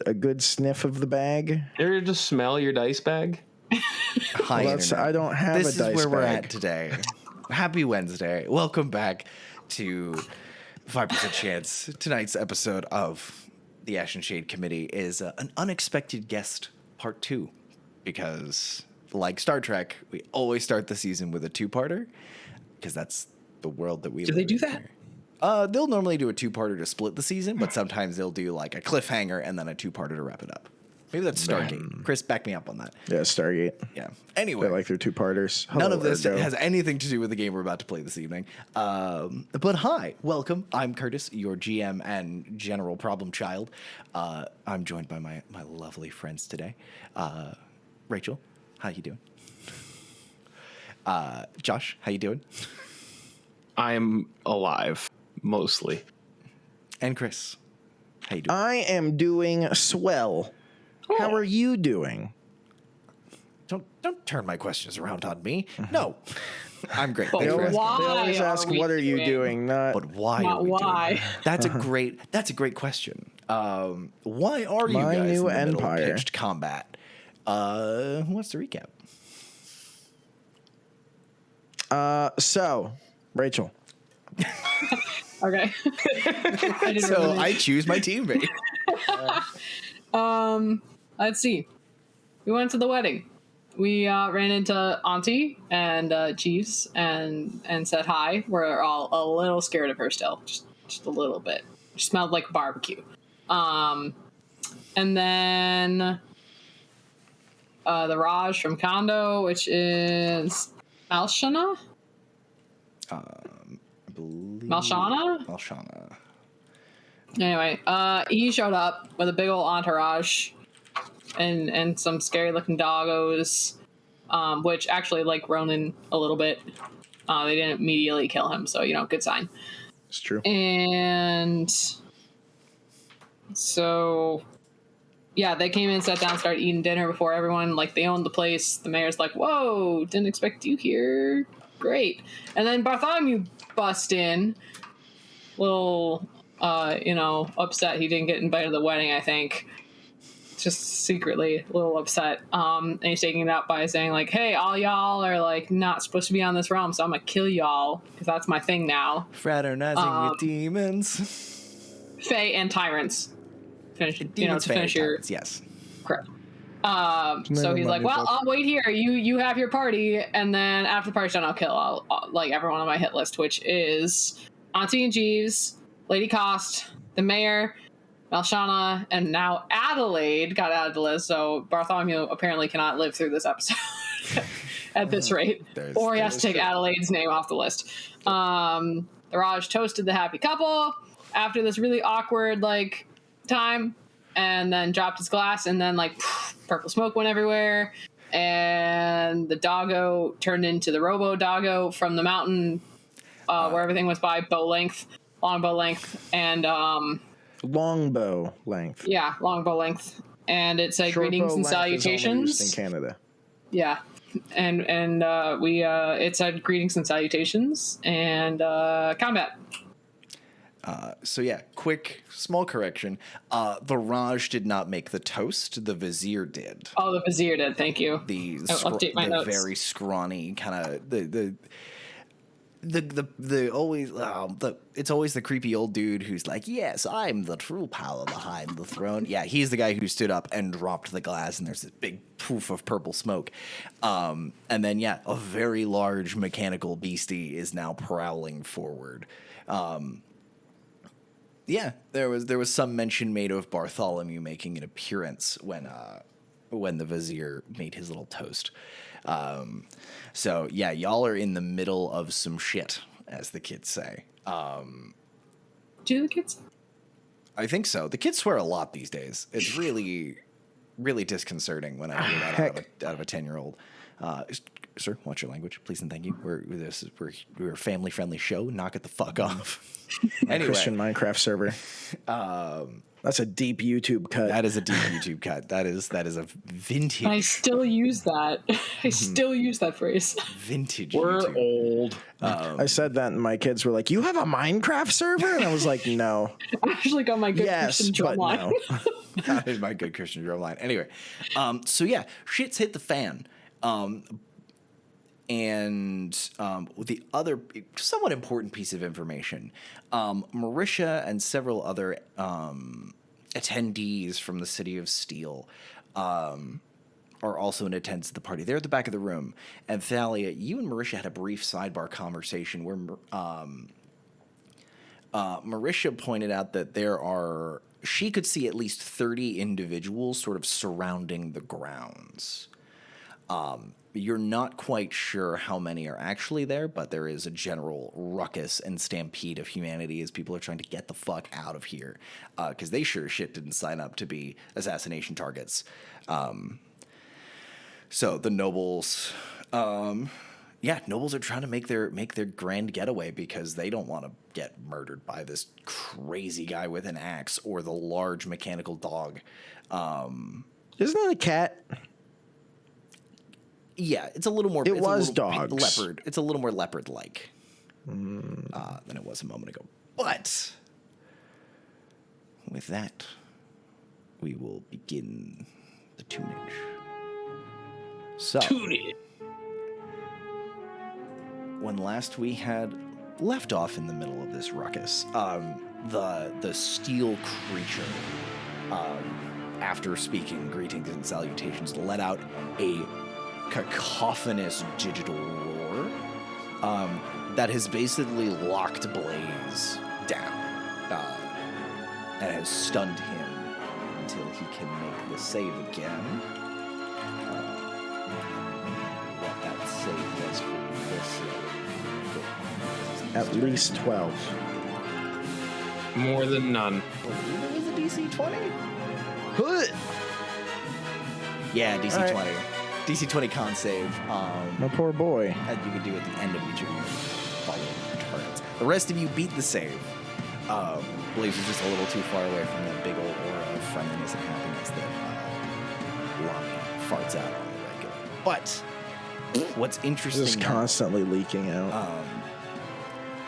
a good sniff of the bag. Or just smell your dice bag. Hi, Well, Internet. I don't have this a dice is where we're bag. at today. Happy Wednesday. Welcome back to 5% Chance. Tonight's episode of the Ashe and Shade Committee is an unexpected guest part 2. Because, like Star Trek, we always start the season with a two-parter. Because that's the world that we live in. Do they do that? Here. They'll normally do a two-parter to split the season, but sometimes they'll do like a cliffhanger and then a two-parter to wrap it up. Maybe that's Stargate. Chris, back me up on that. Yeah, Stargate. Yeah. Anyway. They like their two-parters. None of this has anything to do with the game we're about to play this evening. But hi, welcome. I'm Curtis, your GM and general problem child. I'm joined by my lovely friends today. Rachel, how you doing? Josh, how you doing? I'm alive, mostly. And Chris, how you doing? I am doing swell. Oh. How are you doing? Don't turn my questions around on me. No, I'm great. But Thanks for asking. why? They always are ask, we "What are you doing?" Not But why Not are we why. doing that? That's a great question. Why are you My guys new in the middle of empire. pitched combat? Who wants to recap? So, Rachel. Okay. I didn't So really- I choose my teammate. Let's see. We went to the wedding. We ran into Auntie and Jeeves and said hi. We're all a little scared of her still, just a little bit. She smelled like barbecue. And then the Raj from Kondo, which is Malshana. I believe Malshana? Anyway, he showed up with a big old entourage and some scary looking doggos, which actually like Ronon a little bit. They didn't immediately kill him, so good sign. It's true. And so yeah, they came in, sat down, started eating dinner before everyone. Like, they owned the place. The mayor's like, whoa, didn't expect you here. Great. And then Bartholomew bust in, little upset he didn't get invited to the wedding, I think. Just secretly a little upset. And he's taking it out by saying, like, hey, all y'all are, like, not supposed to be on this realm, so I'm gonna kill y'all, because that's my thing now. Fraternizing with demons. Fae and tyrants. Finish, Demons, to finish your... tyrants, yes. Correct. So he's like, well, I'll wait here. You have your party, and then after the party's done, I'll kill like everyone on my hit list, which is Auntie and Jeeves, Lady Cost, the mayor, Malshana, and now Adelaide got out of the list. So Bartholomew apparently cannot live through this episode at this rate, or he has to take Adelaide's name off the list. The Raj toasted the happy couple after this really awkward time, and then dropped his glass, and then purple smoke went everywhere, and the doggo turned into the robo doggo from the mountain where everything was by longbow length, and Longbow length. yeah, longbow length, and it said Short greetings bow and length is only salutations used in Canada. Yeah, and it said greetings and salutations and combat. So yeah, quick, small correction. The Raj did not make the toast. The Vizier did. Oh, the Vizier did. Thank you. I'll update my notes. Very scrawny kind of it's always the creepy old dude who's like, yes, I'm the true power behind the throne. Yeah, he's the guy who stood up and dropped the glass, and there's this big poof of purple smoke. And then yeah, a very large mechanical beastie is now prowling forward. Yeah, there was some mention made of Bartholomew making an appearance when the Vizier made his little toast. So yeah, y'all are in the middle of some shit, as the kids say. Do the kids? I think so. The kids swear a lot these days. It's really, really disconcerting when I hear that out of a 10-year-old. Sir, watch your language, please and thank you. We're a family friendly show. Knock it the fuck off. Anyway, Christian Minecraft server. That's a deep YouTube cut. that is a deep YouTube cut. That is a vintage. I still use that. I still use that phrase. Vintage. We're YouTube. old. I said that, and my kids were like, "You have a Minecraft server?" And I was like, "No." I actually got my good Yes, Christian drum but line. no. That is my good Christian drum line. Anyway, so yeah, shit's hit the fan. The other somewhat important piece of information, Marisha and several other attendees from the City of Steel are also in attendance at the party. They're at the back of the room. And Thalia, you and Marisha had a brief sidebar conversation where Marisha pointed out that she could see at least 30 individuals sort of surrounding the grounds. You're not quite sure how many are actually there, but there is a general ruckus and stampede of humanity as people are trying to get the fuck out of here, because they sure as shit didn't sign up to be assassination targets. So the nobles, nobles are trying to make their grand getaway because they don't want to get murdered by this crazy guy with an axe or the large mechanical dog. Isn't that a cat? Yeah, it's a little more. It was dogs. Leopard. It's a little more leopard-like than it was a moment ago. But with that, we will begin the tunage. So, when last we had left off in the middle of this ruckus, the steel creature, after speaking greetings and salutations, let out a cacophonous digital roar that has basically locked Blaze down and has stunned him until he can make the save again. What that save was for this. At least 12. More than none. It was a DC 20? Yeah, DC All right. 20. DC 20 con save. My poor boy. That you could do at the end of each of your following turns. The rest of you beat the save. Blaze was just a little too far away from that big old aura of friendliness and happiness that Lomey farts out on the regular. But what's interesting Just now, constantly leaking out.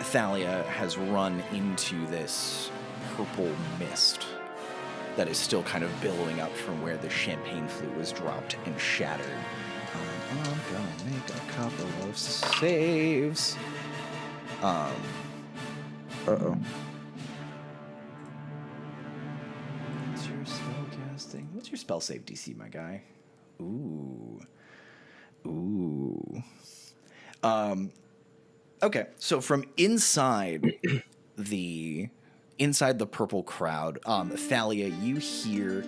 Thalia has run into this purple mist that is still kind of billowing up from where the champagne flute was dropped and shattered. I'm gonna make a couple of saves. Uh-oh. What's your spell casting? What's your spell save DC, my guy? Ooh. Okay, so from inside the purple crowd, Thalia, you hear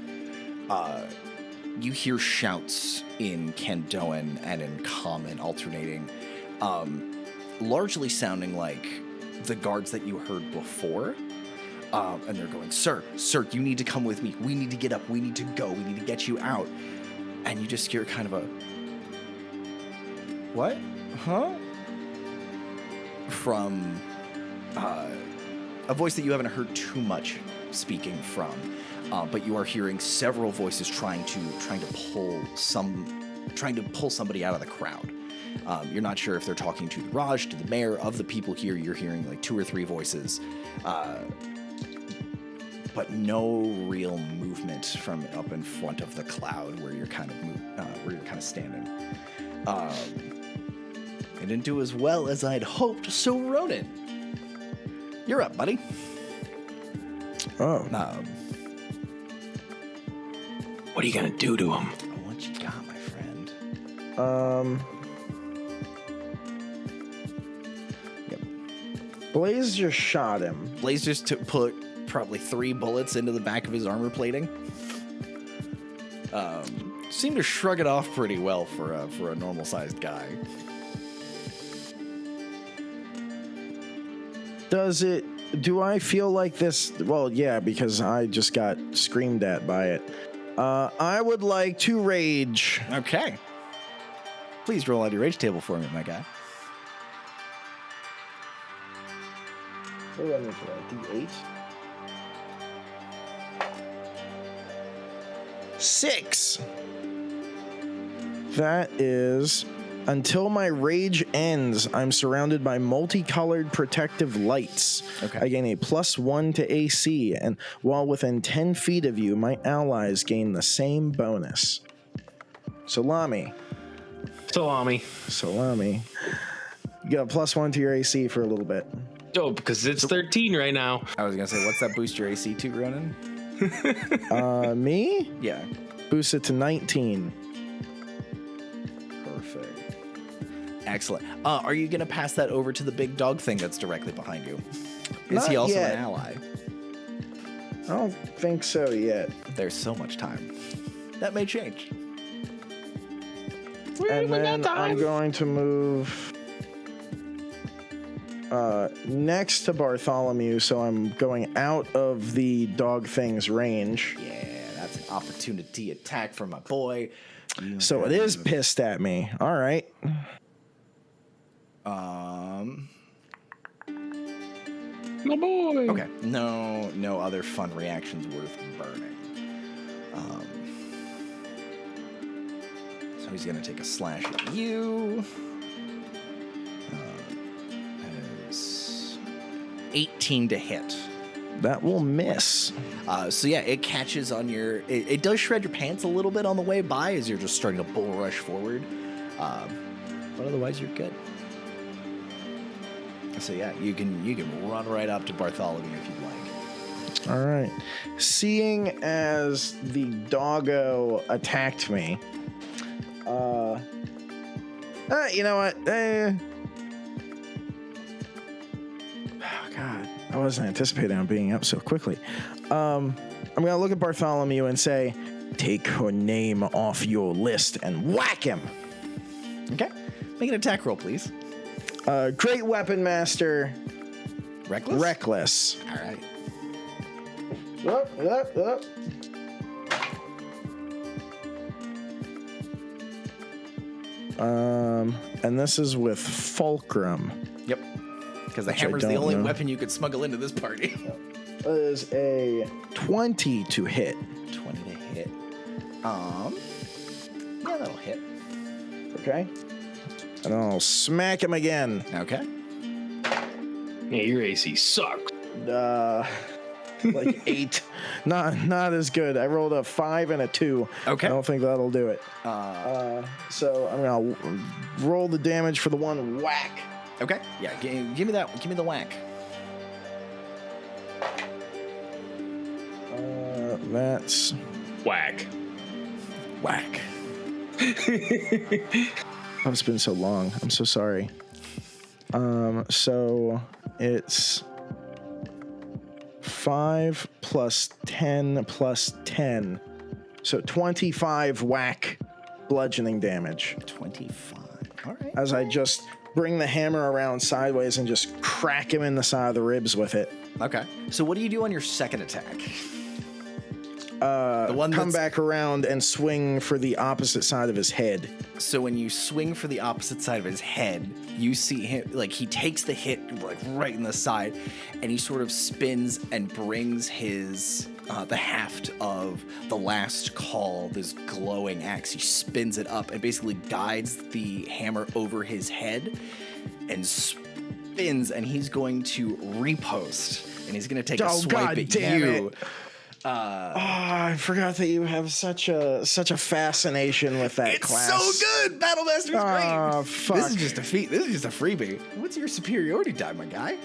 shouts in Kandoan and in Common alternating, largely sounding like the guards that you heard before. And they're going, Sir, you need to come with me. We need to get up. We need to go. We need to get you out. And you just hear kind of a, what? Huh? From a voice that you haven't heard too much speaking from, but you are hearing several voices trying to pull somebody out of the crowd. You're not sure if they're talking to the Raj, to the mayor, of the people here. You're hearing like 2 or 3 voices, but no real movement from up in front of the cloud where you're kind of standing. It didn't do as well as I'd hoped. So Ronon, you're up, buddy. Oh. What are you gonna do to him? What you got, my friend? Yep. Blaze just shot him. Blaze just put probably 3 bullets into the back of his armor plating. Seemed to shrug it off pretty well for a normal-sized guy. Do I feel like this? Well, yeah, because I just got screamed at by it. I would like to rage. Okay. Please roll out your rage table for me, my guy. What do I need for that? D8? 6. That is... Until my rage ends, I'm surrounded by multicolored protective lights. Okay. I gain a +1 to AC, and while within 10 feet of you, my allies gain the same bonus. Salami. You got a +1 to your AC for a little bit. Oh, because it's 13 right now. I was going to say, what's that boost your AC to, Ronan? Me? Yeah. Boost it to 19. Perfect. Excellent. Are you going to pass that over to the big dog thing that's directly behind you? Is Not he also yet. an ally? I don't think so yet. There's so much time. That may change. And then I'm going to move next to Bartholomew, so I'm going out of the dog thing's range. Yeah, that's an opportunity attack for my boy. So it is pissed at me. All right. My boy. Okay. No other fun reactions worth burning. So he's gonna take a slash at you. That is 18 to hit. That will miss. So yeah, it catches on your. It does shred your pants a little bit on the way by as you're just starting to bull rush forward. But otherwise, you're good. So yeah, you can run right up to Bartholomew if you'd like. All right. Seeing as the doggo attacked me, you know what? Oh, God, I wasn't anticipating on being up so quickly. I'm gonna look at Bartholomew and say, "Take her name off your list and whack him." Okay, make an attack roll, please. Great weapon master. Reckless. Reckless. All right. Up. And this is with fulcrum. Yep. Because the Which I hammer's the don't only know. weapon you could smuggle into this party. That is a 20 to hit. 20 to hit. Yeah, that'll hit. Okay. And I'll smack him again. Okay. Yeah, your AC sucks. Like 8. Not as good. I rolled a 5 and a 2. Okay. I don't think that'll do it. So I'm gonna roll the damage for the one whack. Okay. Yeah. Give me that. Give me the whack. That's Whack. Whack. Oh, it's been so long. I'm so sorry. So it's 5 plus 10 plus 10. So 25 whack bludgeoning damage. 25. All right. As I just bring the hammer around sideways and just crack him in the side of the ribs with it. Okay. So what do you do on your second attack? The one Come that's- back around and swing for the opposite side of his head. So when you swing for the opposite side of his head, you see him, like, he takes the hit, like, right in the side, and he sort of spins and brings his, the haft of the last call, this glowing axe. He spins it up and basically guides the hammer over his head and spins, and he's going to riposte, and he's going to take a swipe God at damn you. it. I forgot that you have such a fascination with that It's class. so good. Battle Master's Oh, great. fuck. This is just a feat. This is just a freebie. What's your superiority die, my guy?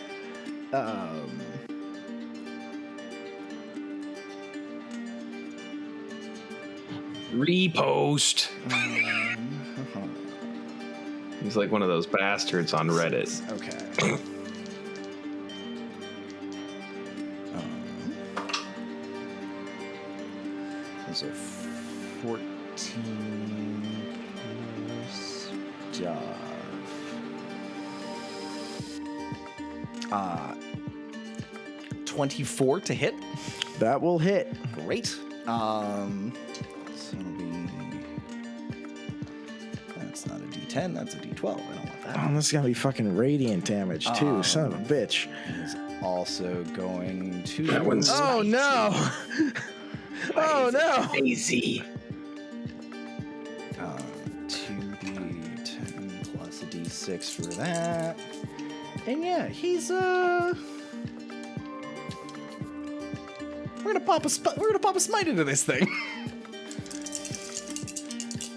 Repost. He's like one of those bastards on Reddit. Okay. Those are 14 plus job. 24 to hit. That will hit. Great. So it'll be That's not a D10. That's a D12. I don't want that. Oh, this is gonna be fucking radiant damage too. Son of a bitch. He's also going to. That one's Oh no! Oh no! Easy. 2D10 plus a D6 for that. And yeah, he's we're gonna pop a smite into this thing.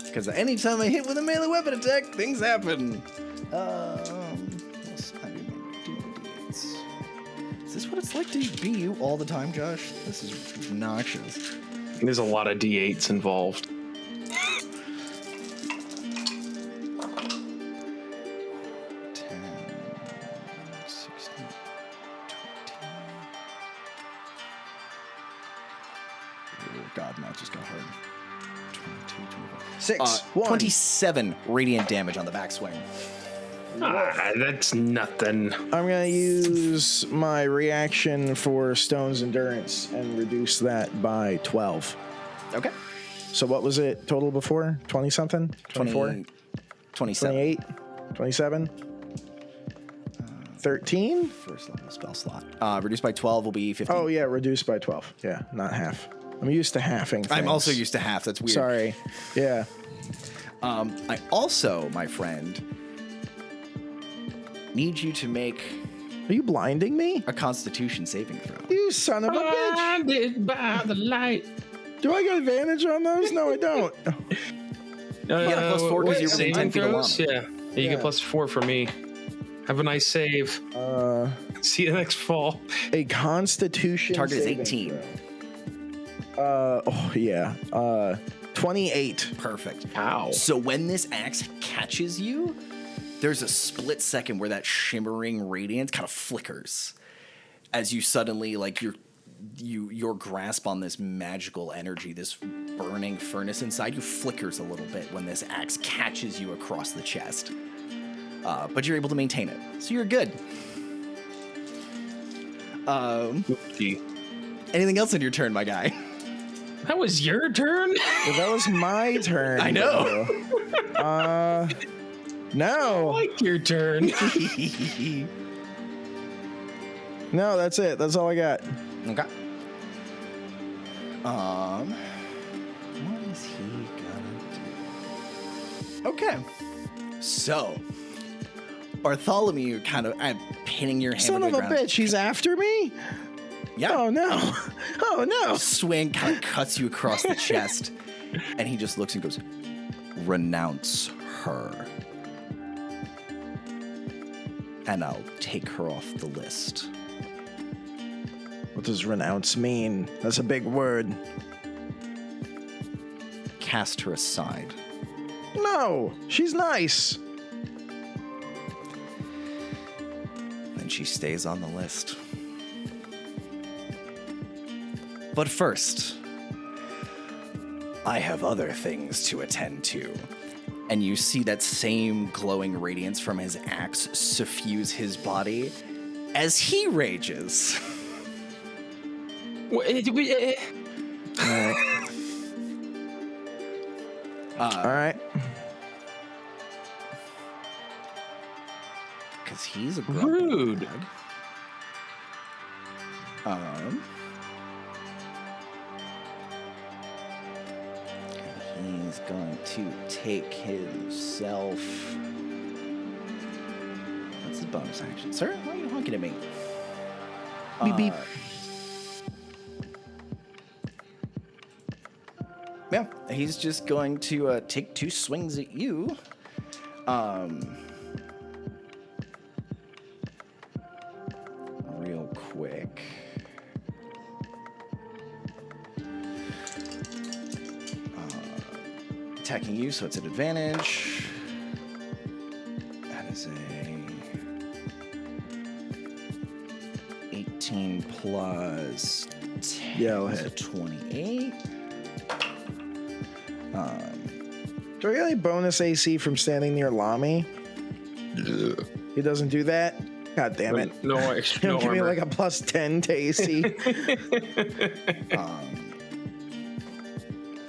Because anytime I hit with a melee weapon attack, things happen. Is this what it's like to be you all the time, Josh? This is obnoxious. There's a lot of D8s involved. 10, 16, 20. Oh, God, now it just got hard. 22, 25. 1. 27 radiant damage on the backswing. That's nothing. I'm gonna use my reaction for Stone's Endurance and reduce that by 12. Okay. So what was it total before? 20 something? 24? 27. 28? 27? 13? First level spell slot. Reduced by 12 will be 15. Oh yeah, reduced by 12. Yeah, not half. I'm used to halving things. I'm also used to half. That's weird. Sorry. Yeah. I also, my friend, need you to make Are you blinding me? a Constitution saving throw. You son of a bitch. Blinded by the light. Do I get advantage on those? No, I don't. You got a +4 because you're within 10 feet of throws? Lomey. Yeah. You get +4 for me. Have a nice save. See you next fall. A Constitution Target is saving 18. throw. Oh yeah. 28. Perfect. Ow. So when this axe catches you, there's a split second where that shimmering radiance kind of flickers as you suddenly, like, your grasp on this magical energy, this burning furnace inside you flickers a little bit when this axe catches you across the chest. But you're able to maintain it, so you're good. Oopsie. Anything else on your turn, my guy? That was your turn? Well, that was my turn. I know. I No. like your turn. No, that's it. That's all I got. Okay. What is he gonna do? Okay. So, Bartholomew kind of pinning your hand Son on of the a ground. bitch, he's after me? Yeah. Oh no. Oh no. Swing kind of cuts you across the chest, and he just looks and goes, "Renounce her, and I'll take her off the list." What does renounce mean? That's a big word. Cast her aside. No, she's nice. And she stays on the list. But first, I have other things to attend to. And you see that same glowing radiance from his axe suffuse his body as he rages. All right. Because he's a grumpy Rude. dog. He's going to take himself. What's his bonus action? Sir, why are you honking at me? Beep, beep. Yeah, he's just going to take 2 swings at you. Real quick. Attacking you, so it's an advantage. That is a 18 plus 10 Yeah, I'll is a hit. 28. Do I get any bonus AC from standing near Lomey? He doesn't do that? God damn it. No extra. He'll No give me armor. like a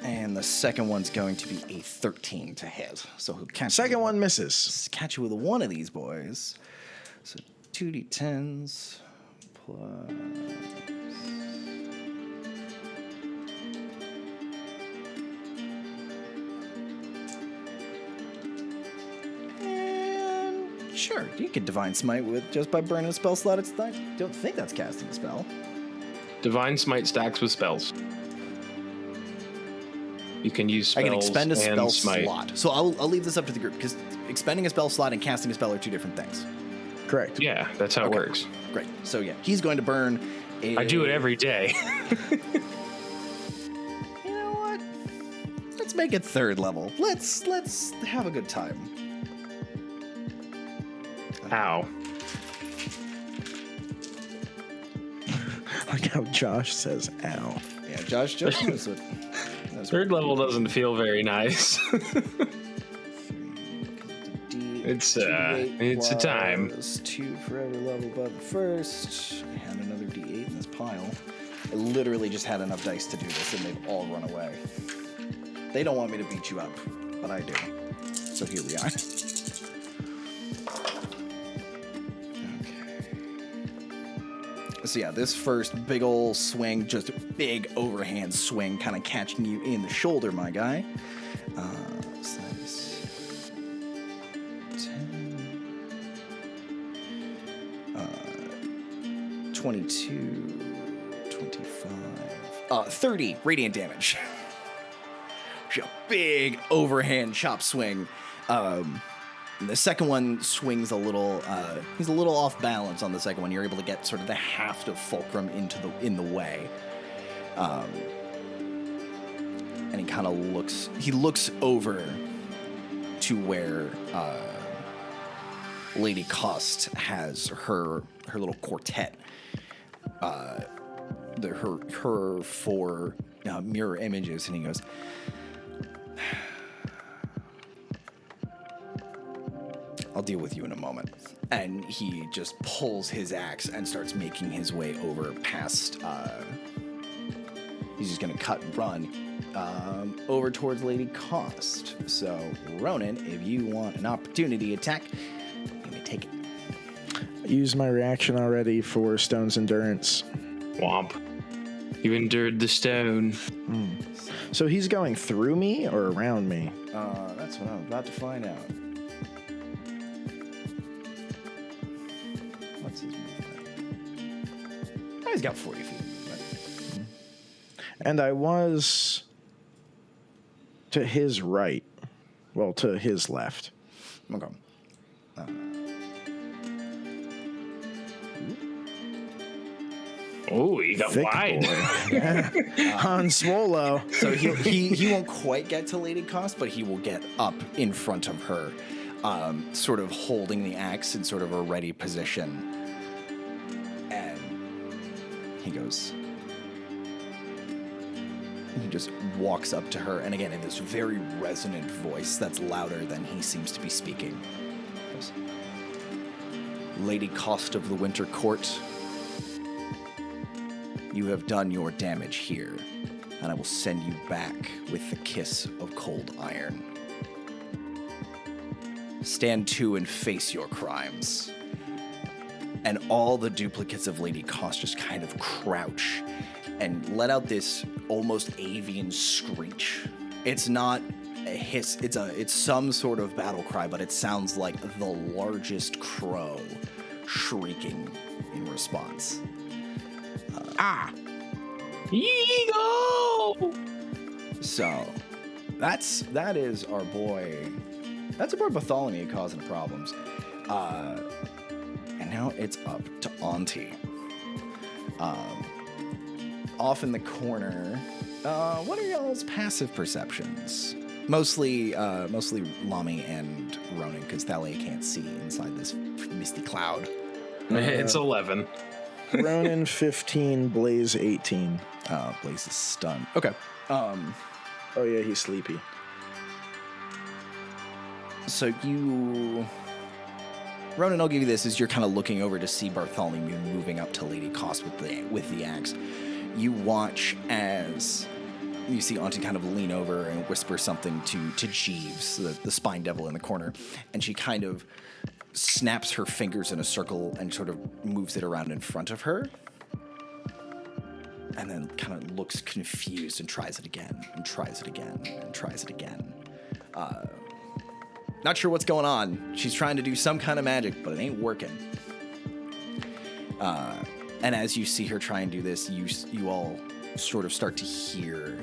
And the second one's going to be a 13 to hit. So he'll catch Second one misses. catch you with one of these boys. So 2d10s plus. And sure, you can Divine Smite with just by burning a spell slot. I don't think that's casting a spell. Divine Smite stacks with spells. You can use spells. I can expend a and spell smite. slot. So I'll leave this up to the group because expending a spell slot and casting a spell are two different things. Correct. Yeah, that's how it works. Great. So yeah, he's going to burn. I do it every day. You know what? Let's make it third level. Let's have a good time. Ow. Like how Josh says, ow. Yeah, Josh knows what. Third level doesn't feel very nice. It's a time. 2 for every level above the first. I had another D8 in this pile. I literally just had enough dice to do this, and they've all run away. They don't want me to beat you up, but I do. So here we are. So yeah, this first big ol' swing, just a big overhand swing, kind of catching you in the shoulder, my guy. So that's 10, 22, 25, 30 radiant damage. A big overhand chop swing. The second one swings a little. He's a little off balance on the second one. You're able to get sort of the haft of fulcrum in the way, and he kind of looks. He looks over to where Lady Cost has her little quartet. Her 4 mirror images, and he goes, I'll deal with you in a moment. And he just pulls his axe and starts making his way over past, he's just gonna cut and run over towards Lady Cost. So, Ronan, if you want an opportunity attack, you may take it. I used my reaction already for Stone's Endurance. Womp. You endured the stone. So he's going through me or around me? That's what I'm about to find out. What's his movement? Oh, he's got 40 feet. Right? And I was to his right. Well, to his left. Okay. Oh, you got Thick wide. boy. Yeah. Han Swolo. So he won't quite get to Lady Cost, but he will get up in front of her, sort of holding the axe in sort of a ready position. And he goes. He just walks up to her, and again, in this very resonant voice that's louder than he seems to be speaking. He goes, Lady Cost of the Winter Court, you have done your damage here, and I will send you back with the kiss of cold iron. Stand to and face your crimes. And all the duplicates of Lady Cost just kind of crouch and let out this almost avian screech. It's not a hiss, it's some sort of battle cry, but it sounds like the largest crow shrieking in response. Eagle! So, that is our boy. That's our boy Bartholomew causing problems. And now it's up to Auntie. Off in the corner. What are y'all's passive perceptions? Mostly Lomey and Ronon, because Thalia can't see inside this misty cloud. It's 11. Ronan 15, Blaze 18. Blaze is stunned. Okay. Oh yeah, he's sleepy. So Ronan, I'll give you this as you're kind of looking over to see Bartholomew moving up to Lady Cost with the axe. You watch as you see Auntie kind of lean over and whisper something to Jeeves, the spine devil in the corner, and she kind of snaps her fingers in a circle and sort of moves it around in front of her, and then kind of looks confused and tries it again, and tries it again, and tries it again. Not sure what's going on. She's trying to do some kind of magic, but it ain't working. And as you see her try and do this, you all sort of start to hear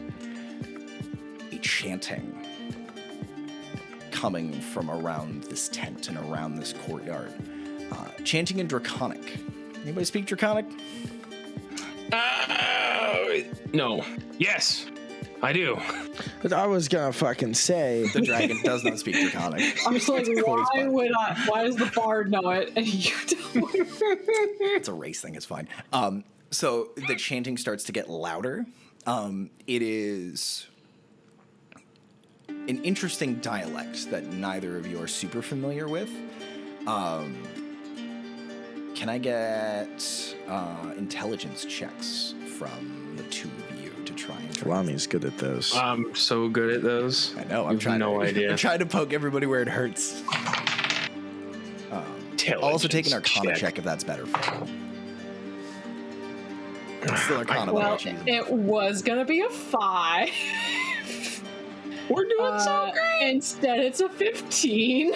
a chanting coming from around this tent and around this courtyard. Chanting in Draconic. Anybody speak Draconic? No. Yes, I do. I was gonna fucking say The dragon does not speak Draconic. I'm just like, why does the bard know it and you don't? It's a race thing, it's fine. So the chanting starts to get louder. It is an interesting dialect that neither of you are super familiar with. Can I get intelligence checks from the two of you to try and Lomey's good at those. I'm so good at those. I know. You've no idea. I'm trying to poke everybody where it hurts. I'll also take an Arcana check if that's better for you. It's still Arcana. Well, it was gonna be a 5. We're doing so great. Instead, it's a 15.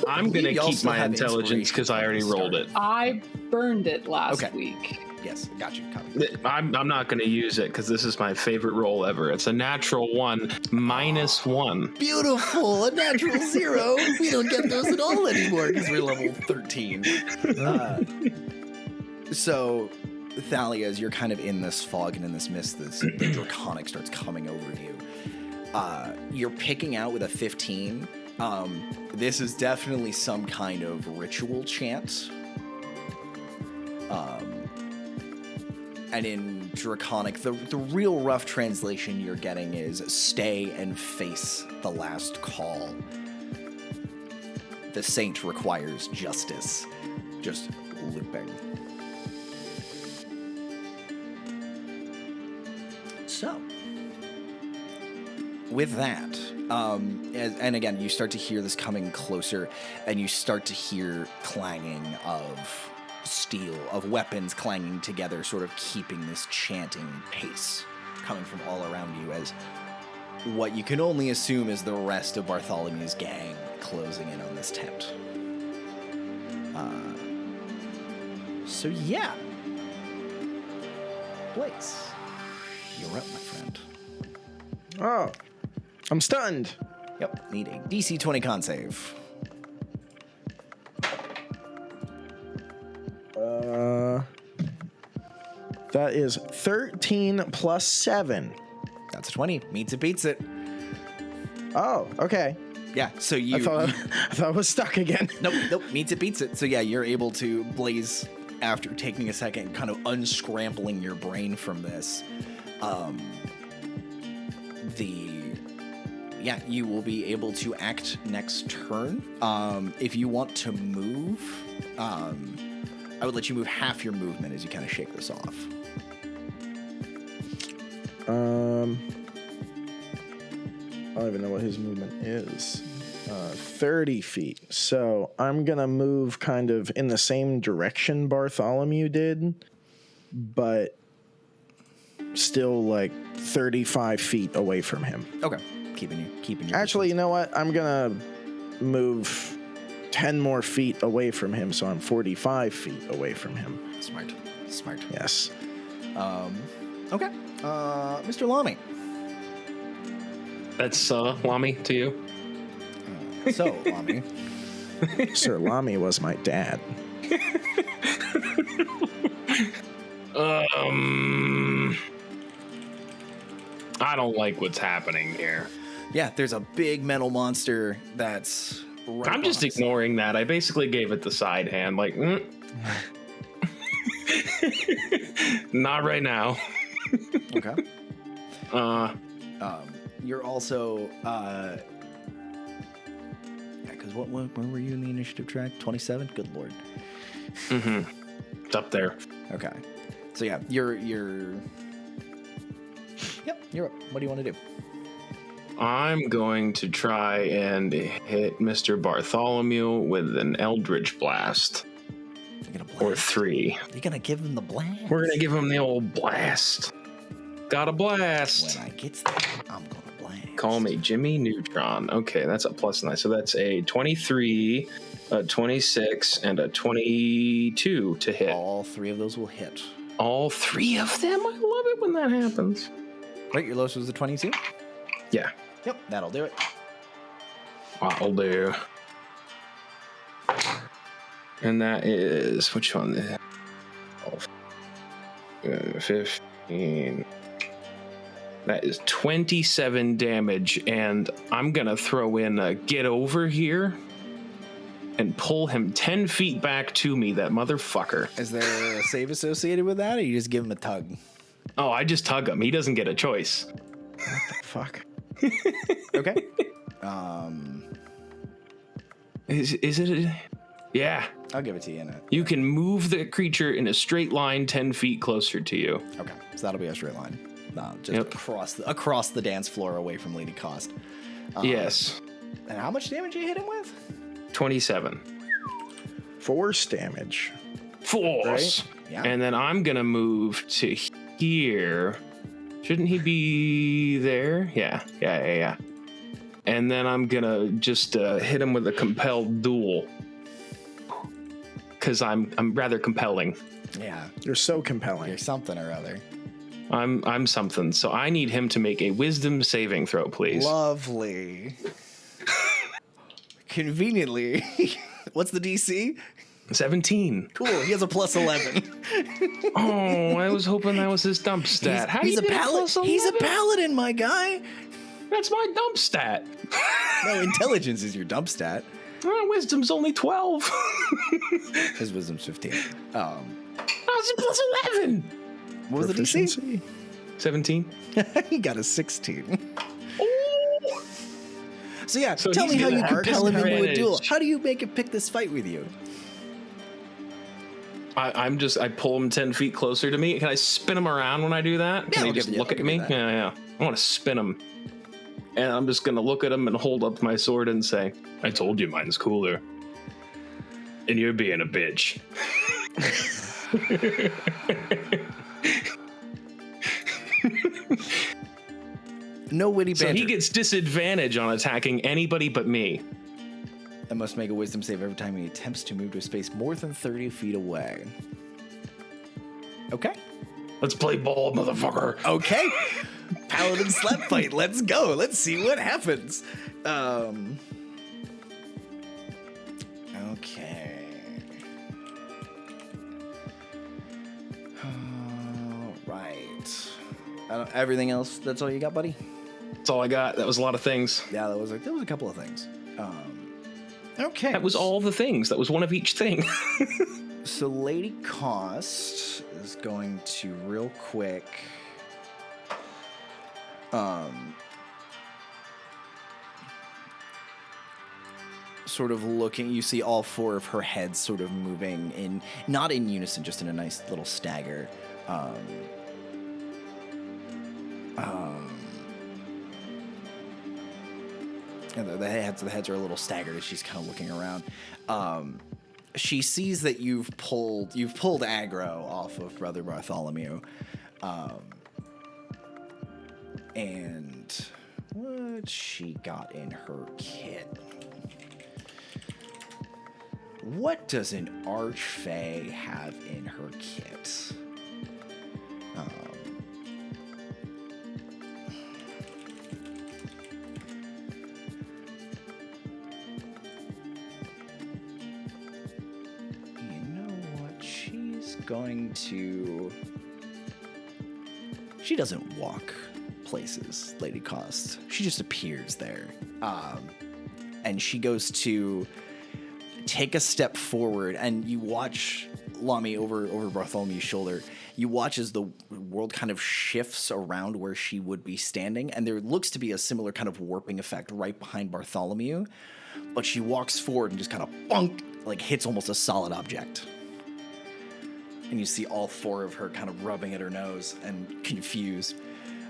I'm gonna You keep also my have intelligence because I already rolled it. I burned it last Okay. week. Yes, got you. Copy. I'm not gonna use it because this is my favorite roll ever. It's a natural 1 -1. Beautiful, a natural 0. We don't get those at all anymore because we're level 13. So, Thalia, as you're kind of in this fog and in this mist, the Draconic starts coming over you. You're picking out with a 15. This is definitely some kind of ritual chant. And in Draconic, the real rough translation you're getting is stay and face the last call. The saint requires justice. Just looping. So, with that, and again, you start to hear this coming closer, and you start to hear clanging of steel, of weapons clanging together, sort of keeping this chanting pace coming from all around you as what you can only assume is the rest of Bartholomew's gang closing in on this tent. So yeah. Blaze, you're up, my friend. Oh, I'm stunned. Yep, need a DC 20 con save. That is 13 plus 7. That's a 20. Meets it, beats it. Oh, okay. Yeah, so you... I thought I was stuck again. Nope, meets it, beats it. So yeah, you're able to, Blaze, after taking a second, kind of unscrambling your brain from this, you will be able to act next turn. If you want to move, I would let you move half your movement as you kind of shake this off. I don't even know what his movement is. 30 feet. So I'm going to move kind of in the same direction Bartholomew did, but still like 35 feet away from him. Okay. Keeping you. Actually, you know what? I'm going to move 10 more feet away from him, so I'm 45 feet away from him. Smart. Yes. Okay. Mr. Lomey. That's Lomey to you. So, Lomey. Sir Lomey was my dad. I don't like what's happening here. Yeah, there's a big metal monster that's... Right I'm just ignoring that. I basically gave it the side hand, like, not right now. Okay. You're also, because where were you in the initiative track? 27? Good lord. Mm-hmm. It's up there. Okay. So yeah, you're. Yep. you're up. What do you want to do? I'm going to try and hit Mr. Bartholomew with an Eldritch Blast. Or 3. You're going to give him the blast? We're going to give him the old blast. Got a blast. When I gets there, I'm going to blast. Call me Jimmy Neutron. Okay, that's a +9. So that's a 23, a 26, and a 22 to hit. All 3 of those will hit. All 3 of them? I love it when that happens. Right, your lowest was a 22? Yeah. Yep, that'll do it. I'll do. And that is, which one? 15. That is 27 damage, and I'm gonna throw in a get over here and pull him 10 feet back to me, that motherfucker. Is there a save associated with that, or you just give him a tug? Oh, I just tug him. He doesn't get a choice. Fuck. Okay. Is it? Yeah. I'll give it to you. You can move the creature in a straight line 10 feet closer to you. Okay, so that'll be a straight line. Just across the dance floor away from Lady Cost. Yes. And how much damage you hit him with? 27. Force damage. Force. Right? Yeah. And then I'm going to move to here. Shouldn't he be there? Yeah. And then I'm going to just hit him with a compelled duel. Because I'm rather compelling. Yeah. You're so compelling. You're something or other. I'm something. So I need him to make a wisdom saving throw, please. Lovely. Conveniently. What's the DC? 17. Cool. He has a +11. Oh, I was hoping that was his dump stat. He's a paladin. He's a paladin, my guy. That's my dump stat. No, intelligence is your dump stat. Wisdom's only 12. His wisdom's 15. How's it +11? What was the DC? 17. He got a 16. Oh. So yeah, So tell me he's how the you compel him into a hardest duel. advantage. How do you make him pick this fight with you? I pull him 10 feet closer to me. Can I spin him around when I do that? Can I'll he just give you- look I'll at give me? you that. Yeah. I want to spin him. And I'm just going to look at him and hold up my sword and say, I told you mine's cooler. And you're being a bitch. No witty banter. So he gets disadvantage on attacking anybody but me. and must make a wisdom save every time he attempts to move to a space more than 30 feet away. Okay. Let's play ball, motherfucker. Okay. Paladin slap fight. Let's go. Let's see what happens. Okay. All right. Everything else, that's all you got, buddy? That's all I got. That was a lot of things. Yeah, there was a couple of things. Okay. That was all the things. That was one of each thing. So Lady Cost is going to real quick sort of looking, you see all four of her heads sort of moving in, not in unison, just in a nice little stagger. And the heads are a little staggered as she's kind of looking around. She sees that you've pulled aggro off of Brother Bartholomew. And what she got in her kit? What does an Archfey have in her kit? She doesn't walk places, Lady Cost. She just appears there. And she goes to take a step forward, and you watch Lomey over Bartholomew's shoulder. You watch as the world kind of shifts around where she would be standing, and there looks to be a similar kind of warping effect right behind Bartholomew. But she walks forward and just kind of bunk, like hits almost a solid object. And you see all four of her kind of rubbing at her nose and confused.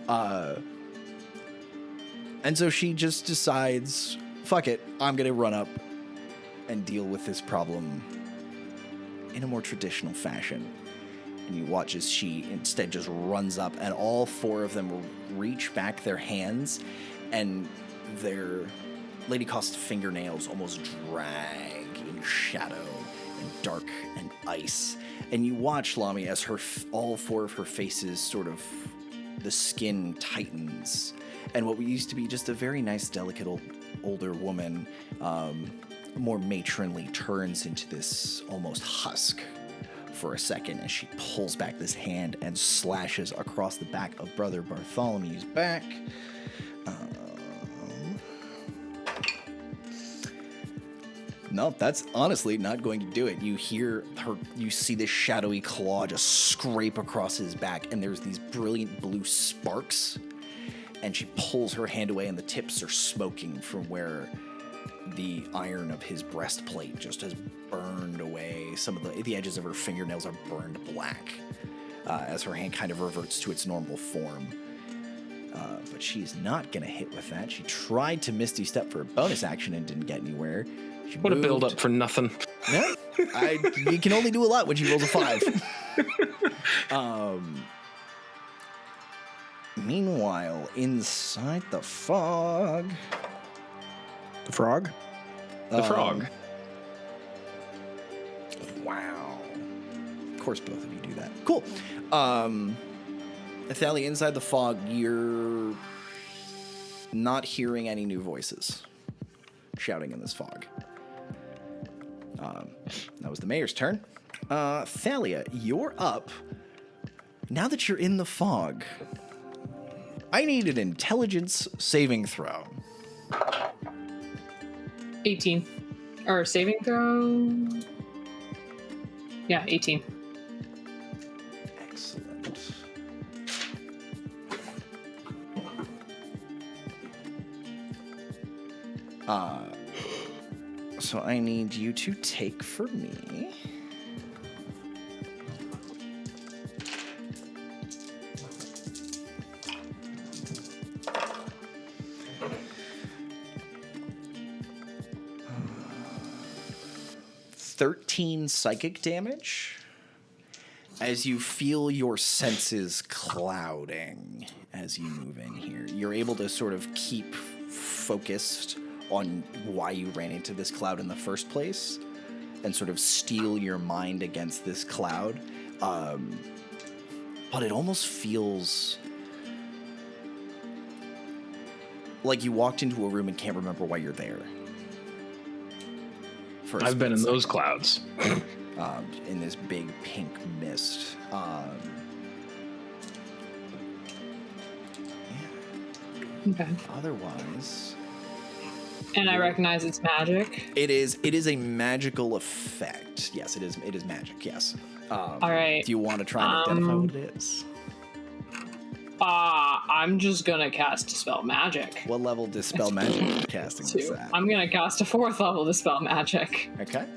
And so she just decides, fuck it, I'm going to run up and deal with this problem in a more traditional fashion. And you watch as she instead just runs up, and all four of them reach back their hands, and their Lady Cost's fingernails almost drag in shadow and dark and ice. And you watch Lomey as all four of her faces sort of, the skin tightens, and what used to be just a very nice, delicate older woman, more matronly, turns into this almost husk for a second as she pulls back this hand and slashes across the back of Brother Bartholomew's back. No, that's honestly not going to do it. You hear her, you see this shadowy claw just scrape across his back, and there's these brilliant blue sparks, and she pulls her hand away, and the tips are smoking from where the iron of his breastplate just has burned away. Some of the edges of her fingernails are burned black as her hand kind of reverts to its normal form. But she's not going to hit with that. She tried to Misty Step for a bonus action and didn't get anywhere. What a build up for nothing. Yeah, you can only do a lot when she rolls a 5. Meanwhile, inside the fog... The frog? The frog. Wow. Of course both of you do that. Cool. Thalia, inside the fog, you're not hearing any new voices shouting in this fog. That was the mayor's turn. Thalia, you're up. Now that you're in the fog, I need an intelligence saving throw. 18. Or saving throw? Yeah, 18. Excellent. So I need you to take for me. $13 psychic damage as you feel your senses clouding as you move in here. You're able to sort of keep focused on why you ran into this cloud in the first place and sort of steel your mind against this cloud. But it almost feels like you walked into a room and can't remember why you're there. I've been in those clouds. In this big pink mist. Okay. Otherwise... And I recognize it's magic. It is a magical effect. Yes, it is magic, yes. All right. Do you want to try and identify what it is? I'm just gonna cast Dispel Magic. What level Dispel Magic casting is that? I'm gonna cast a 4th level Dispel Magic. Okay.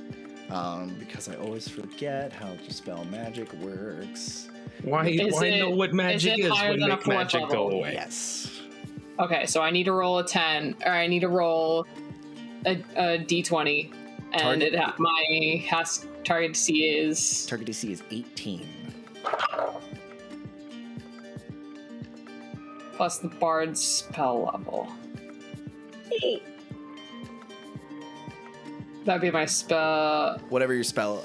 Because I always forget how Dispel Magic works. Why know what magic is when make magic go away? Yes. Okay, so I need to roll a 10, or I need to roll a d20, and target DC is 18. plus the bard's spell level. That'd be my spell. Whatever your spell.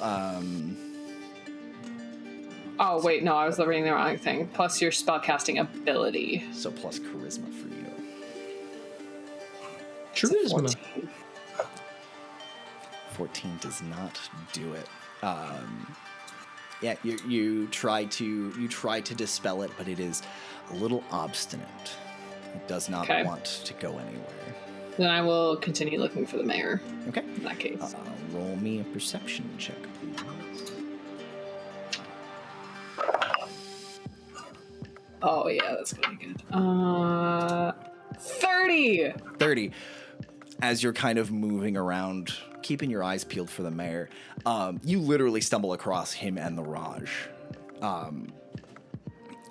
Oh wait, no, I was reading the wrong thing. Plus your spellcasting ability. So plus charisma for you. Charisma. 14 does not do it. Yeah, you try to dispel it, but it is a little obstinate. It does not want to go anywhere. Then I will continue looking for the mayor. Okay. In that case. Roll me a perception check, please. Oh yeah, that's gonna be good. 30. 30. As you're kind of moving around, keeping your eyes peeled for the mayor, you literally stumble across him and the Raj.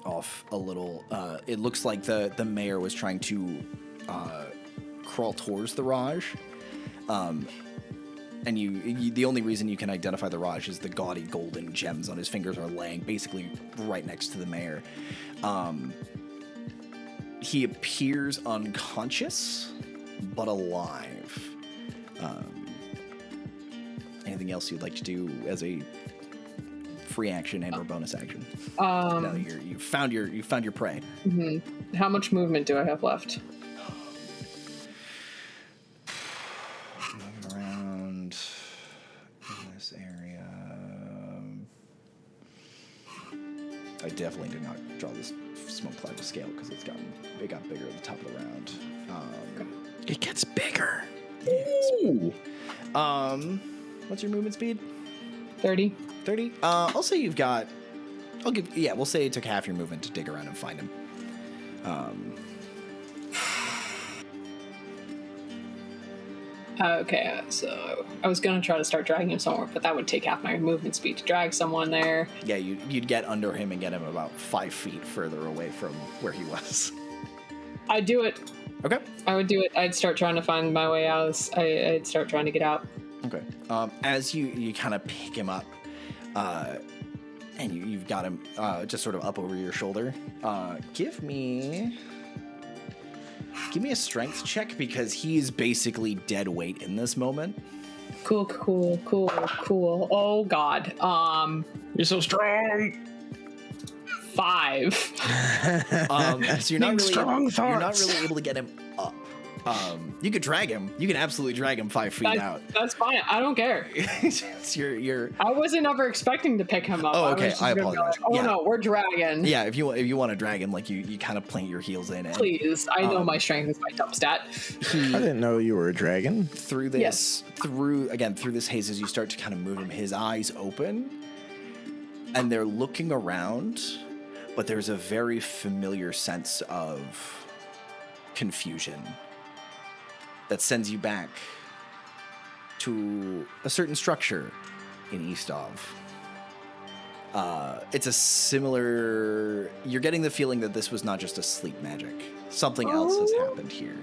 off a little. It looks like the mayor was trying to crawl towards the Raj. And you the only reason you can identify the Raj is the gaudy golden gems on his fingers are laying basically right next to the mayor. He appears unconscious, but alive. Anything else you'd like to do as a free action and or bonus action? Now that you found your prey. Mm-hmm. How much movement do I have left? Moving around in this area. I definitely did not draw this smoke cloud to scale because it got bigger at the top of the round. It gets bigger. Ooh. What's your movement speed? 30. 30? I'll say you've got... we'll say it took half your movement to dig around and find him. Okay, so I was going to try to start dragging him somewhere, but that would take half my movement speed to drag someone there. Yeah, you'd get under him and get him about 5 feet further away from where he was. I'd do it. Okay. I would do it. I'd start trying to find my way out. I'd start trying to get out. Okay. As you kind of pick him up, and you've got him just sort of up over your shoulder, give me a strength check because he is basically dead weight in this moment. Cool. Oh God. You're so strong. 5. So you're not really able to get him up. You could drag him. You can absolutely drag him 5 feet out. That's fine. I don't care. you're. I wasn't ever expecting to pick him up. Oh, okay. I apologize. No, we're dragging. Yeah, if you want to drag him, like you kind of plant your heels in. And, please, I know my strength is my dump stat. I didn't know you were a dragon. Through this, through this haze, as you start to kind of move him, his eyes open, and they're looking around, but there's a very familiar sense of confusion that sends you back to a certain structure in Eastov. It's a similar... You're getting the feeling that this was not just a sleep magic. Something else has happened here.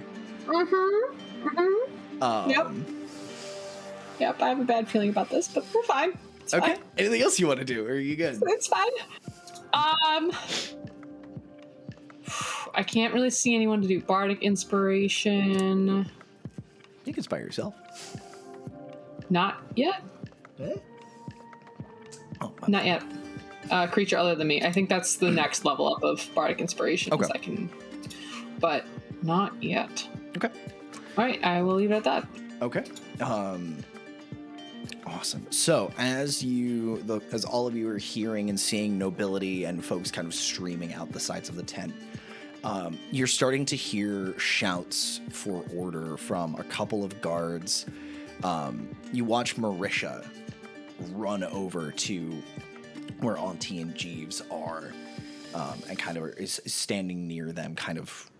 Yep, I have a bad feeling about this, but we're fine. It's okay. Fine. Anything else you want to do? Or are you good? It's fine. I can't really see anyone to do bardic inspiration. You can inspire yourself. Not yet. Eh? Oh, Not yet. Creature other than me. I think that's the next level up of bardic inspiration. Okay. I can, but not yet. Okay. All right, I will leave it at that. Okay. Awesome. So as all of you are hearing and seeing nobility and folks kind of streaming out the sides of the tent, you're starting to hear shouts for order from a couple of guards. You watch Marisha run over to where Auntie and Jeeves are, and kind of is standing near them, kind of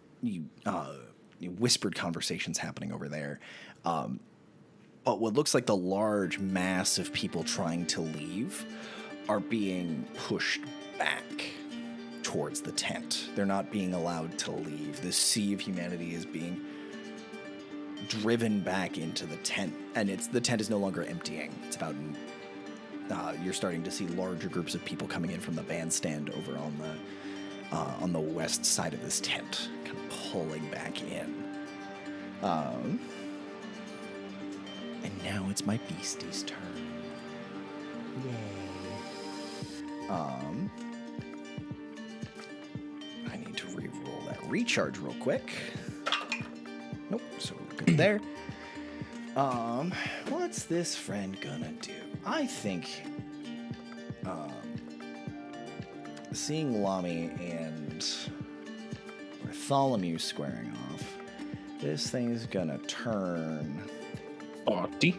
whispered conversations happening over there. But what looks like the large mass of people trying to leave are being pushed back towards the tent. They're not being allowed to leave. This sea of humanity is being driven back into the tent, and the tent is no longer emptying. It's about you're starting to see larger groups of people coming in from the bandstand over on the west side of this tent, kind of pulling back in. And now it's my beastie's turn. Yay. I need to re-roll that recharge real quick. Nope, so we're good there. What's this friend gonna do? I think seeing Lomey and Bartholomew squaring off, this thing's gonna turn Barty.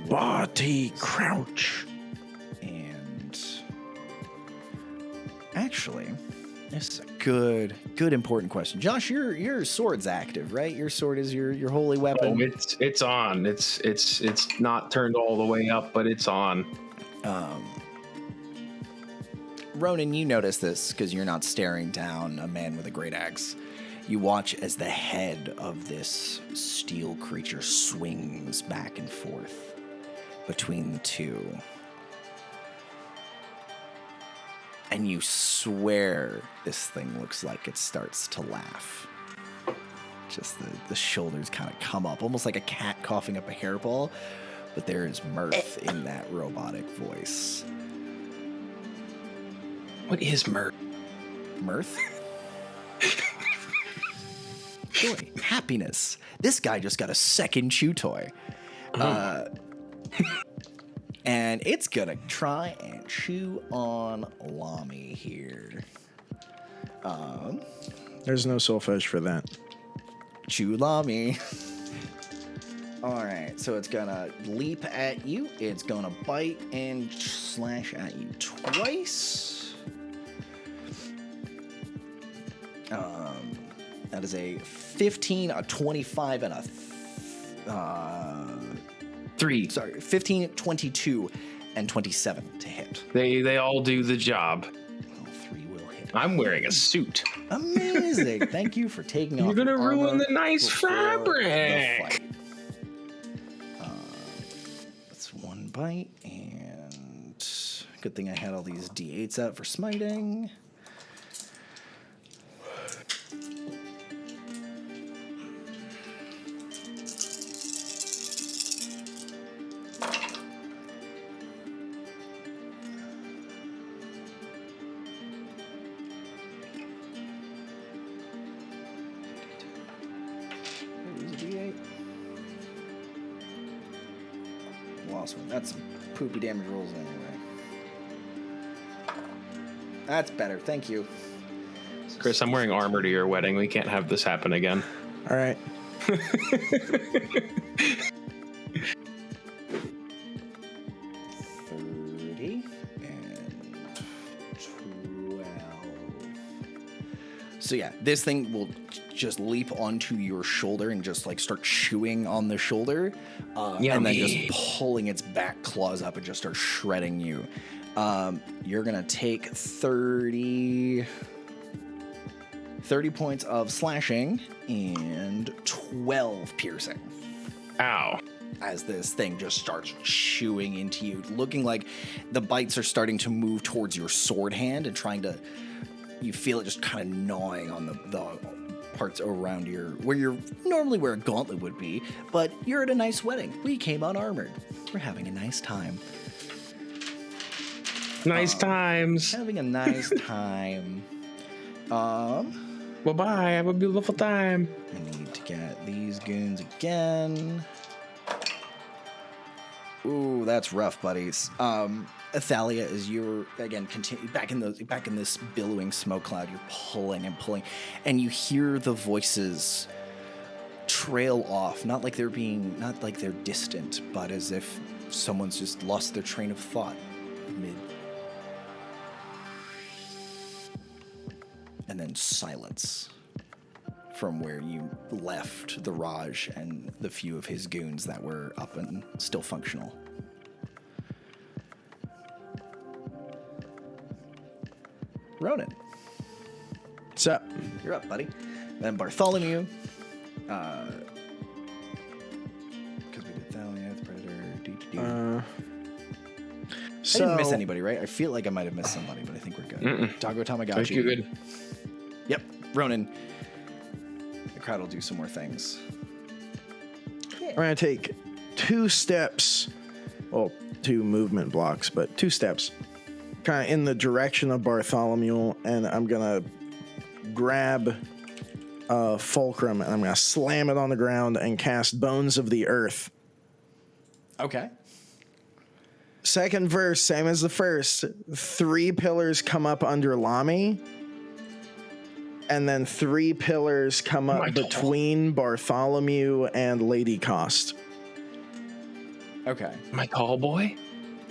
Barty crouch. And actually, this is a good important question. Josh, your sword's active, right? Your sword is your holy weapon. Oh, it's on. It's not turned all the way up, but it's on. Ronan, you notice this because you're not staring down a man with a great axe. You watch as the head of this steel creature swings back and forth between the two. And you swear this thing looks like it starts to laugh. Just the shoulders kind of come up, almost like a cat coughing up a hairball, but there is mirth in that robotic voice. What is mirth? Mirth? Joy, happiness. This guy just got a second chew toy. And it's gonna try and chew on Lomey here. There's no solfege for that. Chew Lomey. Alright, so it's gonna leap at you. It's gonna bite and slash at you twice. That is a 15, a 25, and a 3. 15, 22, and 27 to hit. They all do the job. All 3 will hit. I'm wearing a suit. Amazing. Thank you for taking off. You're gonna your ruin armor the nice before fabric. the fight. That's 1 bite, and good thing I had all these d8s out for smiting. Lost one. That's some poopy damage rolls anyway. That's better. Thank you. Chris, I'm wearing armor to your wedding. We can't have this happen again. All right. 30 and 12. So yeah, this thing will just leap onto your shoulder and just like start chewing on the shoulder, and then just pulling its back claws up and just start shredding you. You're gonna take 30 points of slashing and 12 piercing. Ow. As this thing just starts chewing into you, looking like the bites are starting to move towards your sword hand and trying to, you feel it just kind of gnawing on the parts around where a gauntlet would be, but you're at a nice wedding. We came unarmored. We're having a nice time. Nice times. Having a nice time. Bye-bye. Have a beautiful time. I need to get these goons again. Ooh, that's rough, buddies. Thalia, as you're again continue back in this billowing smoke cloud, you're pulling and pulling, and you hear the voices trail off, not like they're distant, but as if someone's just lost their train of thought mid. And then silence from where you left the Raj and the few of his goons that were up and still functional. Ronan. What's up? You're up, buddy. Then Bartholomew. Because we did Thalia, the Predator, So, I didn't miss anybody, right? I feel like I might have missed somebody, but I think we're good. Tago Tamagotchi. Thank you, good. Yep. Ronan. The crowd will do some more things. I'm going to take 2 steps, well, 2 movement blocks, but 2 steps, kind of in the direction of Bartholomew, and I'm going to grab Fulcrum, and I'm going to slam it on the ground and cast Bones of the Earth. Okay. Second verse, same as the first. 3 pillars come up under Lomey, and then 3 pillars come up between Bartholomew and Lady Cost. Okay. My tall boy?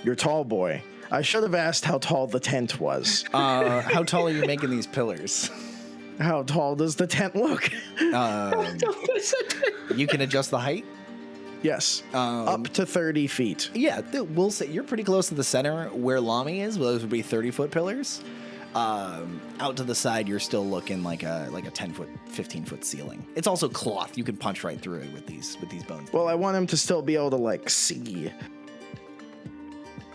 Your tall boy. I should have asked how tall the tent was. How tall are you making these pillars? How tall does the tent look? You can adjust the height? Yes. Up to 30 feet. Yeah, we'll say you're pretty close to the center where Lomey is. Well, those would be 30-foot pillars. Out to the side, you're still looking like a 10-foot, 15-foot ceiling. It's also cloth. You can punch right through it with these bones. Well, I want him to still be able to like see.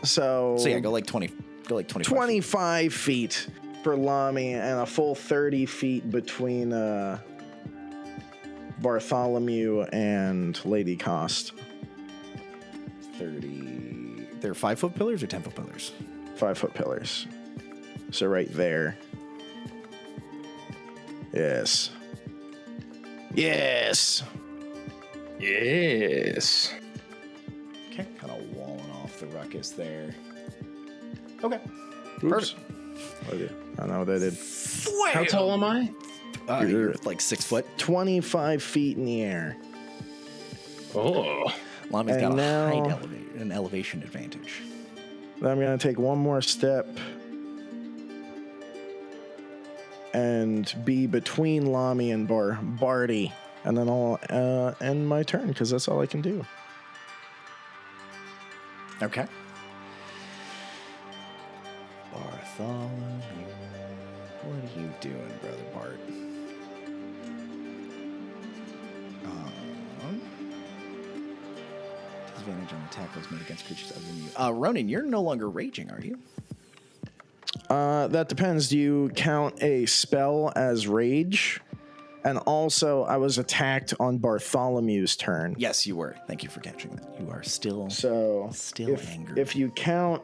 So yeah, go like 20. Go like 25 feet for Lomey and a full 30 feet between Bartholomew and Lady Cost. 30. They're 5-foot pillars or 10-foot pillars? 5-foot pillars. So right there. Yes. Yes. Yes. Okay, kind of walling off the ruckus there. Okay. Oops. Perfect. I don't know what I did. How tall am I? You're like 6 foot. 25 feet in the air. Oh. Lomey's And got now- an elevation advantage. Then I'm going to take one more step and be between Lomey and Barty. And then I'll end my turn because that's all I can do. Okay. Bartholomew, what are you doing, Brother Bart? Disadvantage on attack rolls made against creatures other than you. Ronan, you're no longer raging, are you? That depends. Do you count a spell as rage? And also, I was attacked on Bartholomew's turn. Yes, you were. Thank you for catching that. You are still angry. If you count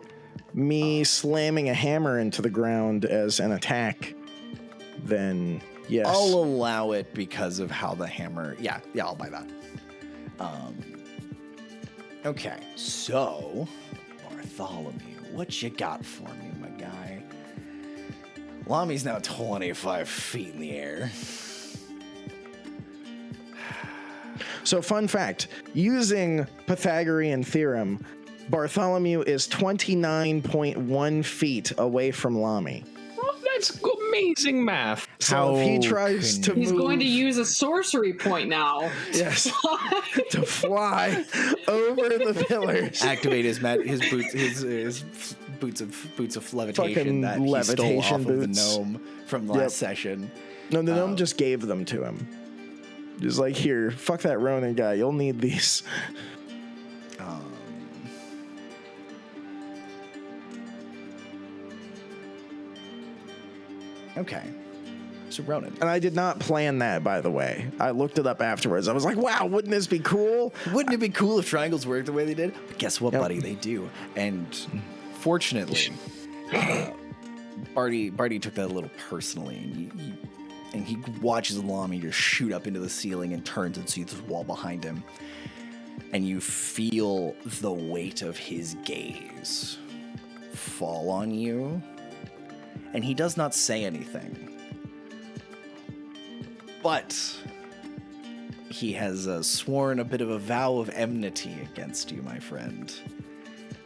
me slamming a hammer into the ground as an attack, then yes. I'll allow it because of how the hammer. Yeah, I'll buy that. Okay, so Bartholomew, what you got for me, my guy? Lomey's now 25 feet in the air. So, fun fact, using Pythagorean theorem, Bartholomew is 29.1 feet away from Lomey. Oh, that's amazing math. So if he tries to He's move, going to use a sorcery point now. yes, to fly over the pillars. Activate his boots of levitation Fucking that he stole levitation off boots. of the gnome from last session. No, the gnome just gave them to him. Just like, here, fuck that Ronan guy. You'll need these. Okay. So Ronan. And I did not plan that, by the way. I looked it up afterwards. I was like, wow, wouldn't this be cool? Wouldn't it be cool if triangles worked the way they did? But guess what, Yep. buddy? They do. And fortunately, Barty took that a little personally. And he watches Lomey just shoot up into the ceiling and turns and sees this wall behind him. And you feel the weight of his gaze fall on you. And he does not say anything. But he has sworn a bit of a vow of enmity against you, my friend.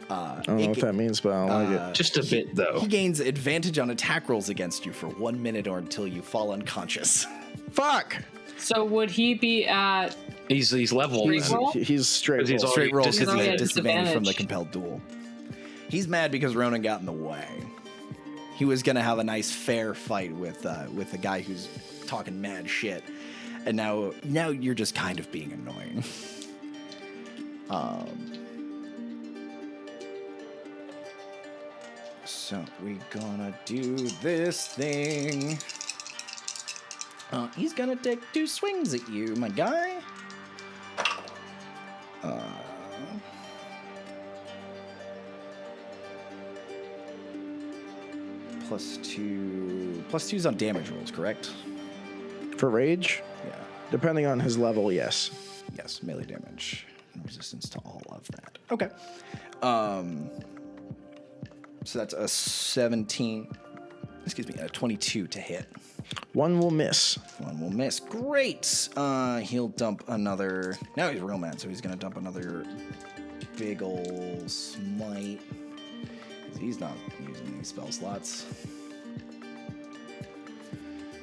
I don't know what that means, but I don't like it. Just a bit, though. He gains advantage on attack rolls against you for 1 minute or until you fall unconscious. Fuck! So would he be at He's level. Straight then. roll? He's straight Because he's roll. Straight roll He's because he already had at disadvantage from the disadvantage. compelled duel. He's mad because Ronan got in the way. He was gonna have a nice fair fight with the guy who's talking mad shit, and now you're just kind of being annoying. So we gonna do this thing. He's gonna take 2 swings at you, my guy. +2. +2's on damage rolls, correct? For rage? Yeah. Depending on his level, yes. Yes, melee damage. And resistance to all of that. Okay. So that's a 22 to hit. One will miss. One will miss. Great. He'll dump another. Now he's real mad, so he's gonna dump another big ol' smite. 'Cause he's not using these spell slots.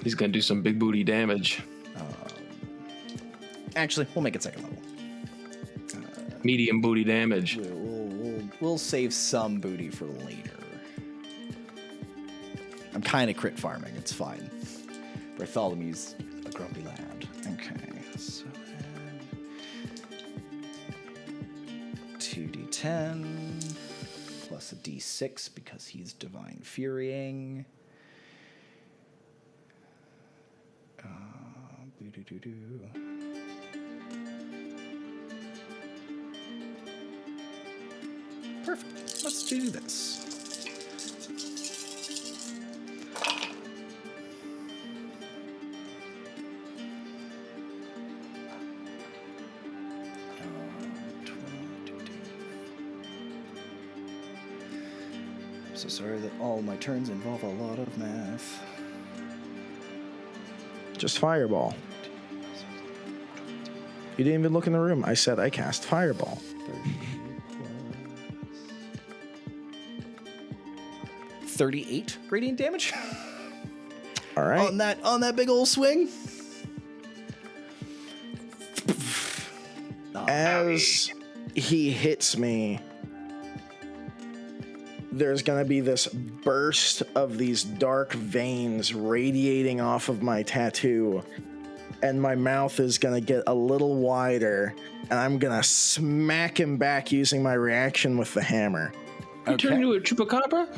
He's gonna do some big booty damage. Actually, we'll make it second level. medium booty damage. We'll save some booty for later. I'm kind of crit farming. It's fine. Bartholomew's a grumpy lad. Okay, so then 2d10 plus a d6 because he's divine furying. Perfect. Let's do this. I'm so sorry that all my turns involve a lot of math. Just fireball. You didn't even look in the room. I said I cast fireball. 38 radiant damage. All right. On that big old swing. As he hits me, there's going to be this burst of these dark veins radiating off of my tattoo, and my mouth is going to get a little wider, and I'm going to smack him back using my reaction with the hammer. You turn into a chupacabra?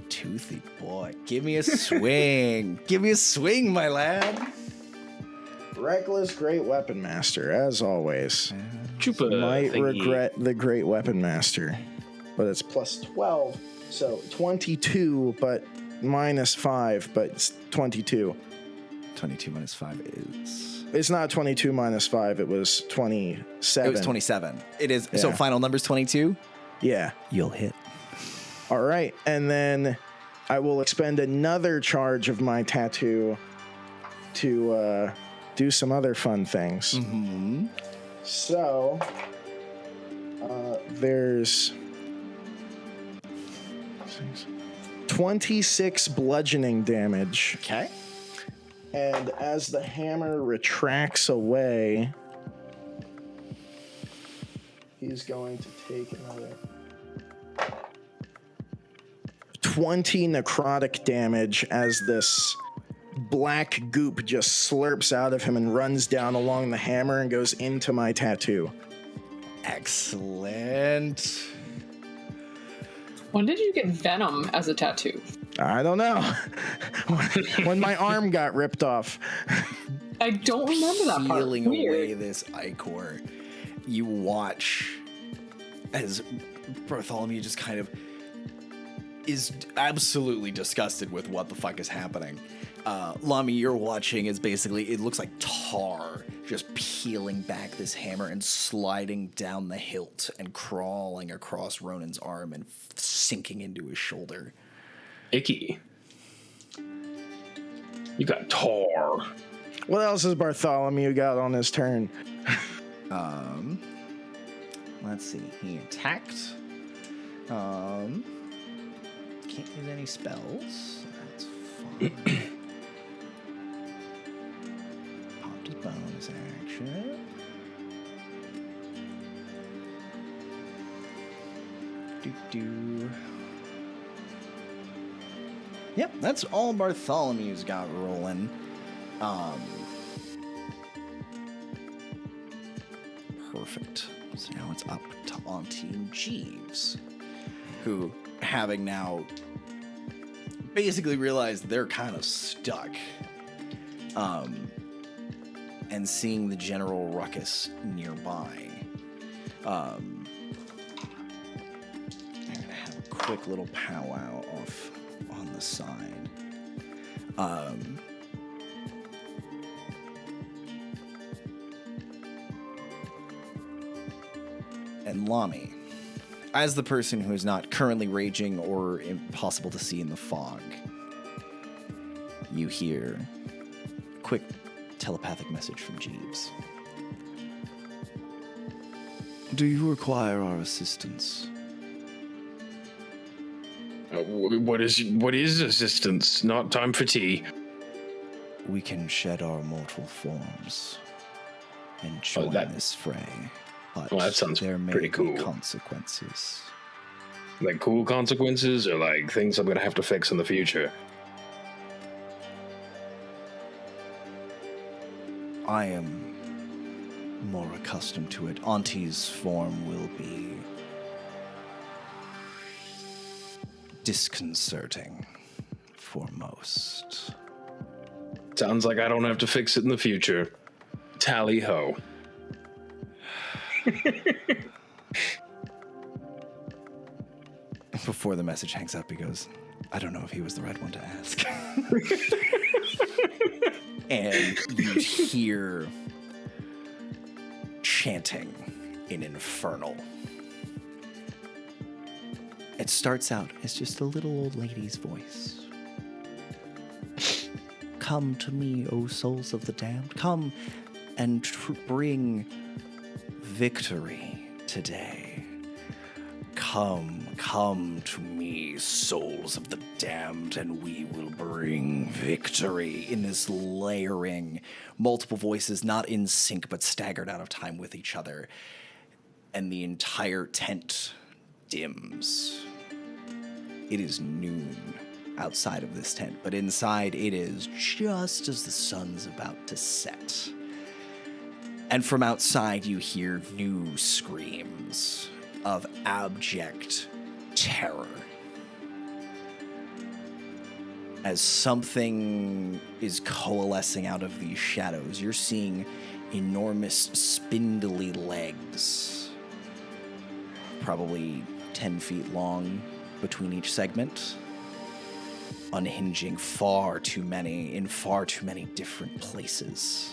Toothy boy. Give me a swing. Give me a swing, my lad. Reckless Great Weapon Master, as always. Chupa Might thingy. regret the Great Weapon Master. But it's plus 12, so 22, but minus 5, but it's 22. 22 minus 5 is... It's not 22 minus 5, it was 27. It was 27. It is. Yeah. So final number's 22? Yeah. You'll hit. All right, and then I will expend another charge of my tattoo to do some other fun things. Mm-hmm. So, there's 26 bludgeoning damage. Okay. And as the hammer retracts away, he's going to take another 20 necrotic damage as this black goop just slurps out of him and runs down along the hammer and goes into my tattoo. Excellent. When did you get venom as a tattoo? I don't know. When my arm got ripped off. I don't remember that part. Peeling Weird. away this ichor, you watch as Bartholomew just kind of is absolutely disgusted with what the fuck is happening. Lomey, you're watching is basically, it looks like tar just peeling back this hammer and sliding down the hilt and crawling across Ronon's arm and sinking into his shoulder. Icky. You got tar. What else has Bartholomew got on his turn? Let's see. He attacked. Can't use any spells. That's fine. Popped his bonus action. Do. Yep, that's all Bartholomew's got rolling. Perfect. So now it's up to Auntie and Jeeves, who, having now basically realized they're kind of stuck, and seeing the general ruckus nearby, I'm gonna have a quick little powwow off on the side. And Lomey, as the person who is not currently raging or impossible to see in the fog, you hear a quick telepathic message from Jeeves. Do you require our assistance? What is assistance? Not time for tea. We can shed our mortal forms and join this fray. But Well, that sounds there may pretty be cool. consequences. Like cool consequences, or like things I'm gonna have to fix in the future. I am more accustomed to it. Auntie's form will be disconcerting for most. Sounds like I don't have to fix it in the future. Tally ho. Before the message hangs up, he goes, I don't know if he was the right one to ask. And you hear chanting in Infernal. It starts out as just a little old lady's voice. Come to me, O souls of the damned. Come and bring victory today. Come to me, souls of the damned, and we will bring victory. In this layering, multiple voices, not in sync, but staggered out of time with each other. And the entire tent dims. It is noon outside of this tent, but inside it is just as the sun's about to set. And from outside you hear new screams of abject terror as something is coalescing out of these shadows. You're seeing enormous spindly legs, probably 10 feet long between each segment, unhinging in far too many different places.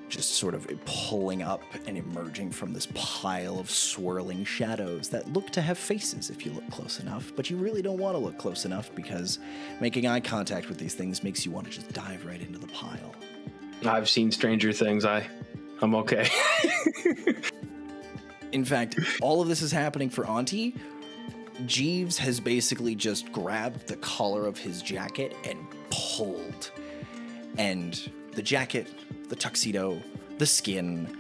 Just sort of pulling up and emerging from this pile of swirling shadows that look to have faces if you look close enough, but you really don't want to look close enough because making eye contact with these things makes you want to just dive right into the pile. I've seen Stranger Things. I'm okay. In fact, all of this is happening for Auntie. Jeeves has basically just grabbed the collar of his jacket and pulled. And the jacket, the tuxedo, the skin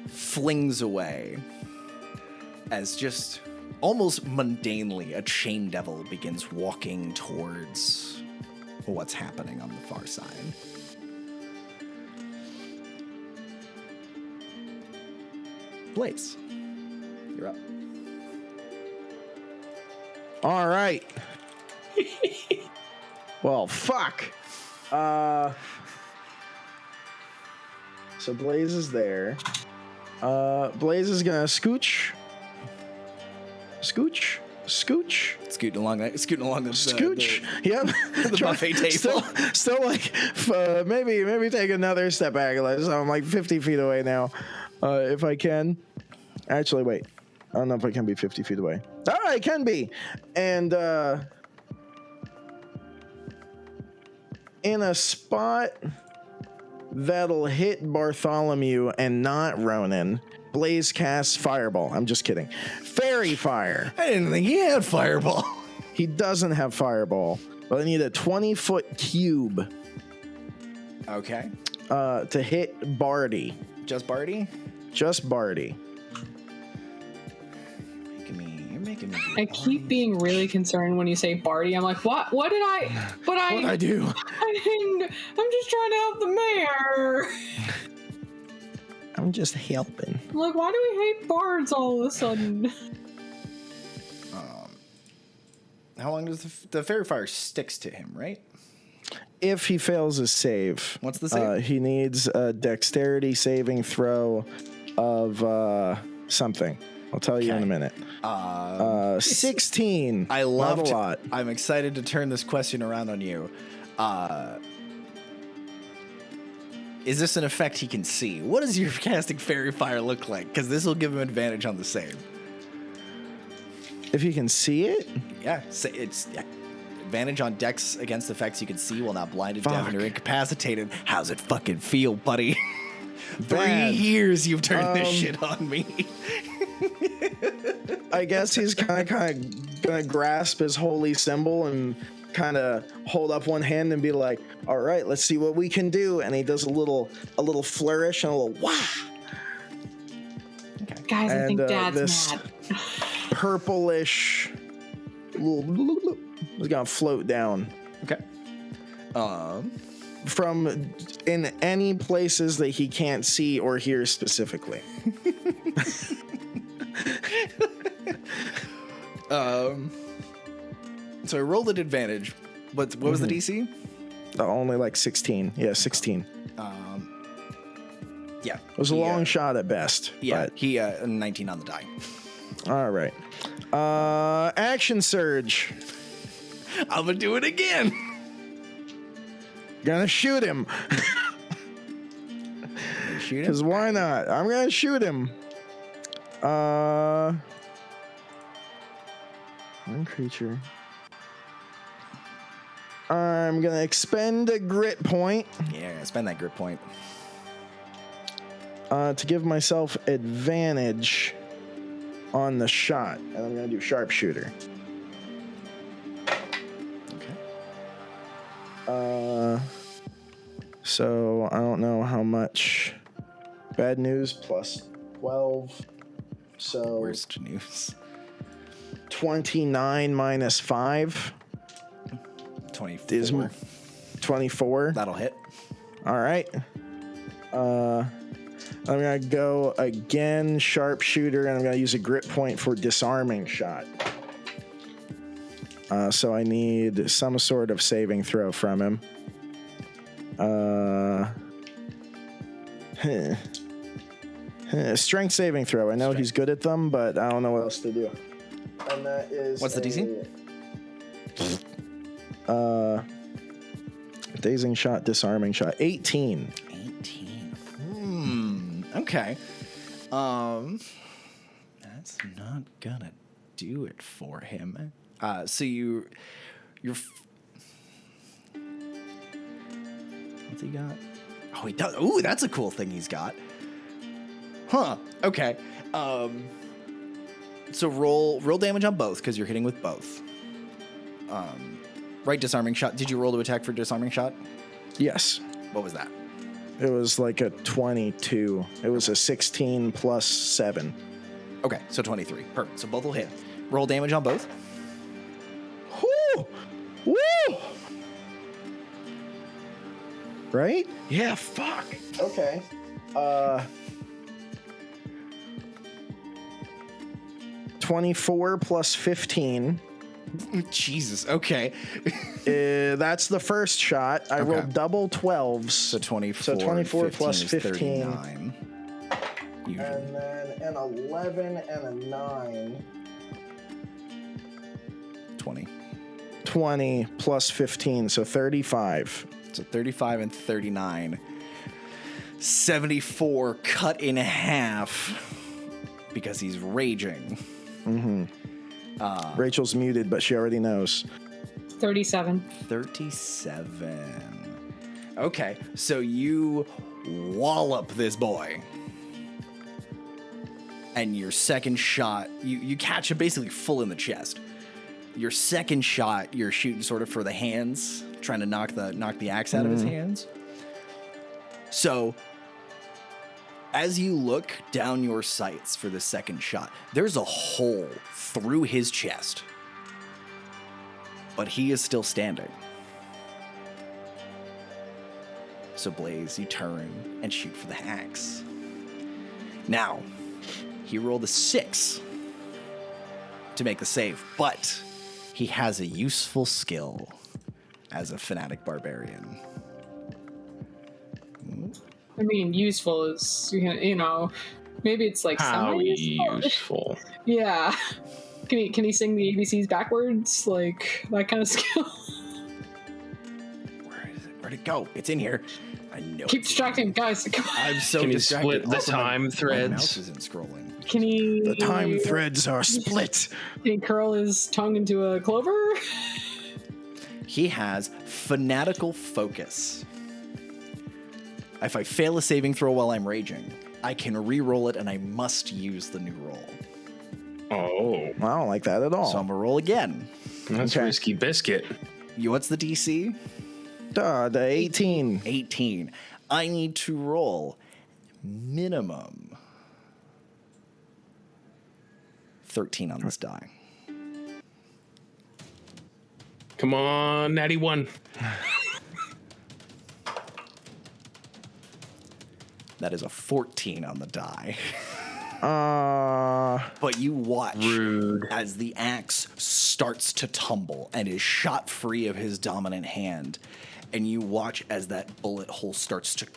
flings away as just almost mundanely a chain devil begins walking towards what's happening on the far side. Blaze, you're up. All right. Well, fuck. So Blaze is there. Blaze is gonna scooch. Scooch. Scooting along the Scooch. Yep. the buffet table. Still like maybe take another step back. I'm like 50 feet away now, if I can. Actually, wait. I don't know if I can be 50 feet away. All right, I can be. And in a spot that'll hit Bartholomew and not Ronon, Blaze casts Fireball. I'm just kidding. Fairy Fire. I didn't think he had Fireball. He doesn't have Fireball, but I need a 20-foot cube Okay. to hit Barty. Just Barty? Just Barty. You're making me. I keep being really concerned when you say Barty. I'm like, what? What did I? But What'd I do? I didn't. I'm just trying to help the mayor. I'm just helping. I'm like, why do we hate bards all of a sudden? How long does the fairy fire sticks to him, right? If he fails his save. What's the save? He needs a dexterity saving throw of something. I'll tell you in a minute. 16. I love Not a lot. I'm excited to turn this question around on you. Is this an effect he can see? What does your casting fairy fire look like? Because this will give him advantage on the save. If you can see it? Yeah, it's advantage on dex against effects you can see while not blinded, deafened, or incapacitated. How's it fucking feel, buddy? Bad. 3 years you've turned this shit on me. I guess he's kind of gonna grasp his holy symbol and kind of hold up one hand and be like, "All right, let's see what we can do." And he does a little flourish and a little wah, Guys, I think Dad's this mad. purplish is gonna float down Okay. from in any places that he can't see or hear specifically. So I rolled at advantage. What was the DC? Only like 16. Yeah, 16. Yeah. It was a long shot at best. Yeah, But, he 19 on the die. all right. Action surge. I'm gonna do it again. Gonna shoot him. Shoot him. Because why not? I'm gonna shoot him. One creature. I'm gonna expend a grit point Yeah, spend that grit point. to give myself advantage on the shot, and I'm gonna do sharpshooter. Okay. So I don't know how much. Bad news plus 12. So Worst news. 29 minus 5 is 24. 24. That'll hit. All right. I'm gonna go again, sharpshooter, and I'm gonna use a grit point for disarming shot. So I need some sort of saving throw from him. Strength saving throw. I know he's good at them, but I don't know what else to do. And that is What's the DC? Dazing shot, disarming shot. 18. 18. Okay. That's not gonna do it for him. So you're. What's he got? Oh, he does. Ooh, that's a cool thing he's got. Huh. Okay. So roll damage on both because you're hitting with both. Right, disarming shot. Did you roll to attack for disarming shot? Yes. What was that? It was like a 22. It was a 16 plus 7. Okay, so 23. Perfect. So both will hit. Roll damage on both. Woo! Woo! Right? Yeah, fuck. Okay. 24 plus 15. Jesus. Okay. That's the first shot. I rolled double 12s. So 24. So 24 plus 15. 39. Usually. And then an 11 and a 9. 20. 20 plus 15, so 35. So 35 and 39. 74 cut in half because he's raging. Mm-hmm. Rachel's muted, but she already knows. 37. 37. Okay, so you wallop this boy. And your second shot, you catch him basically full in the chest. Your second shot, you're shooting sort of for the hands, trying to knock the axe out of his hands. So, as you look down your sights for the second shot, there's a hole through his chest. But he is still standing. So, Blaze, you turn and shoot for the axe. Now, he rolled a 6 to make the save, but he has a useful skill as a fanatic barbarian. I mean, useful is, you know, maybe it's like How semi-useful. useful. Yeah. Can he sing the ABCs backwards? Like, that kind of skill? Where is it? Where'd it go? It's in here. I know. Keep distracting, guys. Come on. I'm so Can you distracted. split the Also, time my mouse threads? isn't scrolling. Can he... The time threads are split. Can he curl his tongue into a clover? He has fanatical focus. If I fail a saving throw while I'm raging, I can re-roll it and I must use the new roll. Oh, I don't like that at all. So I'm gonna roll again. that's Okay. risky biscuit. What's the DC? The 18. 18. I need to roll minimum 13 on this die. Come on, natty 1. That is a 14 on the die. But you watch as the axe starts to tumble and is shot free of his dominant hand. And you watch as that bullet hole starts to,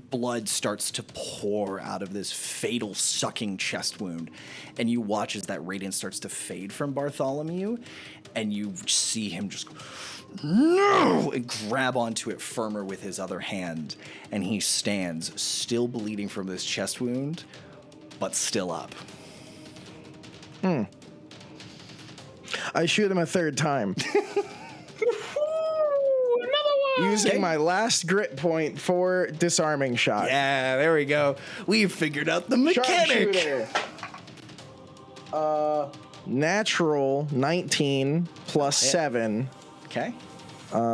blood starts to pour out of this fatal sucking chest wound. And you watch as that radiance starts to fade from Bartholomew. And you see him just no! And grab onto it firmer with his other hand. And he stands, still bleeding from this chest wound, but still up. I shoot him a third time. Another one! Using my last grit point for disarming shot. Yeah, there we go. We've figured out the mechanic. Sharpshooter. Natural 19 plus 7. Okay.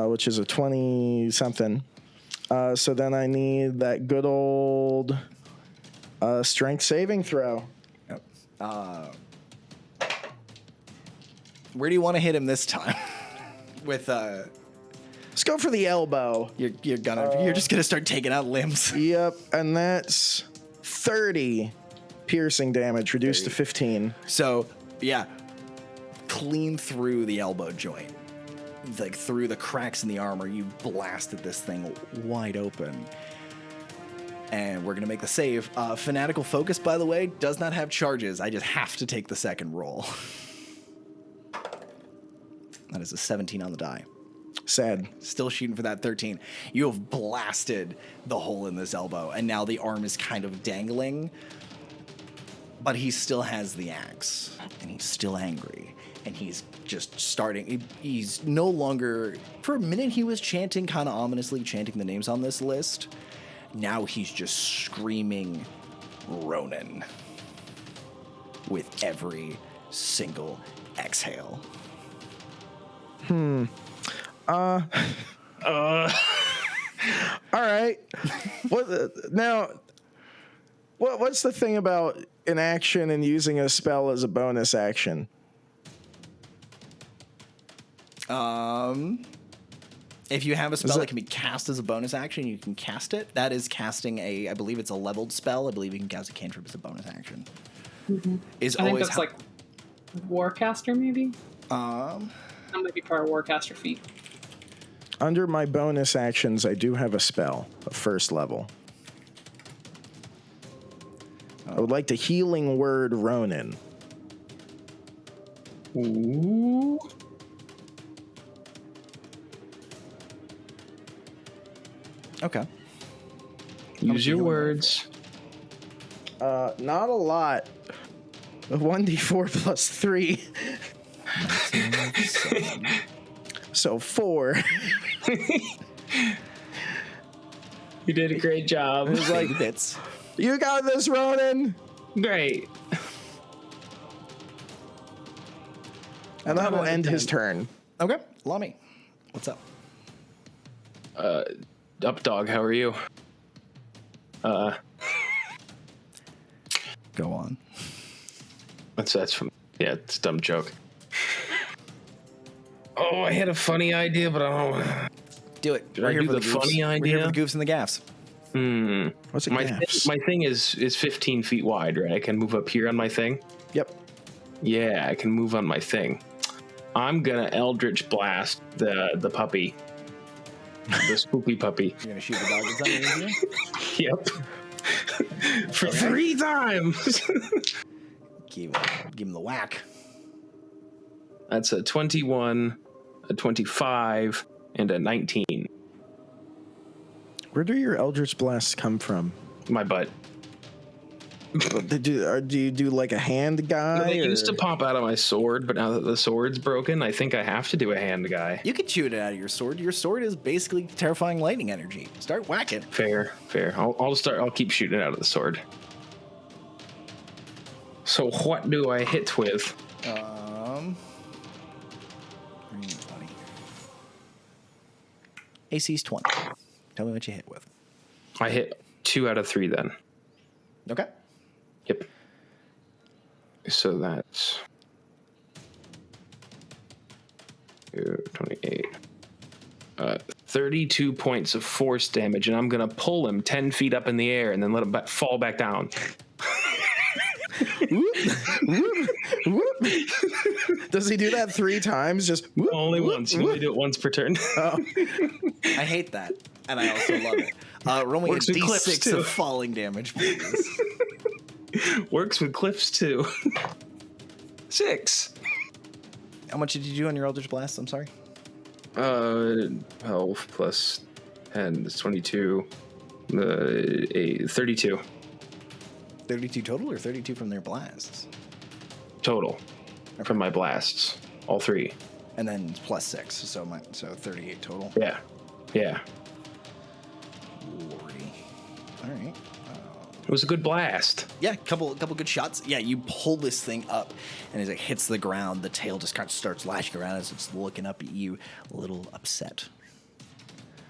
Which is a 20-something. So then I need that good old strength saving throw. Where do you want to hit him this time? With Let's go for the elbow. you're just gonna start taking out limbs. Yep, and that's 30 piercing damage, reduced to 15. So yeah, clean through the elbow joint, like through the cracks in the armor. You blasted this thing wide open. And we're going to make the save. Fanatical Focus, by the way, does not have charges. I just have to take the second roll. That is a 17 on the die. Sad. Still shooting for that 13. You have blasted the hole in this elbow, and now the arm is kind of dangling. But he still has the axe, and he's still angry. And he's just starting. He's no longer... For a minute, he was chanting, kind of ominously chanting the names on this list. Now he's just screaming Ronon with every single exhale. All right. What's the thing about an action and using a spell as a bonus action? If you have a spell that can be cast as a bonus action, you can cast it. That is casting I believe it's a leveled spell. I believe you can cast a cantrip as a bonus action. Mm-hmm. I think that's like Warcaster, maybe? That might be part of Warcaster feat. Under my bonus actions, I do have a spell of first level. I would like to healing word Ronon. Ooh. Okay. Use your words. Not a lot. 1d4 plus 3. So 4. You did a great job. It was like, you got this, Ronon. Great. And that'll end his turn. Okay. Lomey, what's up? Up, dog. How are you? Go on. That's from it's a dumb joke. Oh, I had a funny idea, but I don't. Do it. Did I do the funny idea? We're here for the goofs and the gaffs. What's it? My thing is 15 feet wide, right? I can move up here on my thing. Yep. Yeah, I can move on my thing. I'm gonna Eldritch Blast the puppy. The spoopy puppy. You're gonna shoot the dog that's under you? Yep. For 3 times. Give him the whack. That's a 21, a 25, and a 19. Where do your Eldritch Blasts come from? My butt. Do you do like a hand guy? They used to pop out of my sword, but now that the sword's broken, I think I have to do a hand guy. You can shoot it out of your sword. Your sword is basically terrifying lightning energy. Start whacking. Fair. I'll keep shooting it out of the sword. So what do I hit with? 20. AC's 20. Tell me what you hit with. I hit 2 out of 3 then. Okay. Yep. So that's 28. 32 points of force damage, and I'm gonna pull him 10 feet up in the air and then let him fall back down. Does he do that 3 times? Just Only once. You only do it once per turn. Oh. I hate that, and I also love it. Roll me a Works with cliffs, d6 too. of falling damage, please. Works with cliffs too. 6. How much did you do on your Eldritch Blast? I'm sorry. 12 plus 10 is 22. 32 32 total or 32 from their blasts? total from my blasts. All 3. And then plus 6, so 38 total. Yeah. Yeah. Lordy. All right. It was a good blast. Yeah, couple good shots. Yeah, you pull this thing up, and as it hits the ground, the tail just kind of starts lashing around as it's looking up at you, a little upset.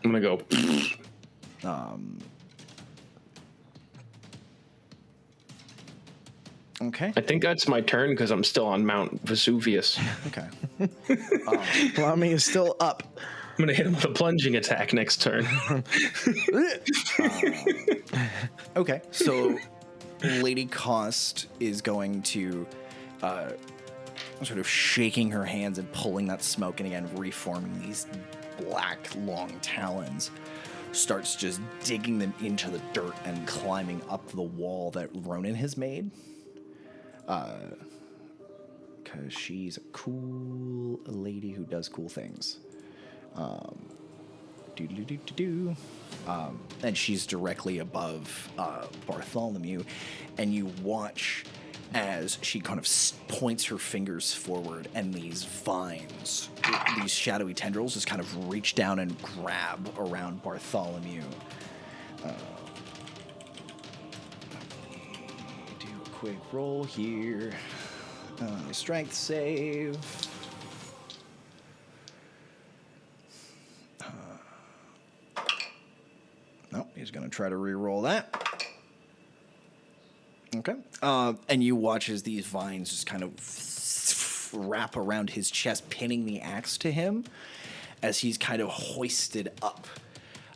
I'm gonna go. Okay. I think that's my turn because I'm still on Mount Vesuvius. Okay. Lomey is still up. I'm gonna hit him with a plunging attack next turn. Okay. So, Lady Cost is going to sort of shaking her hands and pulling that smoke, and again reforming these black long talons. Starts just digging them into the dirt and climbing up the wall that Ronon has made. Because she's a cool lady who does cool things. And she's directly above Bartholomew, and you watch as she kind of points her fingers forward, and these vines, these shadowy tendrils, just kind of reach down and grab around Bartholomew. Do a quick roll here. Strength save. No, he's going to try to re-roll that. Okay. And you watch as these vines just kind of wrap around his chest, pinning the axe to him as he's kind of hoisted up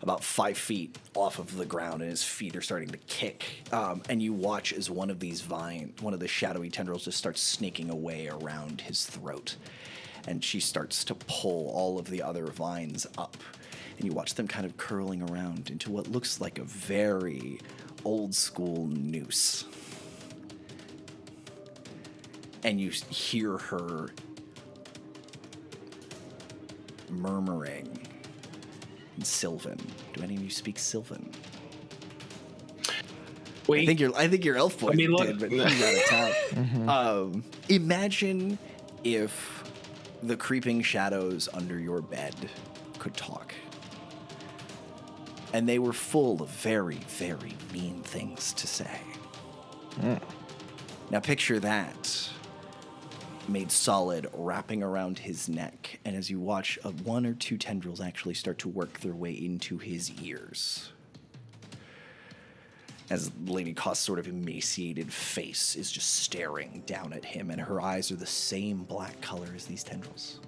about 5 feet off of the ground, and his feet are starting to kick. And you watch as one of these one of the shadowy tendrils just starts snaking away around his throat. And she starts to pull all of the other vines up. And you watch them kind of curling around into what looks like a very old school noose. And you hear her murmuring in Sylvan. Do any of you speak Sylvan? Wait. I think your elf boy Let me look. did, but he's out of town. Imagine if the creeping shadows under your bed could talk. And they were full of very, very mean things to say. Now picture that made solid, wrapping around his neck, and as you watch, 1 or 2 tendrils actually start to work their way into his ears. As Lady Cost's sort of emaciated face is just staring down at him, and her eyes are the same black color as these tendrils.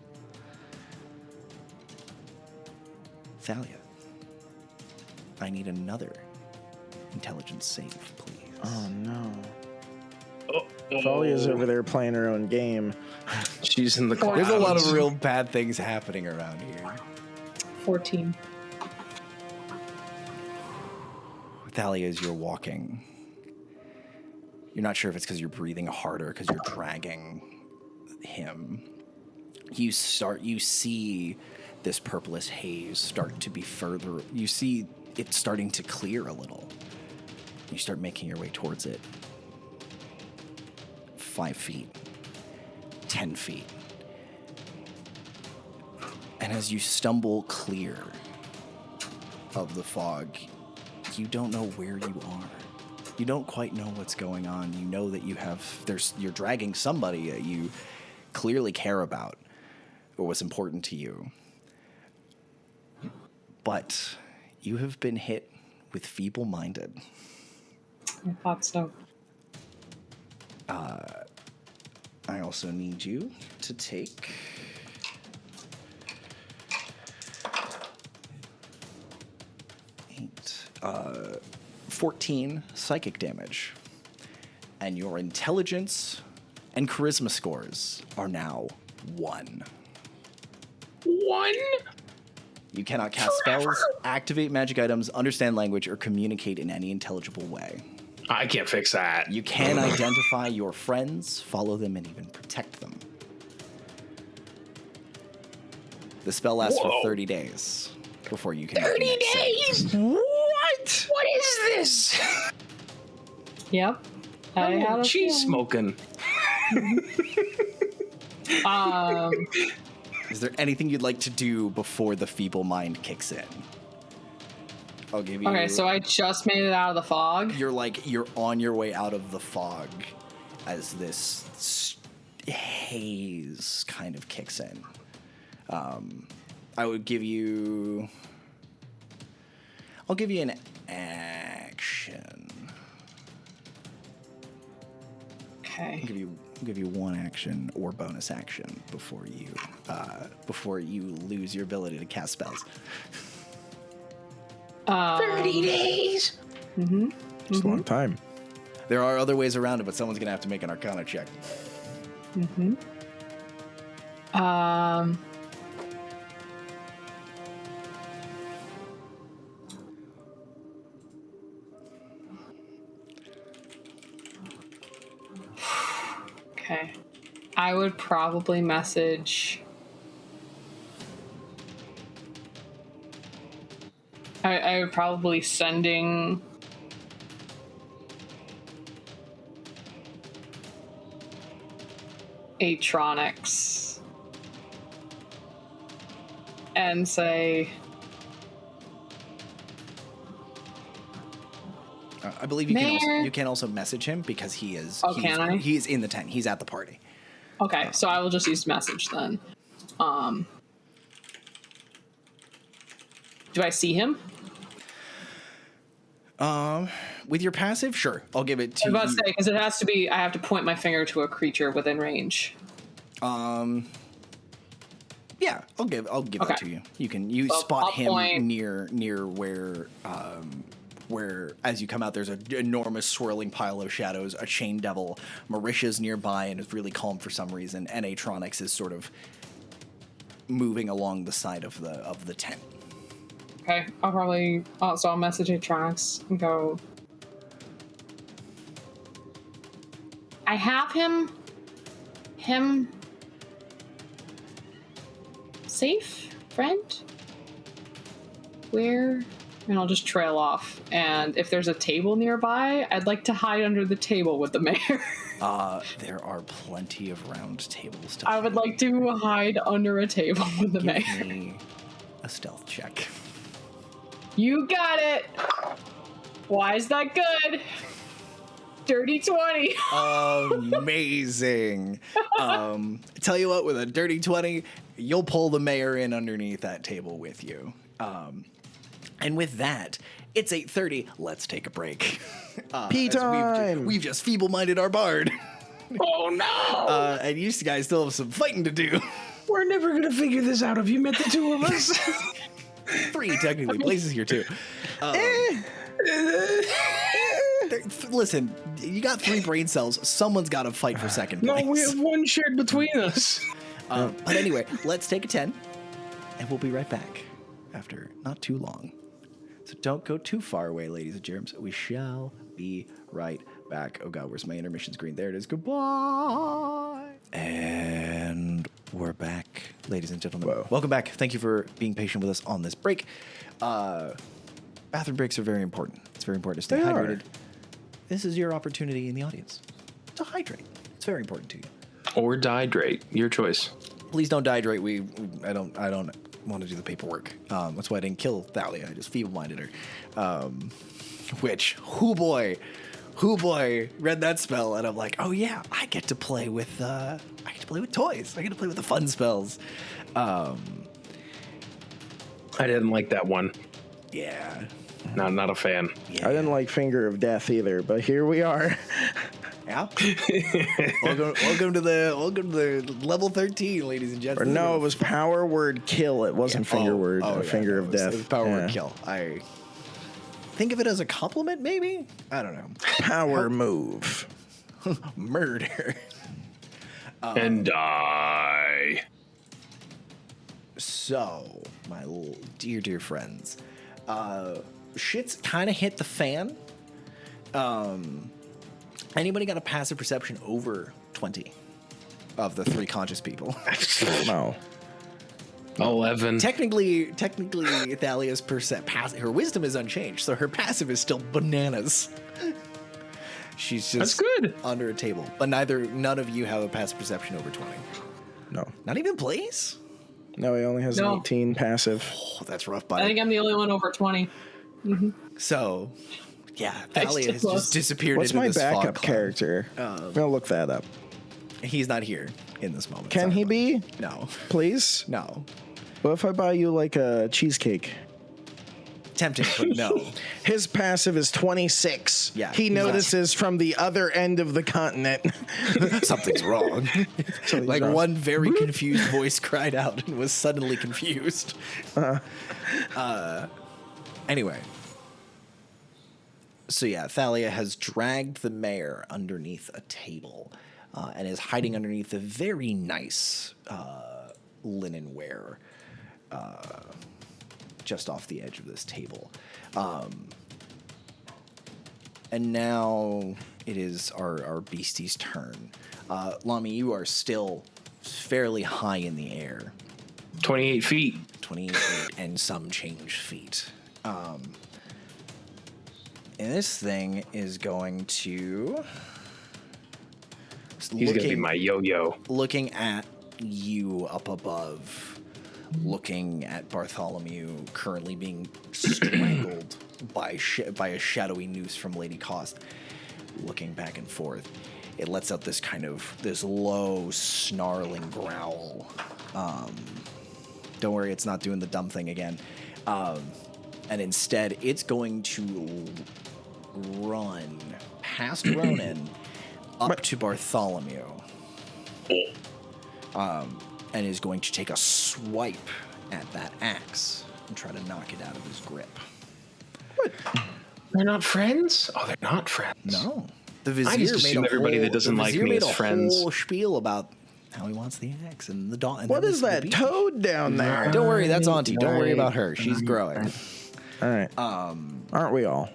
Thalia, I need another intelligence save, please. Oh no. Thalia's over there playing her own game. She's in the clouds. There's a lot of real bad things happening around here. 14. Thalia, as you're walking, you're not sure if it's because you're breathing harder, because you're dragging him. You see this purplish haze start to be further. You see it starting to clear a little. You start making your way towards it. 5 feet, 10 feet. And as you stumble clear of the fog, you don't know where you are. You don't quite know what's going on. You know that you're dragging somebody that you clearly care about or what's important to you. But you have been hit with feeble-minded. I thought so. I also need you to take 14 psychic damage. And your intelligence and charisma scores are now 1. 1? You cannot cast spells, activate magic items, understand language, or communicate in any intelligible way. I can't fix that. You can identify your friends, follow them, and even protect them. The spell lasts for 30 days before you can. 30 days? What? What is this? Yep. I had a Cheese feeling. smoking. Is there anything you'd like to do before the feeble mind kicks in? I'll give you. Okay, so I just made it out of the fog. You're on your way out of the fog as this haze kind of kicks in. I'll give you an action. Okay. I'll give you one action or bonus action before you lose your ability to cast spells. 30 days? Mm-hmm. It's a long time. There are other ways around it, but someone's gonna have to make an Arcana check. Mm-hmm. Okay. I would probably message. I would probably sending. Atronics. And say. I believe you can also message him because he is. Oh, can I? He is in the tent. He's at the party. Okay, so I will just use message then. Do I see him? With your passive, sure. I'll give it to I was about to you. say, because it has to be, I have to point my finger to a creature within range. Yeah, I'll give Okay. it to you. You Well, spot I'll him point- near where as you come out there's an enormous swirling pile of shadows, a chain devil, Marisha's nearby and is really calm for some reason, and Atronics is sort of moving along the side of the tent. Okay, I'll message Atronics and go. I have him safe, friend? Where? And I'll just trail off. And if there's a table nearby, I'd like to hide under the table with the mayor. There are plenty of round tables to I would like to hide under a table with the mayor. give me a stealth check. You got it. Why is that good? Dirty 20. Amazing. Tell you what, with a dirty 20, you'll pull the mayor in underneath that table with you. And with that, it's 8:30. Let's take a break. Pee as time! We've just feeble-minded our bard. Oh no! And you guys still have some fighting to do. We're never gonna figure this out. Have you met the two of us? 3, technically. Blaze is here, too. Listen, you got 3 brain cells. Someone's got to fight for second place. No, we have one shared between us. But anyway, let's take a 10, and we'll be right back after not too long. So don't go too far away, ladies and germs. We shall be right back. Oh God, where's my intermission screen? There it is. Goodbye. And we're back, ladies and gentlemen. Whoa. Welcome back. Thank you for being patient with us on this break. Bathroom breaks are very important. It's very important to stay They are. hydrated. This is your opportunity in the audience to hydrate. It's very important to you. Or dihydrate. Your choice. Please don't dehydrate. I don't want to do the paperwork. That's why I didn't kill Thalia. I just feeble-minded her. Which, hoo boy, read that spell, and I'm like, oh yeah, I get to play with toys. I get to play with the fun spells. I didn't like that one. Yeah. No, not a fan. Yeah. I didn't like Finger of Death either, but here we are. Yeah. welcome to the level 13, ladies and Or gentlemen. no, it was Power Word Kill. It wasn't Finger Word. yeah, Finger no, of it was Death. Power Yeah. Word Kill. think of it as a compliment, maybe? I don't know. Power move. Murder. And die. So, my dear friends, shit's kind of hit the fan. Anybody got a passive perception over 20 of the 3 conscious people? No. 11. Technically, Thalia's her wisdom is unchanged, so her passive is still bananas. She's just That's good. under a table, but none of you have a passive perception over 20. No. Not even Blaze? No, he only has an 18 passive. Oh, that's rough, I buddy. think I'm the only one over 20. So, yeah, Thalia has just disappeared What's into my this fog backup cloud. character? I'm gonna look that up. He's not here in this moment. Can Sorry, he buddy. be? No. Please? No. What if I buy you like a cheesecake? Tempting, but no. His passive is 26. Yeah, He he's notices from the other end of the continent. Something's wrong. Something's Like wrong. one very confused voice cried out and was suddenly confused. Anyway. So yeah, Thalia has dragged the mayor underneath a table and is hiding underneath a very nice linenware just off the edge of this table. And now it is our beastie's turn. Lomey, you are still fairly high in the air. 28 feet. 28 and some change feet. And this thing is going to... He's going to be my yo-yo. Looking at you up above, looking at Bartholomew currently being strangled by a shadowy noose from Lady Cost, looking back and forth. It lets out this low, snarling growl. Don't worry, it's not doing the dumb thing again. And instead, it's going to run past Ronon up to Bartholomew. And is going to take a swipe at that axe and try to knock it out of his grip. What? They're not friends? Oh, they're not friends. No. The vizier I just assume everybody that doesn't like me is friends. Whole spiel about how he wants the axe and the dog. What is that toad down there? Don't worry, that's Auntie. Don't worry about her. She's growing. All right. Aren't we all?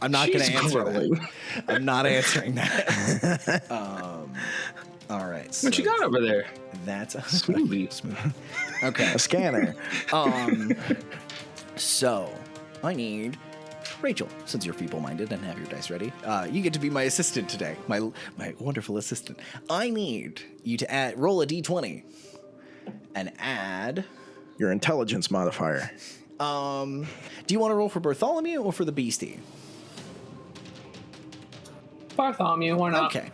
I'm not going to She's answer growing. that. I'm not answering that. All right. So What you got over there? that's a Smoothie. Okay. A scanner. So I need Rachel, since you're feeble-minded and have your dice ready. You get to be my assistant today, my wonderful assistant. I need you to roll a d20 and add. Your intelligence modifier. Do you want to roll for Bartholomew or for the beastie? Bartholomew, why not? Okay.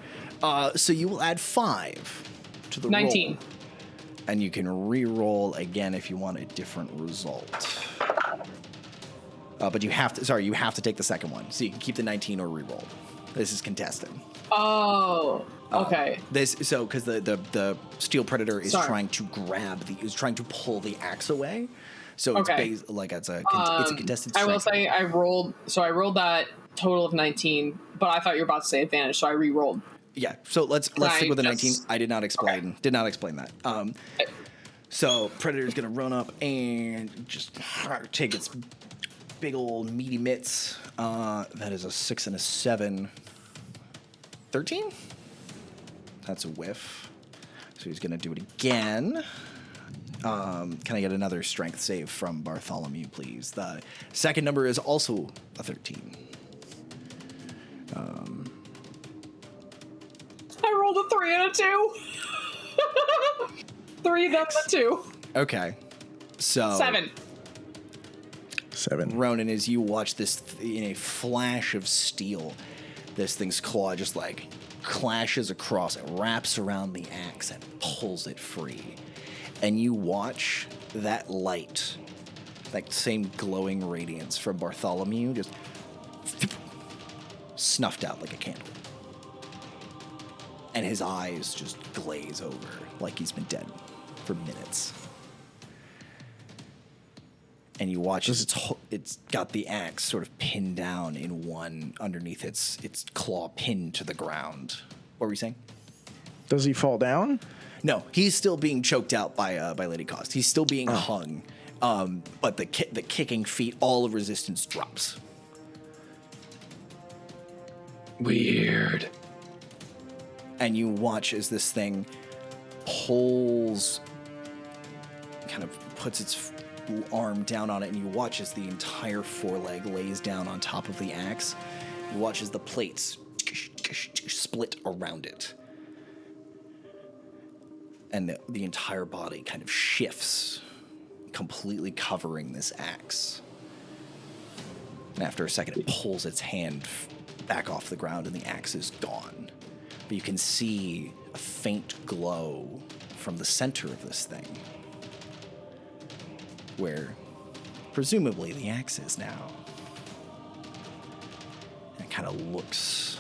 So you will add 5 to the 19. roll. And you can re-roll again if you want a different result. But you have to take the second one. So you can keep the 19 or re-roll. This is contested. Oh, okay. Because the steel predator is Sorry. trying to trying to pull the axe away. So it's Okay. it's a contested I will strike. say I rolled that total of 19, but I thought you were about to say advantage, so I re-rolled. Yeah, so let's stick with the 19. just- I did not explain that. So Predator's gonna run up and just take its big old meaty mitts. That is a 6 and a 7. 13? That's a whiff. So he's gonna do it again. Can I get another strength save from Bartholomew, please? The second number is also a 13. I rolled a 3 and a 2. 3, then the 2. Okay. So 7. 7. Ronan, as you watch this in a flash of steel, this thing's claw just like clashes across it, wraps around the axe, and pulls it free. And you watch that light, that same glowing radiance from Bartholomew, just snuffed out like a candle. And his eyes just glaze over like he's been dead for minutes. And you watch as it's got the axe sort of pinned down in one underneath its claw pinned to the ground. What were you saying? Does he fall down? No, he's still being choked out by Lady Cost. He's still being hung, but the kicking feet, all of resistance drops. Weird. And you watch as this thing pulls, kind of puts its arm down on it, and you watch as the entire foreleg lays down on top of the axe. You watch as the plates split around it. And the entire body kind of shifts, completely covering this axe. And after a second, it pulls its hand back off the ground, and the axe is gone. But you can see a faint glow from the center of this thing, where presumably the axe is now. And it kind of looks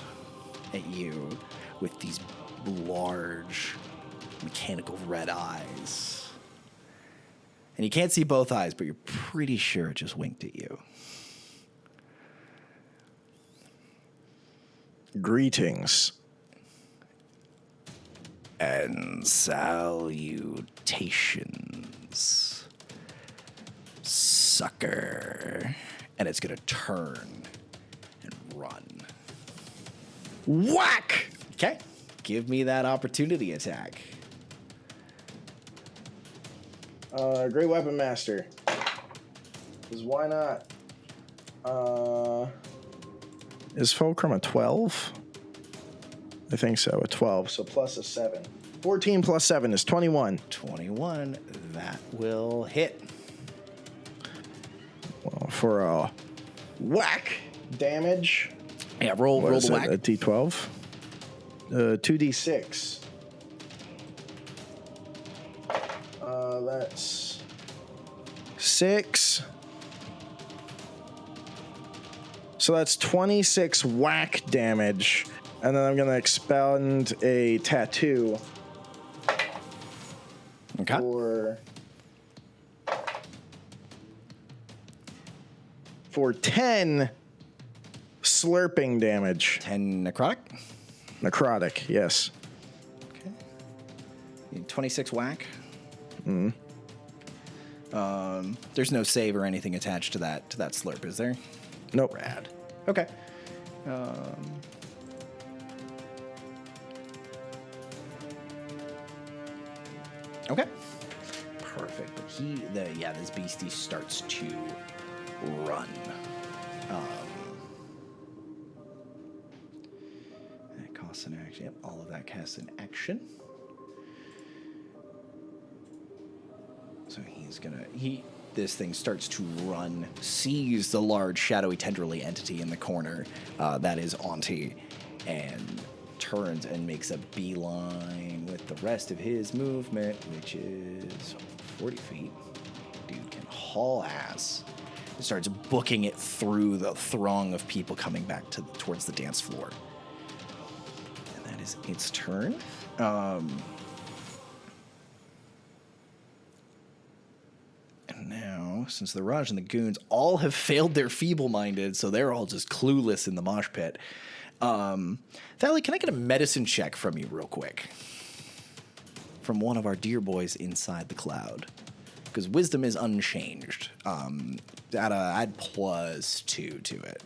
at you with these large mechanical red eyes. And you can't see both eyes, but you're pretty sure it just winked at you. Greetings. And salutations, sucker. And it's gonna turn and run. Whack! Okay, give me that opportunity attack. Great Weapon Master. Because why not? Is Fulcrum a 12? I think so, a 12. So plus a 7. 14 plus 7 is 21. 21, that will hit. Well, for a whack damage. Yeah, roll the whack. A D12. 2D6. That's 6. So that's 26 whack damage. And then I'm going to expend a tattoo. Okay. For 10 slurping damage. 10 necrotic? Necrotic, yes. Okay. 26 whack. There's no save or anything attached to that slurp, is there? Nope. Rad. Okay. Okay. Perfect. But this beastie starts to run. That costs an action. Yep, all of that casts an action. So this thing starts to run, sees the large, shadowy, tendrily entity in the corner that is Auntie, and turns and makes a beeline with the rest of his movement, which is 40 feet. Dude can haul ass. It starts booking it through the throng of people coming back towards the dance floor. And that is its turn. And now, since the Raj and the goons all have failed their feeble-minded, so they're all just clueless in the mosh pit. Thalia, can I get a medicine check from you real quick? From one of our dear boys inside the cloud. Because wisdom is unchanged. Add +2 to it.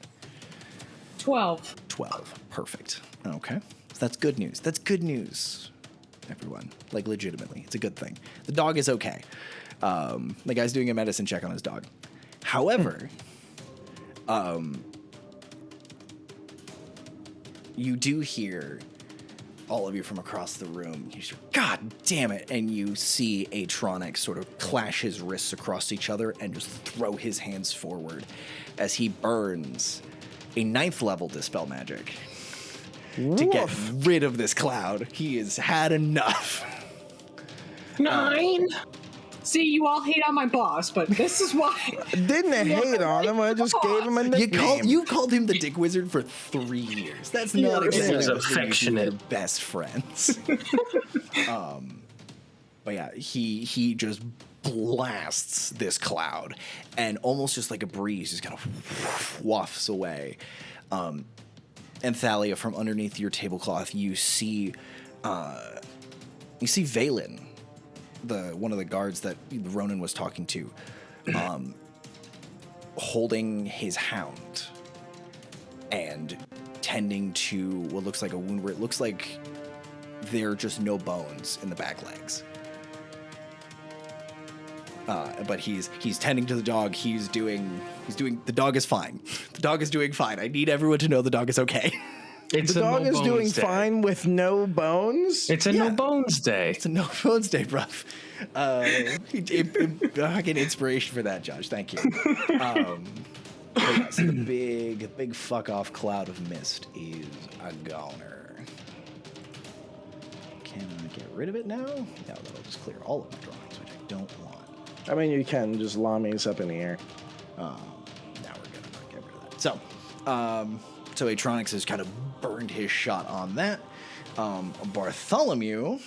12. 12. Perfect. Okay. So that's good news. That's good news, everyone. Like, legitimately. It's a good thing. The dog is okay. The guy's doing a medicine check on his dog. However, you do hear, all of you from across the room, you hear, God damn it, and you see Atronic sort of clash his wrists across each other and just throw his hands forward as he burns a 9th level Dispel Magic to get rid of this cloud. He has had enough. 9? See, you all hate on my boss, but this is why. Didn't hate on him. I just gave him a nickname. You called him the Dick Wizard for 3 years. That's not exactly was affectionate. your best friends. But yeah, he just blasts this cloud, and almost just like a breeze just kind of wafts away. And Thalia, from underneath your tablecloth, you see Valen, one of the guards that Ronon was talking to, holding his hound and tending to what looks like a wound where it looks like there are just no bones in the back legs. But he's tending to the dog. He's doing. The dog is fine. The dog is doing fine. I need everyone to know the dog is okay. It's The a dog no is doing bones day. fine with no bones. It's a no bones day. It's a no bones day, bruv. Fucking inspiration for that, Josh. Thank you. But yeah, so the big fuck off cloud of mist is a goner. Can I get rid of it now? No, that'll just clear all of my drawings, which I don't want. I mean, you can just Lomey's up in the air. Now we're gonna not get rid of that. So Atronics has kind of burned his shot on that. Bartholomew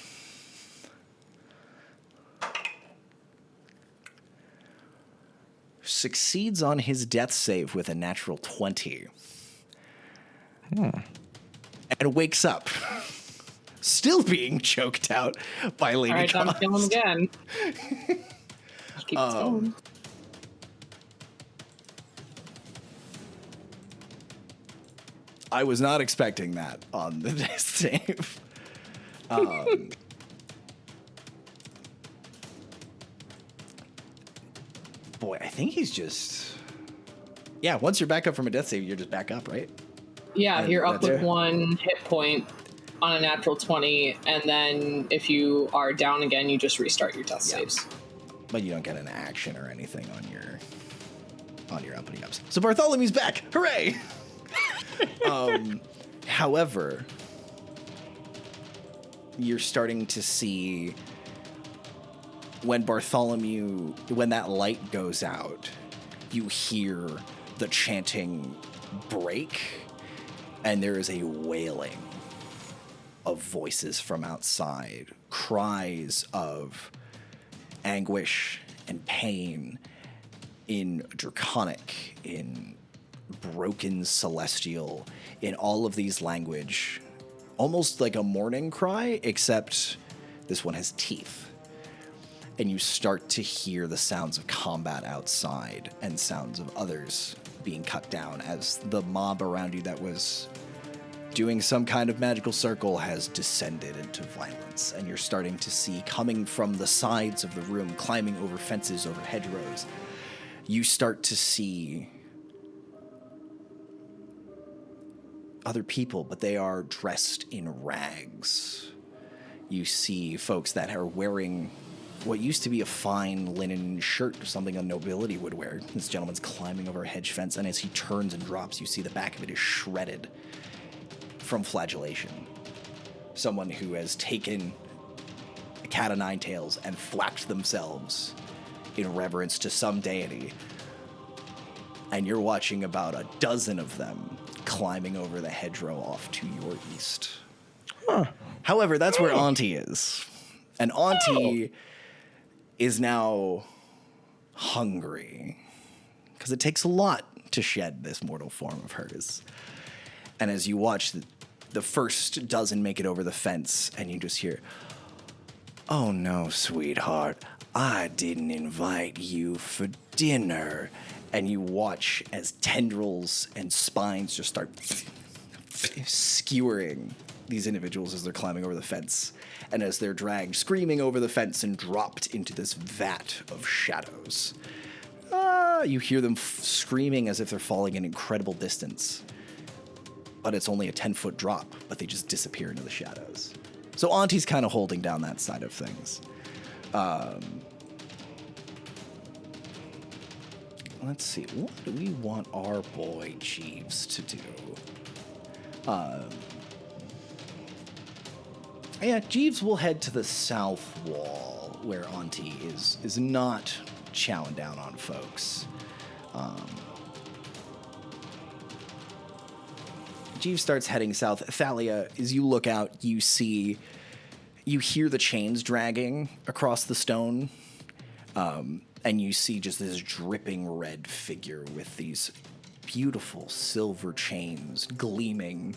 succeeds on his death save with a natural 20. And wakes up, still being choked out by Lady All right, time to kill him again. Just keep this going. I was not expecting that on the death save. Boy, I think he's just... Yeah, once you're back up from a death save, you're just back up, right? Yeah, you're up that's with it. 1 hit point on a natural 20, and then if you are down again, you just restart your death saves. But you don't get an action or anything on your uppity ups. So Bartholomew's back! Hooray! However, you're starting to see when that light goes out, you hear the chanting break, and there is a wailing of voices from outside, cries of anguish and pain in Draconic, in broken Celestial, in all of these language, almost like a mourning cry, except this one has teeth. And you start to hear the sounds of combat outside and sounds of others being cut down as the mob around you that was doing some kind of magical circle has descended into violence. And you're starting to see, coming from the sides of the room, climbing over fences, over hedgerows, you start to see other people, but they are dressed in rags. You see folks that are wearing what used to be a fine linen shirt or something a nobility would wear. This gentleman's climbing over a hedge fence, and as he turns and drops, you see the back of it is shredded from flagellation. Someone who has taken a cat o' nine tails and thwacked themselves in reverence to some deity. And you're watching about a dozen of them climbing over the hedgerow off to your east. Huh. However, that's where Auntie is. And Auntie is now hungry, because it takes a lot to shed this mortal form of hers. And as you watch the first dozen make it over the fence, and you just hear, "Oh no, sweetheart, I didn't invite you for dinner." And you watch as tendrils and spines just start skewering these individuals as they're climbing over the fence, and as they're dragged screaming over the fence and dropped into this vat of shadows. You hear them screaming as if they're falling an incredible distance, but it's only a 10-foot drop, but they just disappear into the shadows. So Auntie's kind of holding down that side of things. Let's see, what do we want our boy Jeeves to do? Yeah, Jeeves will head to the south wall, where Auntie is not chowing down on folks. Jeeves starts heading south. Thalia, as you look out, you hear the chains dragging across the stone, And you see just this dripping red figure with these beautiful silver chains gleaming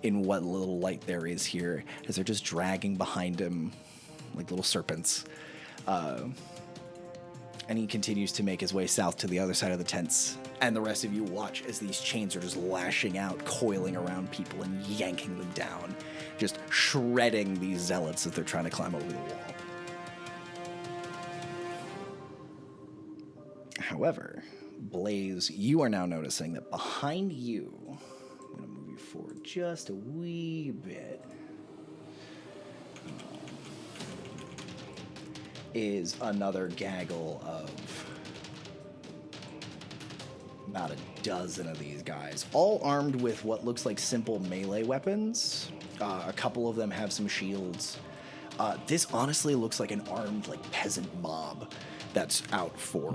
in what little light there is here as they're just dragging behind him like little serpents. And he continues to make his way south to the other side of the tents. And the rest of you watch as these chains are just lashing out, coiling around people and yanking them down, just shredding these zealots as they're trying to climb over the wall. However, Blaze, you are now noticing that behind you, I'm going to move you forward just a wee bit, is another gaggle of about a dozen of these guys, all armed with what looks like simple melee weapons. A couple of them have some shields. This honestly looks like an armed like peasant mob that's out for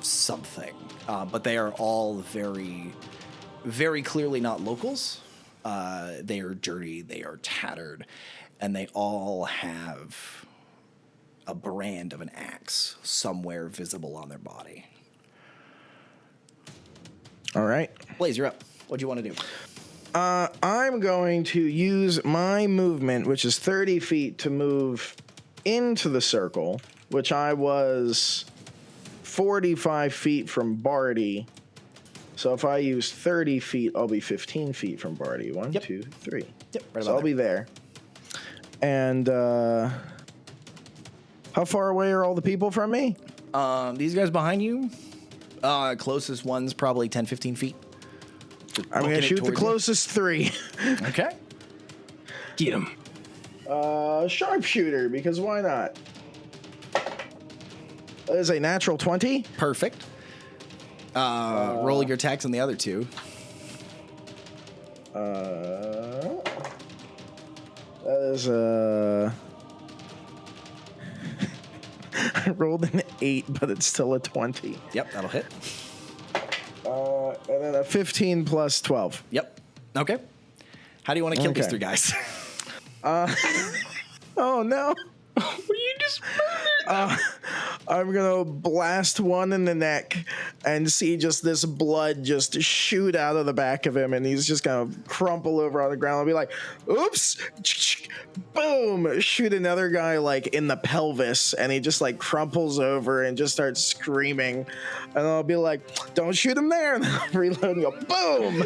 something. But they are all very, very clearly not locals. They are dirty, they are tattered, and they all have a brand of an axe somewhere visible on their body. All right. Blaze, you're up. What do you want to do? I'm going to use my movement, which is 30 feet, to move into the circle, which I was 45 feet from Barty. So if I use 30 feet, I'll be 15 feet from Barty. One, Yep. 2, 3. Yep, right So about I'll be there. And how far away are all the people from me? These guys behind you, closest one's probably 10, 15 feet. I'm going to shoot the closest 3. Okay. Get him. Sharpshooter, because why not? That is a natural 20. Perfect. Roll your attacks on the other two. That is I rolled an 8, but it's still a 20. Yep, that'll hit. And then a 15 plus 12. Yep. Okay. How do you want to kill these Okay. 3 guys? Oh no! You just murdered. I'm gonna blast one in the neck and see just this blood just shoot out of the back of him, and he's just gonna crumple over on the ground and be like, oops, boom, shoot another guy like in the pelvis, and he just like crumples over and just starts screaming, and I'll be like, don't shoot him there, and I'll reload and go boom.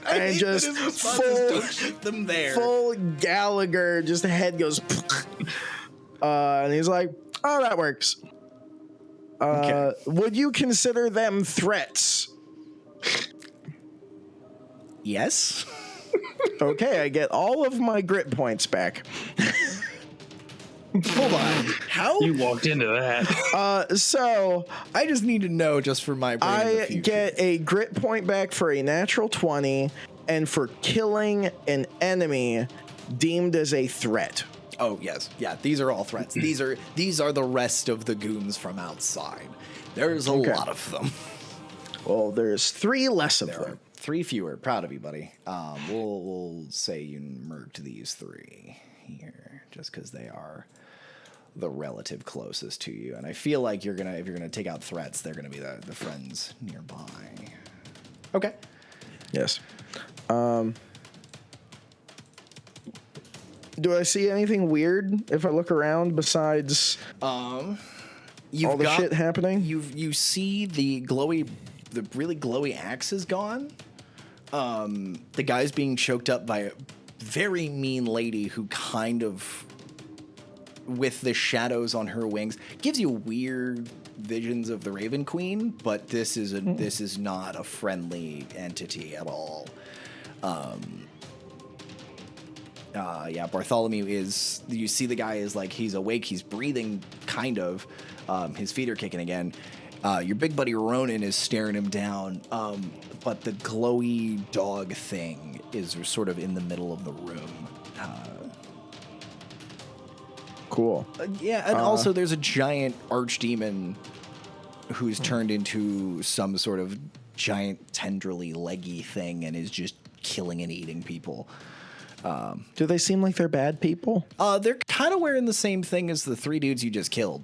And just don't shoot them there. full Gallagher, just the head goes and he's like, oh, that works. Okay. Would you consider them threats? Yes. Okay, I get all of my grit points back. Hold on. How? You walked into that. So I just need to know just for my brain in the I future. get a grit point back for a natural 20 and for killing an enemy deemed as a threat. Oh, yes. Yeah, these are all threats. These are the rest of the goons from outside. There's a Okay. lot of them. Well, there's 3 less of There them. are 3 fewer. Proud of you, buddy. We'll say you murked these 3 here just because they are the relative closest to you. And I feel like if you're gonna take out threats, they're gonna be the friends nearby. Okay. Yes. Do I see anything weird if I look around besides You've all the got, shit happening? You see the really glowy axe is gone. The guy's being choked up by a very mean lady who kind of, with the shadows on her wings, gives you weird visions of the Raven Queen, but this is not a friendly entity at all. Yeah, Bartholomew is, you see the guy is like, he's awake, he's breathing, kind of. His feet are kicking again. Your big buddy Ronon is staring him down, but the glowy dog thing is sort of in the middle of the room. Cool. Yeah, and also there's a giant archdemon who's turned into some sort of giant tendrily leggy thing and is just killing and eating people. Do they seem like they're bad people? They're kind of wearing the same thing as the 3 dudes you just killed.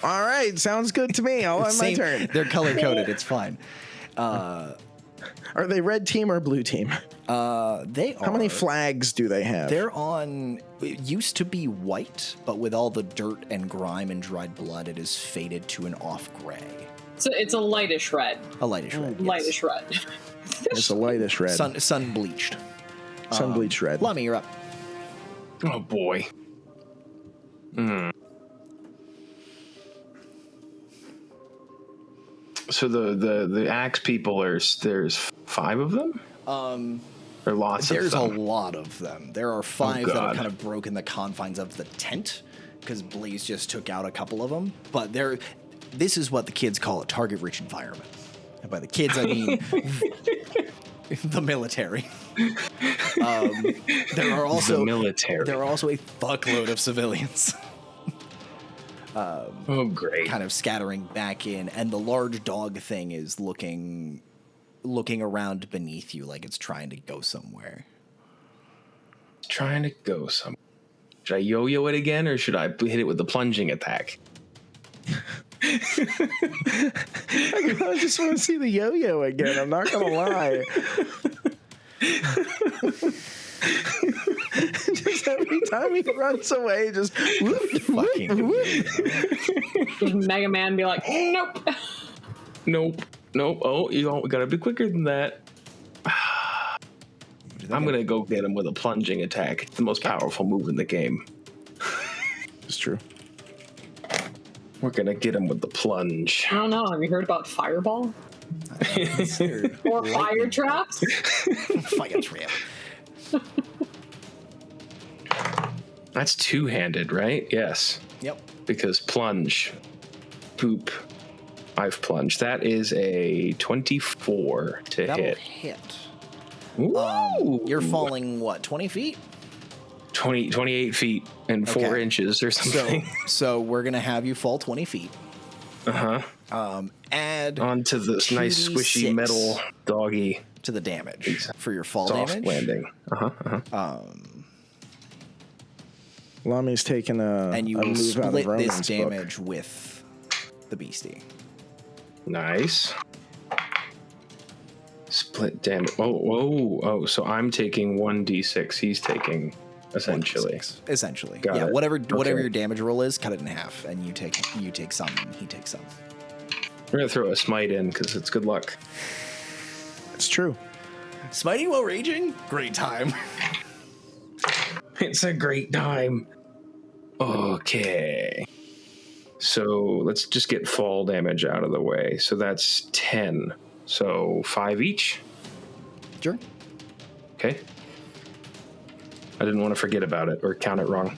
All right, sounds good to me. I'll have my turn. They're color coded. It's fine. Are they red team or blue team? They are. How many flags do they have? They're on. It used to be white, but with all the dirt and grime and dried blood, it is faded to an off gray. So it's a lightish red. A lightish red. Yes. Lightish red. It's a lightish red. Sun bleached. Sun bleached red. Lomey, you're up. Oh boy. So the axe people there's 5 of them? Or lots of them? There's a lot of them. There are 5 that have God. kind of broken the confines of the tent because Blaze just took out a couple of them. But this is what the kids call a target-rich environment. And by the kids, I mean the military. There are also The military. There are also a fuckload of civilians. Oh, great. Kind of scattering back in, and the large dog thing is looking around beneath you like it's trying to go somewhere. Trying to go somewhere. Should I yo-yo it again, or should I hit it with the plunging attack? I just want to see the yo-yo again. I'm not gonna lie. Just every time he runs away, just Fucking Just Mega Man be like, nope. Nope. Oh, you gotta be quicker than that. I'm gonna go get him with a plunging attack. It's the most powerful move in the game. It's true. We're gonna get him with the plunge. I don't know. Have you heard about Fireball? Or Fire Traps? Fire trap. That's 2-handed, right? Yes. Yep. Because plunge. Boop. I've plunged. That is a 24 to That'll hit. hit. Ooh. You're falling, what, 20 feet? 28 feet and 4 Okay. inches or something. So we're going to have you fall 20 feet. Add Onto this nice 2d6 squishy metal doggy to the damage for your fall soft damage. landing. Lami's taking And you a will move out of split Ronon's this book. damage with the beastie. Nice. Split damage. Oh. So I'm taking 1d6. He's taking essentially. Essentially. Got yeah, it. whatever Okay. your damage roll is, cut it in half, and you take some, and he takes some. We're gonna throw a smite in because it's good luck. It's true. Smiting while raging? Great time. It's a great time. Okay. So let's just get fall damage out of the way. So that's 10. So 5 each. Sure. Okay. I didn't want to forget about it or count it wrong.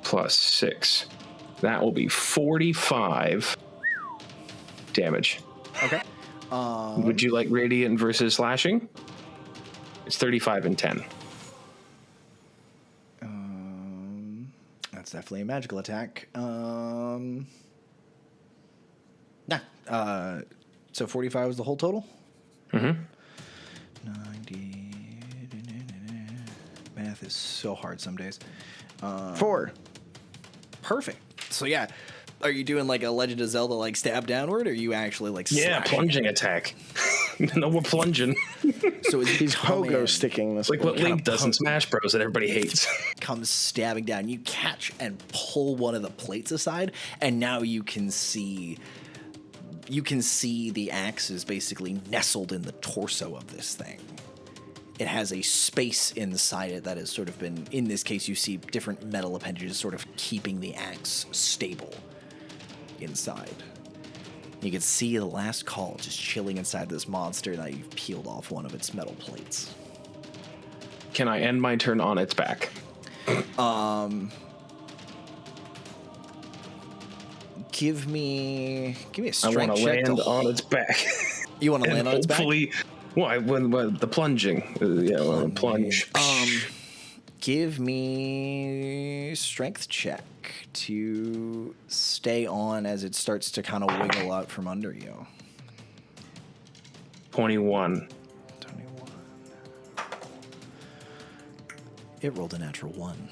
Plus 6. That will be 45 damage. Okay. Would you like radiant versus slashing? It's 35 and 10. That's definitely a magical attack. So 45 was the whole total? Mm-hmm. 90. Math is so hard some days. 4. Perfect. So yeah, are you doing like a Legend of Zelda like stab downward, or are you actually like Yeah, slashing? plunging attack. No, we're plunging. So as He's pogo sticking this. Like what book. Link does in Smash Bros. That everybody hates. comes stabbing down. You catch and pull one of the plates aside, and now you can see the axe is basically nestled in the torso of this thing. It has a space inside it that has sort of been, in this case, you see different metal appendages sort of keeping the axe stable inside. You can see the last call just chilling inside this monster that you've peeled off one of its metal plates. Can I end my turn on its back? Give me a I strength want to check. land on its back. You want to land on its back? Hopefully, well, when the plunging, plunge. Give me strength check to stay on as it starts to kind of wiggle out from under you. 21. It rolled a natural 1.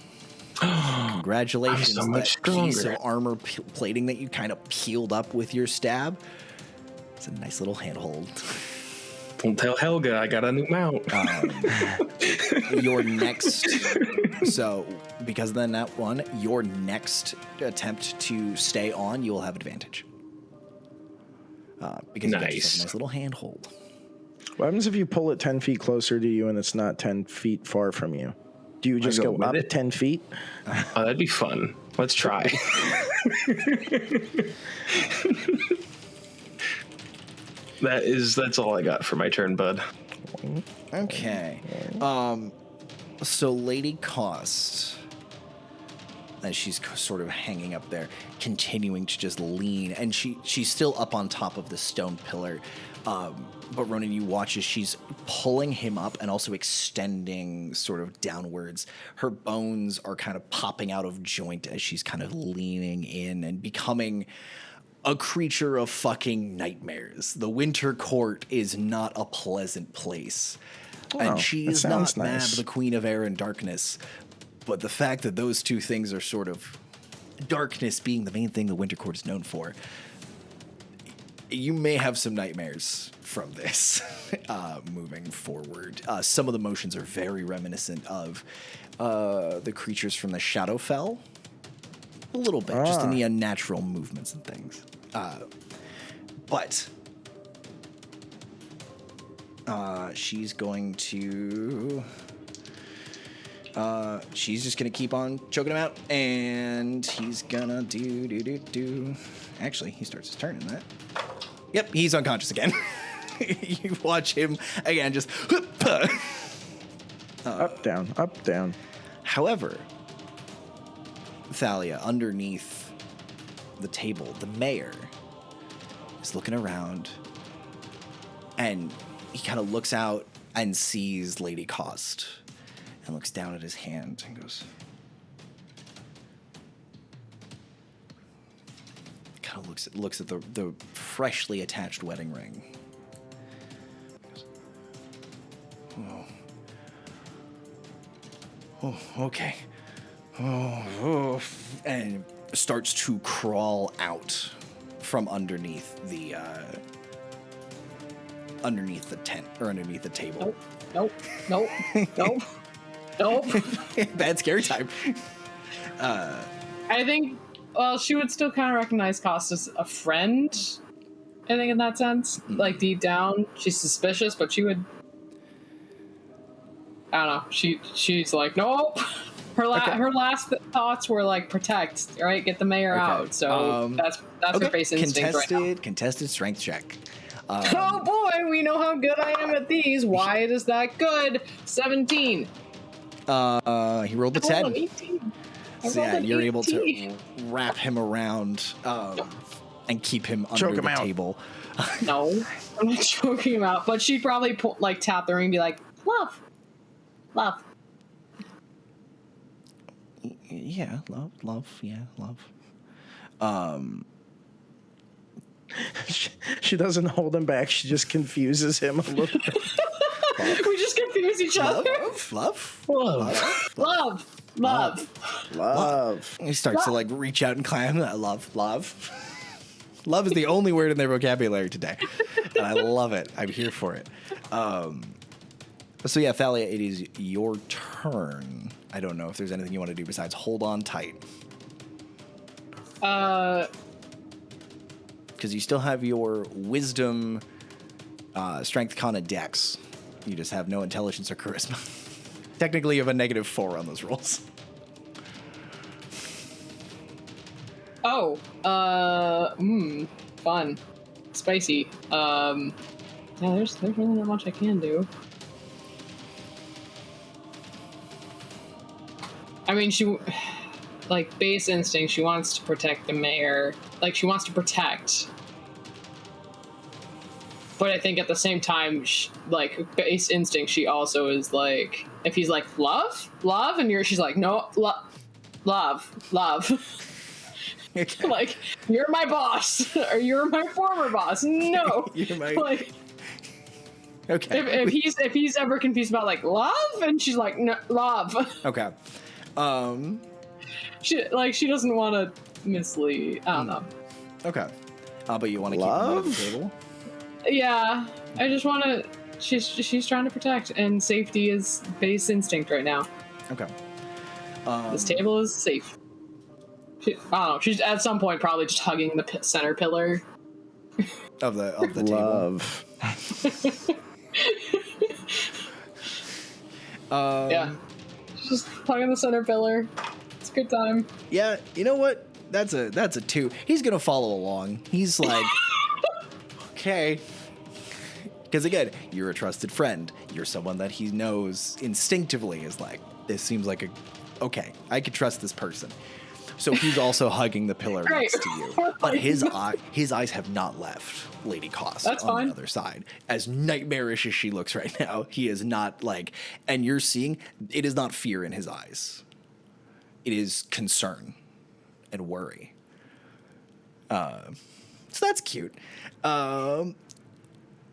Congratulations. I'm so much that piece of stronger. armor plating that you kind of peeled up with your stab. It's a nice little handhold. Don't tell Helga I got a new mount. Your next... So, because of the nat 1, your next attempt to stay on, you will have advantage. Because you got yourself a nice little handhold. What happens if you pull it 10 feet closer to you and it's not 10 feet far from you? Do you just go up 10 feet? Oh, that'd be fun. Let's try. That's all I got for my turn, bud. Okay. So Lady Cost, as she's sort of hanging up there, continuing to just lean, and she's still up on top of the stone pillar. But Ronan, you watch as she's pulling him up and also extending sort of downwards. Her bones are kind of popping out of joint as she's kind of leaning in and becoming a creature of fucking nightmares. The Winter Court is not a pleasant place. And she is not Mab, the Queen of Air and Darkness. But the fact that those two things are sort of darkness being the main thing the Winter Court is known for, you may have some nightmares from this moving forward. Some of the motions are very reminiscent of the creatures from the Shadowfell. A little bit, just in the unnatural movements and things. But she's going to... she's just going to keep on choking him out, and he's going to do. Actually, he starts his turn in that. Yep, he's unconscious again. You watch him again, just... Up, down, up, down. However, Thalia, underneath the table, the mayor is looking around, and he kind of looks out and sees Lady Cost and looks down at his hand and goes... kind of looks at the freshly attached wedding ring. Oh, okay. Oh, and starts to crawl out from underneath the tent or underneath the table. Nope. Bad scary time. I think, well, she would still kind of recognize Cost as a friend, I think, in that sense. Like, deep down, she's suspicious, but she would... I don't know. She's like, nope. Her last thoughts were like, protect, right? Get the mayor out. So that's her base instinct right now. Contested strength check. Oh boy, we know how good I am at these. Why is that good? 17. He rolled a 10. 18. So yeah, you're able to wrap him around and keep him under the table. No, I'm not choking him out. But she'd probably tap the ring and be like, love. Yeah, love. She doesn't hold him back. She just confuses him a little bit. We just confuse each other. Love. He starts to reach out and climb. Love. Love is the only word in their vocabulary today, and I love it. I'm here for it. So yeah, Thalia, it is your turn. I don't know if there's anything you want to do besides hold on tight. Because you still have your wisdom, strength, con, and dex. You just have no intelligence or charisma. Technically, you have a -4 on those rolls. Oh, fun, spicy. Yeah, there's really not much I can do. I mean, she, base instinct, she wants to protect the mayor. She wants to protect But I think at the same time, like base instinct, she also is like, if he's like love, and she's like no, love. Okay. Like, you're my boss, or you're my former boss. No, You're my- like. Okay. If he's ever confused about like love, and she's like no, love. Okay. She doesn't want to mislead. I don't know. Okay. But you want to keep him on the table? Yeah, I just want to. She's trying to protect, and safety is base instinct right now. Okay. This table is safe. I don't know. She's at some point probably just hugging the center pillar of the Love. table. Yeah, just hugging the center pillar. It's a good time. Yeah, you know what? That's a 2. He's gonna follow along. He's like, okay, because again, you're a trusted friend. You're someone that he knows instinctively is like, this seems like okay, I could trust this person. So he's also hugging the pillar next to you, but his eyes have not left Lady Cost. That's on fine. The other side. As nightmarish as she looks right now, he is not like, and you're seeing it is not fear in his eyes. It is concern and worry. So that's cute.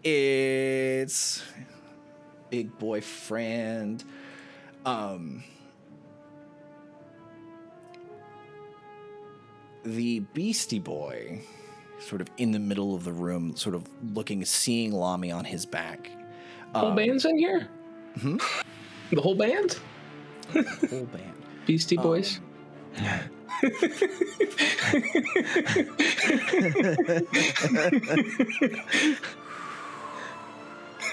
It's big boyfriend. The Beastie Boy, sort of in the middle of the room, sort of seeing Lomey on his back. Whole band's in here? Hmm? The whole band? Whole band. Beastie Boys?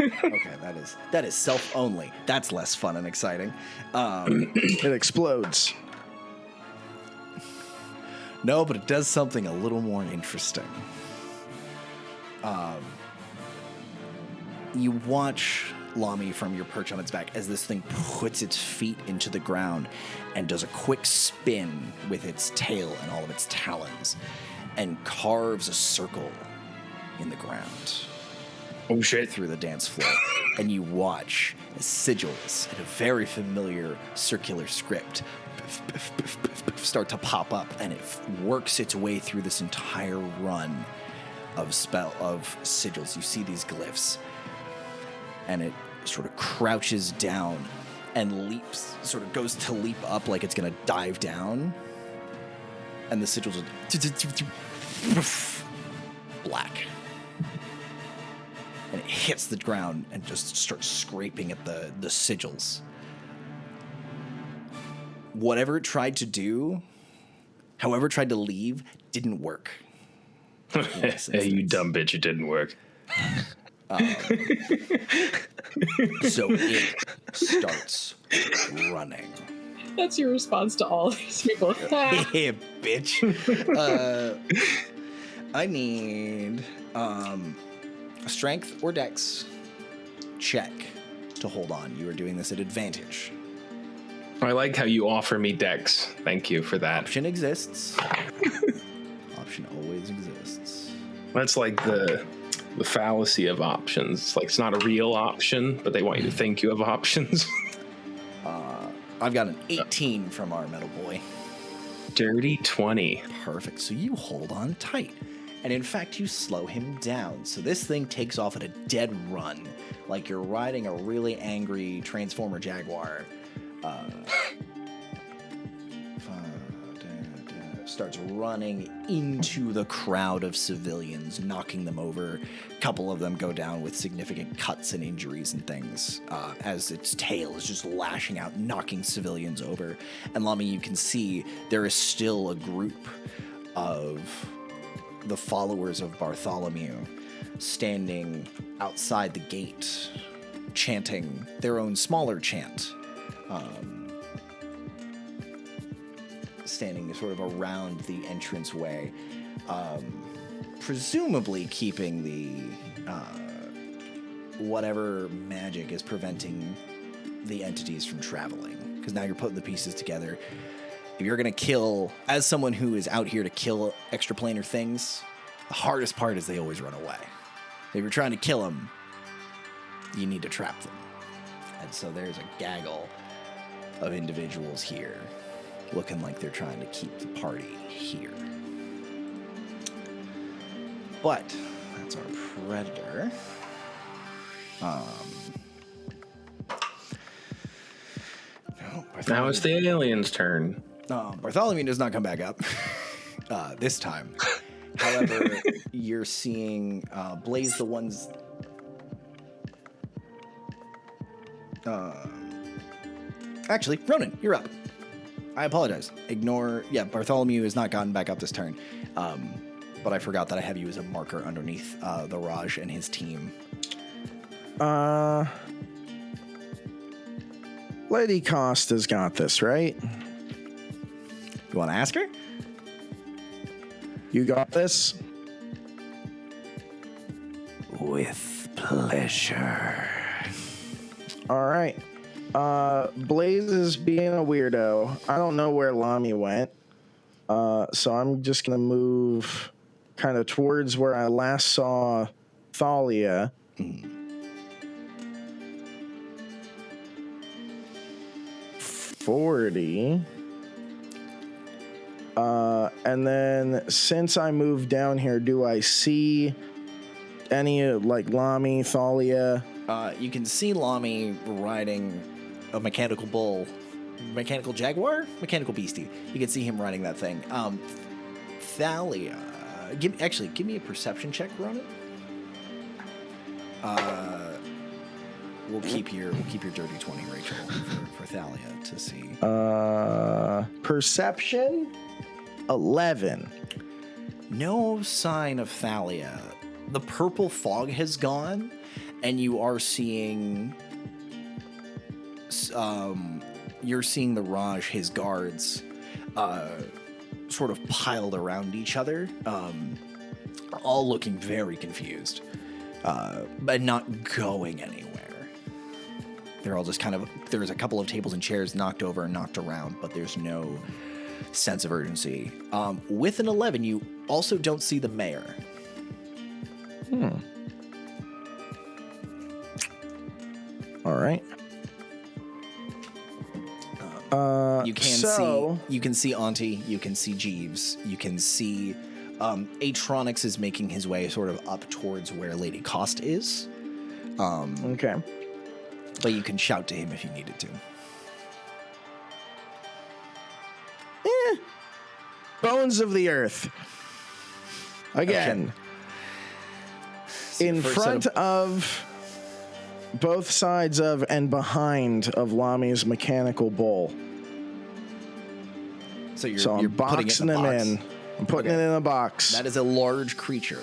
Okay, that is self only. That's less fun and exciting. It explodes. No, but it does something a little more interesting. You watch Lomey from your perch on its back as this thing puts its feet into the ground and does a quick spin with its tail and all of its talons and carves a circle in the ground. Oh shit. Through the dance floor. And you watch as sigils in a very familiar circular script start to pop up, and it works its way through this entire run of sigils. You see these glyphs, and it sort of crouches down and leaps, sort of goes to leap up like it's gonna dive down, and the sigils black, and it hits the ground and just starts scraping at the sigils. Whatever it tried to do, however it tried to leave, didn't work. Hey, you dumb bitch, it didn't work. So it starts running. That's your response to all these people. Yeah, bitch. I need strength or dex check to hold on. You are doing this at advantage. I like how you offer me dex. Thank you for that. Option exists. Option always exists. That's like the fallacy of options. It's like it's not a real option, but they want you to think you have options. I've got an 18 from our metal boy. Dirty 20. Perfect. So you hold on tight. And in fact, you slow him down. So this thing takes off at a dead run, like you're riding a really angry Transformer Jaguar. Starts running into the crowd of civilians, knocking them over. A couple of them go down with significant cuts and injuries and things, as its tail is just lashing out, knocking civilians over. And Lomey, you can see there is still a group of the followers of Bartholomew standing outside the gate, chanting their own smaller chant. Standing sort of around the entranceway, presumably keeping the whatever magic is preventing the entities from traveling. Because now you're putting the pieces together. If you're going to kill, as someone who is out here to kill extraplanar things, the hardest part is they always run away. If you're trying to kill them, you need to trap them. And so there's a gaggle of individuals here looking like they're trying to keep the party here. But that's our predator. Now it's the alien's turn. Bartholomew does not come back up this time. However, you're seeing Blaze the ones. Actually, Ronon, you're up. I apologize. Ignore. Yeah, Bartholomew has not gotten back up this turn. But I forgot that I have you as a marker underneath the Raj and his team. Lady Costa's got this, right? You want to ask her? You got this? With pleasure. All right. Blaze is being a weirdo. I don't know where Lomey went. So I'm just going to move kind of towards where I last saw Thalia. 40. And then since I moved down here, do I see any like Lomey, Thalia? You can see Lomey riding a mechanical bull, mechanical jaguar, mechanical beastie. You can see him riding that thing. Thalia, give me a perception check, Ronon. We'll keep your dirty 20, Rachel, for Thalia to see. Perception 11. No sign of Thalia. The purple fog has gone, and you are seeing. You're seeing the Raj, his guards, sort of piled around each other, all looking very confused, but not going anywhere. They're all just kind of. There's a couple of tables and chairs knocked over and knocked around, but there's no sense of urgency. With an 11, you also don't see the mayor. All right. You can see Auntie, you can see Jeeves, you can see Atronix is making his way sort of up towards where Lady Cost is. Okay. But you can shout to him if you needed to. Bones of the earth. Again. Okay. In front of both sides of and behind of Lami's mechanical bull. So I'm you're boxing them in. I'm putting it in a box. That is a large creature.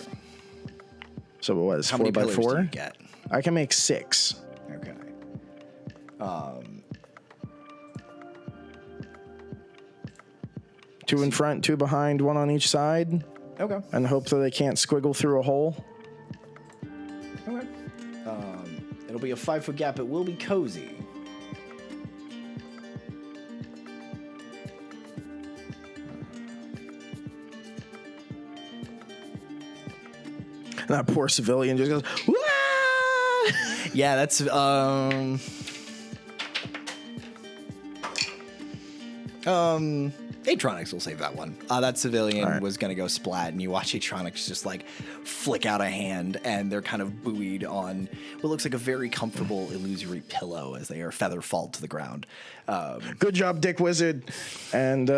So what is How 4 many by pillars 4? do you get? I can make 6. Okay. 2 in front, 2 behind, 1 on each side. Okay. And hope that they can't squiggle through a hole. Okay. It'll be a 5-foot gap. It will be cozy. And that poor civilian just goes, "Wah!" Yeah, that's Atronix will save that one. That civilian was gonna go splat, and you watch Atronix just like flick out a hand, and they're kind of buoyed on what looks like a very comfortable illusory pillow as they are feather fall to the ground. Good job, Dick Wizard. And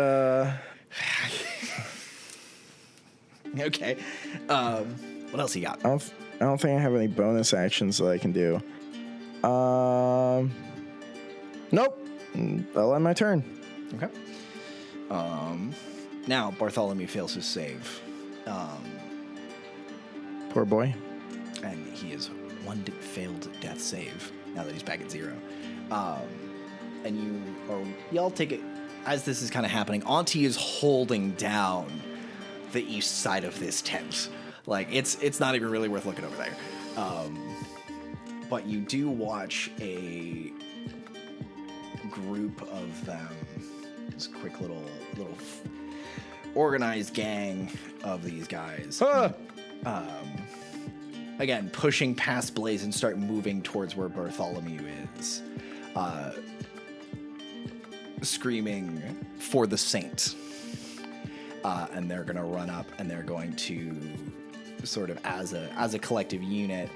Okay. What else you got? I don't think I have any bonus actions that I can do. Nope. I'll end my turn. Okay. Now Bartholomew fails his save. Poor boy. And he is one failed death save now that he's back at 0. And y'all take it as this is kind of happening. Auntie is holding down the east side of this tent. Like it's not even really worth looking over there. But you do watch a group of them. This quick little organized gang of these guys. again, pushing past Blaze and start moving towards where Bartholomew is. Screaming for the saint. And they're going to run up and they're going to sort of as a collective unit.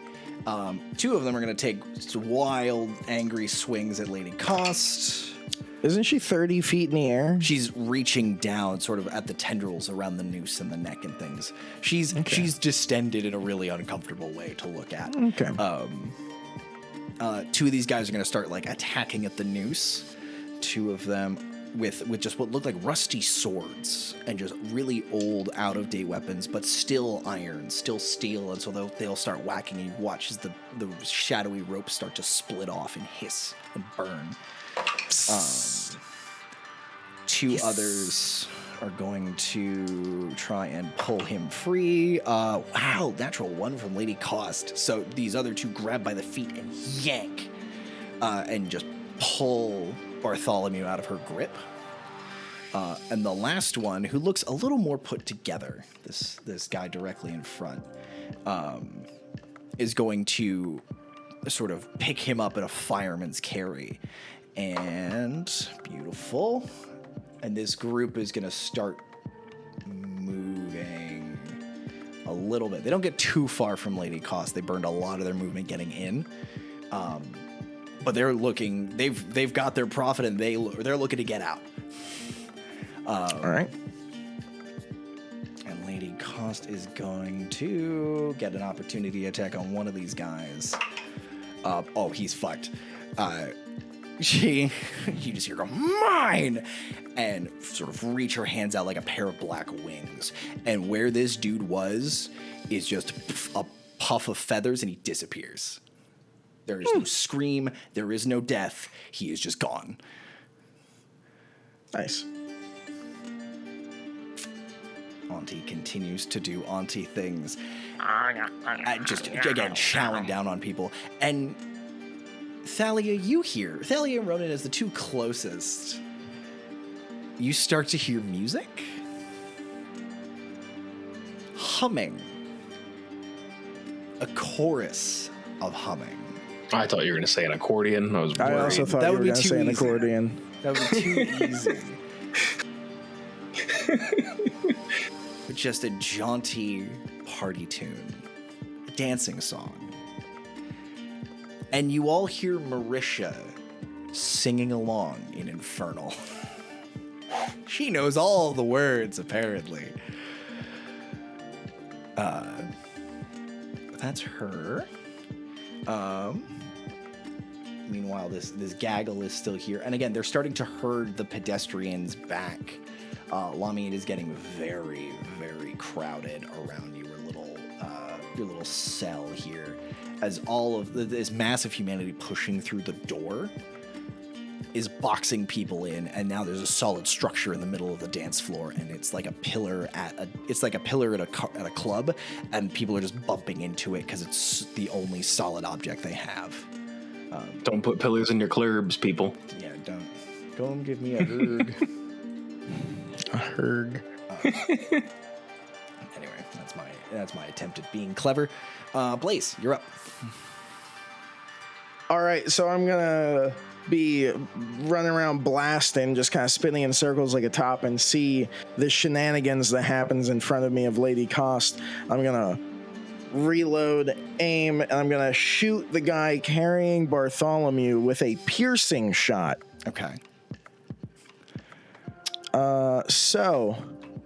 Two of them are going to take wild, angry swings at Lady Cost. Isn't she 30 feet in the air? She's reaching down sort of at the tendrils around the noose and the neck and things. She's distended in a really uncomfortable way to look at. Okay. Two of these guys are going to start like attacking at the noose. Two of them with just what look like rusty swords and just really old, out-of-date weapons, but still iron, still steel, and so they'll start whacking, and you watch as the shadowy ropes start to split off and hiss and burn. Two others are going to try and pull him free. Wow, natural one from Lady Cost. So these other two grab by the feet and yank and just pull Bartholomew out of her grip. And the last one, who looks a little more put together, this guy directly in front, is going to sort of pick him up in a fireman's carry. And beautiful. And this group is going to start moving a little bit. They don't get too far from Lady Cost. They burned a lot of their movement getting in. But they're looking, they've got their profit and they're looking to get out. All right. And Lady Cost is going to get an opportunity attack on one of these guys. Oh, he's fucked. You just hear go, mine! And sort of reach her hands out like a pair of black wings. And where this dude was is just a puff of feathers and he disappears. There is no scream. There is no death. He is just gone. Nice. Auntie continues to do Auntie things. Just, again, chowing down on people. And Thalia, you hear. Thalia and Ronon as the two closest. You start to hear music. Humming. A chorus of humming. I thought you were going to say an accordion. I was worried. I also thought you were going to say an accordion. That would be too easy. Just a jaunty party tune. A dancing song. And you all hear Marisha singing along in Infernal. She knows all the words, apparently. That's her. Meanwhile, this gaggle is still here. And again, they're starting to herd the pedestrians back. Lomey is getting very, very crowded around your little cell here. As all of this massive humanity pushing through the door is boxing people in, and now there's a solid structure in the middle of the dance floor, and it's like a pillar at a club, and people are just bumping into it because it's the only solid object they have. Don't put pillars in your clurbs, people. Yeah, don't. Go and give me a hug. A hurg. Anyway, that's my attempt at being clever. Blaze, you're up. All right, so I'm gonna be running around blasting, just kind of spinning in circles like a top, and see the shenanigans that happens in front of me of Lady Cost. I'm gonna reload, aim, and I'm gonna shoot the guy carrying Bartholomew with a piercing shot. Okay. So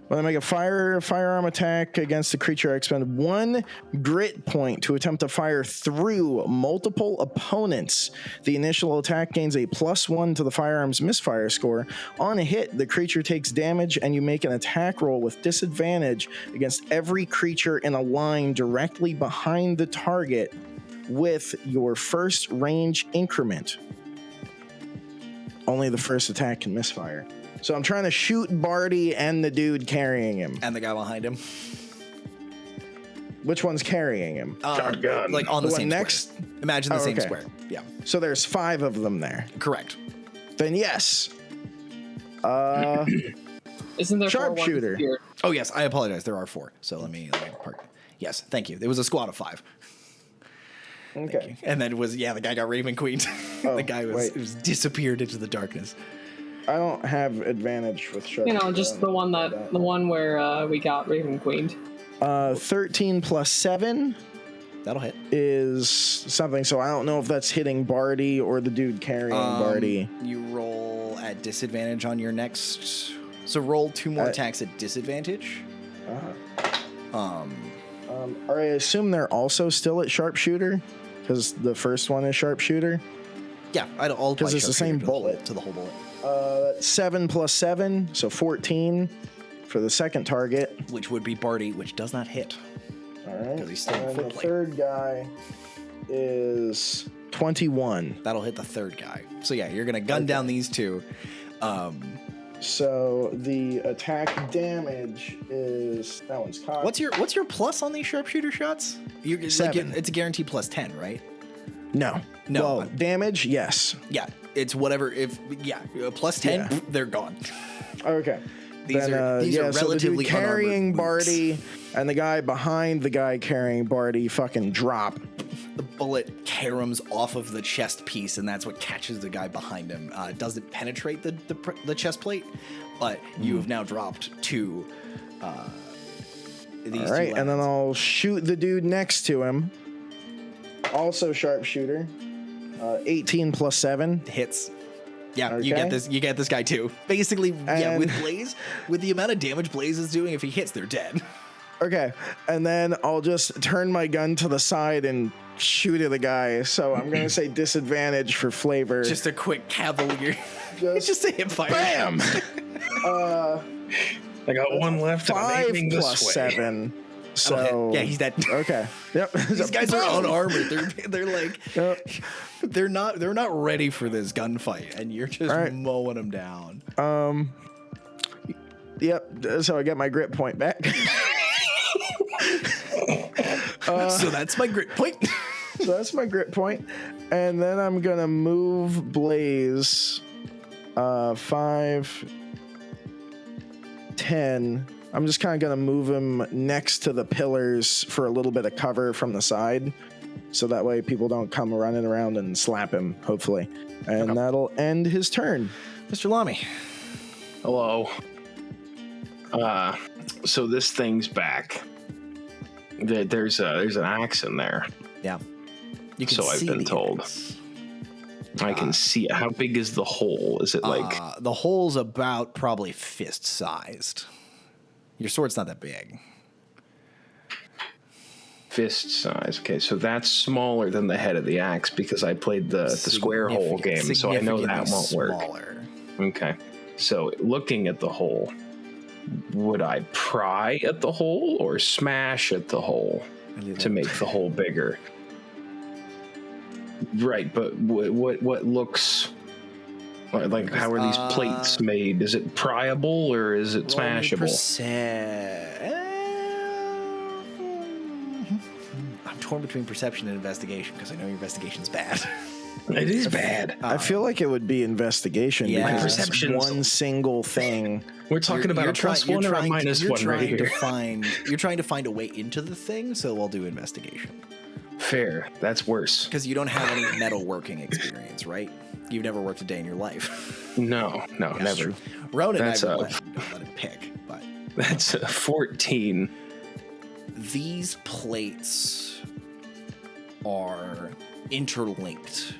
when I make a firearm attack against the creature, I expend 1 grit point to attempt to fire through multiple opponents. The initial attack gains a +1 to the firearm's misfire score. On a hit, the creature takes damage, and you make an attack roll with disadvantage against every creature in a line directly behind the target with your first range increment. Only the first attack can misfire. So I'm trying to shoot Barty and the dude carrying him. And the guy behind him. Which one's carrying him? Shotgun. Like on the The same one next? square. Imagine the same okay. square. Yeah. So there's 5 of them there. Correct. Then yes. Isn't there Sharpshooter. 4 ones here? Oh yes, I apologize. There are 4. So let me park. Yes, thank you. It was a squad of 5. Okay. And then the guy got Raven Queened. Oh, the guy was disappeared into the darkness. I don't have advantage with sharpshooter. Just the one where we got Raven Queened. 13 plus 7 That'll hit. is something, so I don't know if that's hitting Barty or the dude carrying Barty. You roll at disadvantage on your next. So roll 2 more attacks at disadvantage. I assume they're also still at sharpshooter, because the first one is sharpshooter. Yeah, I'll because it's the same bullet to the whole bullet. 7 plus 7, so 14 for the second target. Which would be Barty, which does not hit. All right. Because he's still in and full the plate. third guy is 21. That'll hit the third guy. So yeah, you're gonna gun down these two. So the attack damage is that one's caught. What's your plus on these sharpshooter shots? 7. It's a guaranteed plus 10, right? No. No. Well, damage, yes. Yeah, it's whatever. Plus 10, Yeah. they're gone. Okay. These are so relatively the dude carrying unarmored Barty and the guy behind the guy carrying Barty fucking drop. The bullet caroms off of the chest piece, and that's what catches the guy behind him. It doesn't penetrate the chest plate, but you have now dropped to these. All right, two and then weapons. I'll shoot the dude next to him. Also sharpshooter. 18 plus 7. Hits. Yeah, Okay. You get this guy too. Basically, And- with Blaze, with the amount of damage Blaze is doing, if he hits, they're dead. Okay, and then I'll just turn my gun to the side and shoot at the guy. So I'm gonna say disadvantage for flavor. Just a quick cavalier. Just Just a hip fire. bam. I got one left. And I'm 5 aiming this plus way. 7. So Yeah, he's dead. Okay. Yep. These guys are unarmored. They're like Yep. they're not ready for this gunfight, and you're just All right. mowing them down. Yep. So I get my grit point back. So that's my grit point. So that's my grit point. And then I'm gonna move Blaze 5, 10. I'm just kind of gonna move him next to the pillars for a little bit of cover from the side. So that way people don't come running around and slap him, hopefully. And that'll end his turn. Mr. Lomey. Hello. So this thing's back. There's an axe in there. Yeah. You can So I've see been the told. axe. I can see it. How big is the hole? Is it like The hole's about probably fist sized. Your sword's not that big. fist size? Okay, so that's smaller than the head of the axe because I played the square hole game, so I know that won't work. Smaller. Okay, so looking at the hole, would I pry at the hole or smash at the hole to make the hole bigger? Right, but what looks like? How are these plates made? Is it pryable or is it smashable? I'm torn between perception and investigation because I know your investigation's bad. It is bad. I feel like it would be investigation Yeah. because it's Perception's- one single thing. We're talking about a plus one or a minus one right here. You're trying to find a way into the thing, so we'll do investigation. Fair. That's worse. Because you don't have any metalworking experience, right? You've never worked a day in your life. No, never. Ronan, That's I would let him pick, but That's a 14. these plates are interlinked.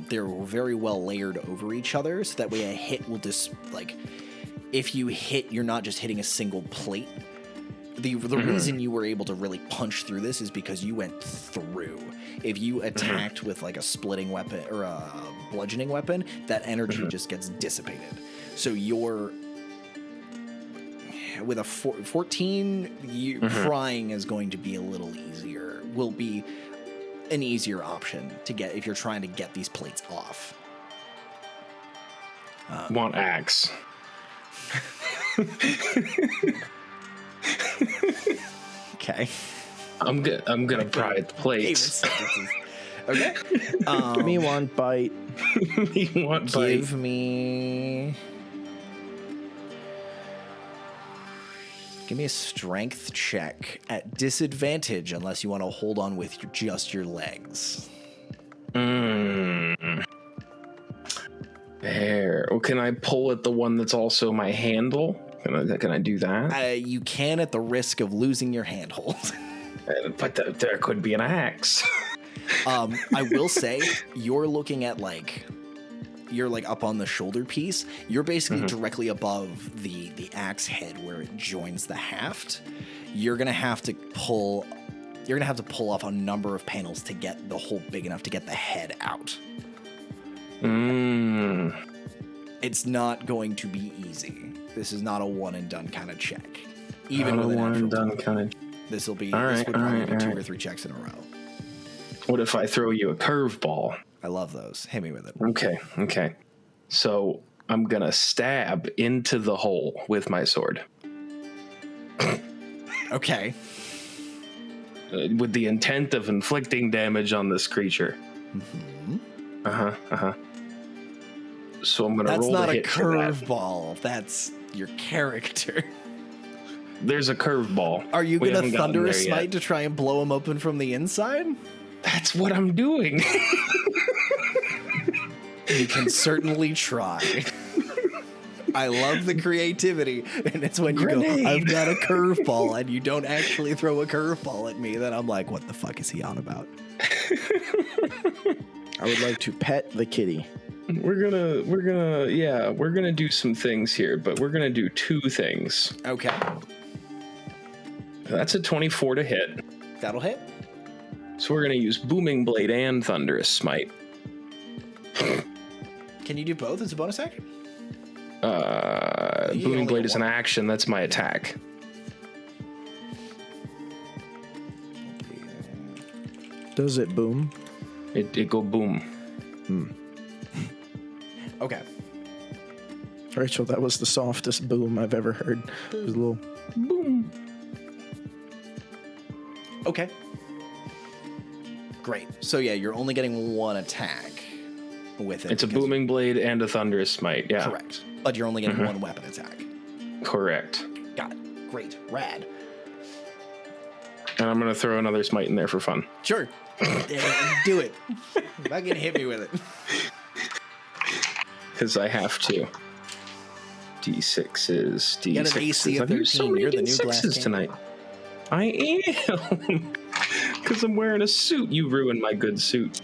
They're very well layered over each other, so that way a hit will just if you hit, you're not just hitting a single plate. The reason you were able to really punch through this is because you went through. If you attacked with like a splitting weapon or a bludgeoning weapon, that energy just gets dissipated. So you're with a 14, prying is going to be a little easier. Will be an easier option to get if you're trying to get these plates off. Want axe. Okay. I'm gonna pry at the plates. Okay. Give me one bite. You want bite? Give me. Give me a strength check at disadvantage unless you want to hold on with just your legs. There. Well, can I pull at the one that's also my handle? Can I do that? You can at the risk of losing your handhold. But there could be an axe. I will say, you're looking at you're up on the shoulder piece. You're basically directly above the axe head where it joins the haft. You're gonna have to pull off a number of panels to get the hole big enough to get the head out. It's not going to be easy. This is not a one and done kind of check. Even not with a an one and actual done kind of. this would All probably right, be two all or three checks in a row. What if I throw you a curveball? I love those. Hit me with it. Okay. So I'm gonna stab into the hole with my sword. Okay. With the intent of inflicting damage on this creature. So I'm gonna That's roll not to a hit for that. curveball. That's your character. There's a curveball. Are you We gonna haven't gotten thunder a there yet. smite to try and blow him open from the inside? That's what I'm doing. You can certainly try. I love the creativity, and it's when you Grenade. go, I've got a curveball, and you don't actually throw a curveball at me, then I'm like, what the fuck is he on about? I would like to pet the kitty. We're gonna do some things here, but we're gonna do two things. Okay. That's a 24 to hit. That'll hit. So we're gonna use Booming Blade and Thunderous Smite. Can you do both as a bonus action? You Booming only Blade get is an one. action. That's my attack. Does it boom? It go boom. Okay. Rachel, that was the softest boom I've ever heard. It was a little Boom. Okay. Great. So yeah, you're only getting one attack with it. It's a because- Booming Blade and a Thunderous Smite. Yeah. Correct. But you're only getting one weapon attack. Correct. Got it. Great. Rad. And I'm gonna throw another Smite in there for fun. Sure. Do it. Fucking hit me with it. Because I have to. D6s. You got an AC of I've used 13. You're the new D6s glass king. tonight. I am. Because I'm wearing a suit. You ruined my good suit.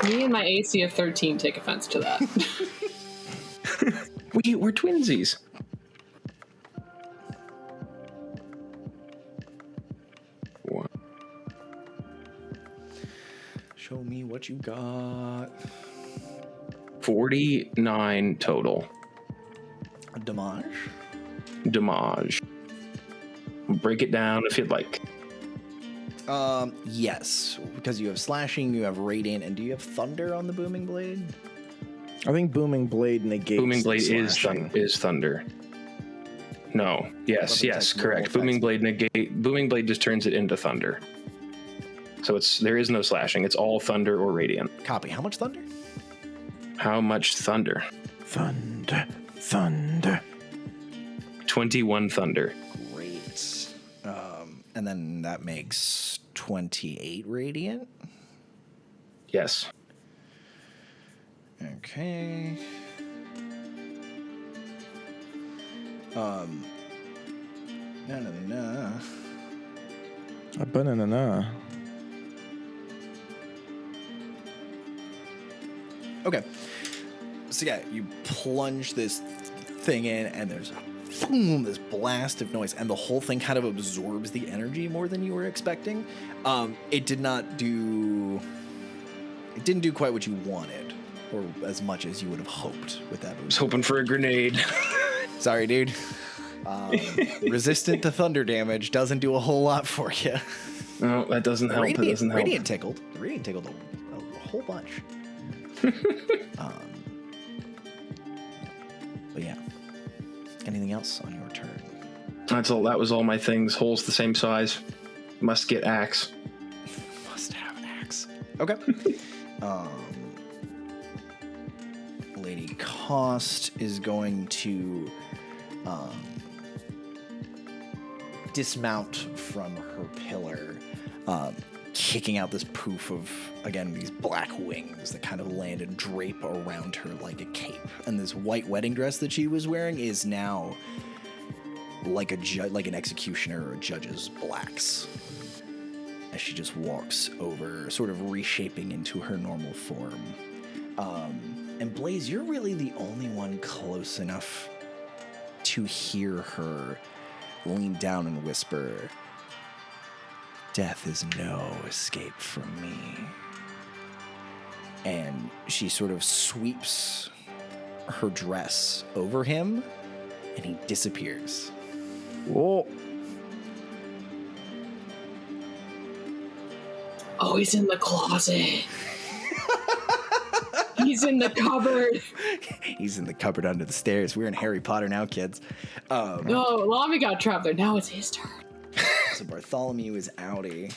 Me and my AC of 13 take offense to that. We're twinsies. One. Show me what you got. 49 total. Damage. Damage. Break it down if you'd like. Yes, because you have slashing, you have radiant, and do you have thunder on the booming blade? I think Booming Blade negates Booming the Blade slashing. is thunder. No. Yes, Weapon yes, attacks, correct. normal Booming attacks. Blade negate. Booming Blade just turns it into thunder. So there is no slashing. It's all thunder or radiant. Copy. How much thunder? How much thunder? Thunder, thunder. 21 thunder. Great. And then that makes 28 radiant. Yes. Okay. No. A banana. Okay. So yeah, you plunge this thing in, and there's a boom, this blast of noise, and the whole thing kind of absorbs the energy more than you were expecting. It didn't do quite what you wanted, or as much as you would have hoped with that I was boost. hoping for a grenade. Sorry, dude. Resistant to thunder damage doesn't do a whole lot for you. No, that doesn't help. It doesn't help. Radiant tickled. The Radiant tickled a whole bunch. But yeah. Anything else on your turn? That's all. That was all my things. Holes the same size. Must get axe. Must have an axe. Okay. Lady Cost is going to dismount from her pillar, kicking out this poof of, again, these black wings that kind of land and drape around her like a cape. And this white wedding dress that she was wearing is now like an executioner or a judge's blacks, as she just walks over, sort of reshaping into her normal form. And Blaze, you're really the only one close enough to hear her lean down and whisper, "Death is no escape from me." And she sort of sweeps her dress over him, and he disappears. Whoa. Oh, he's in the closet. He's in the cupboard. He's in the cupboard under the stairs. We're in Harry Potter now, kids. No, Lomey got trapped there. Now it's his turn. So Bartholomew is outie.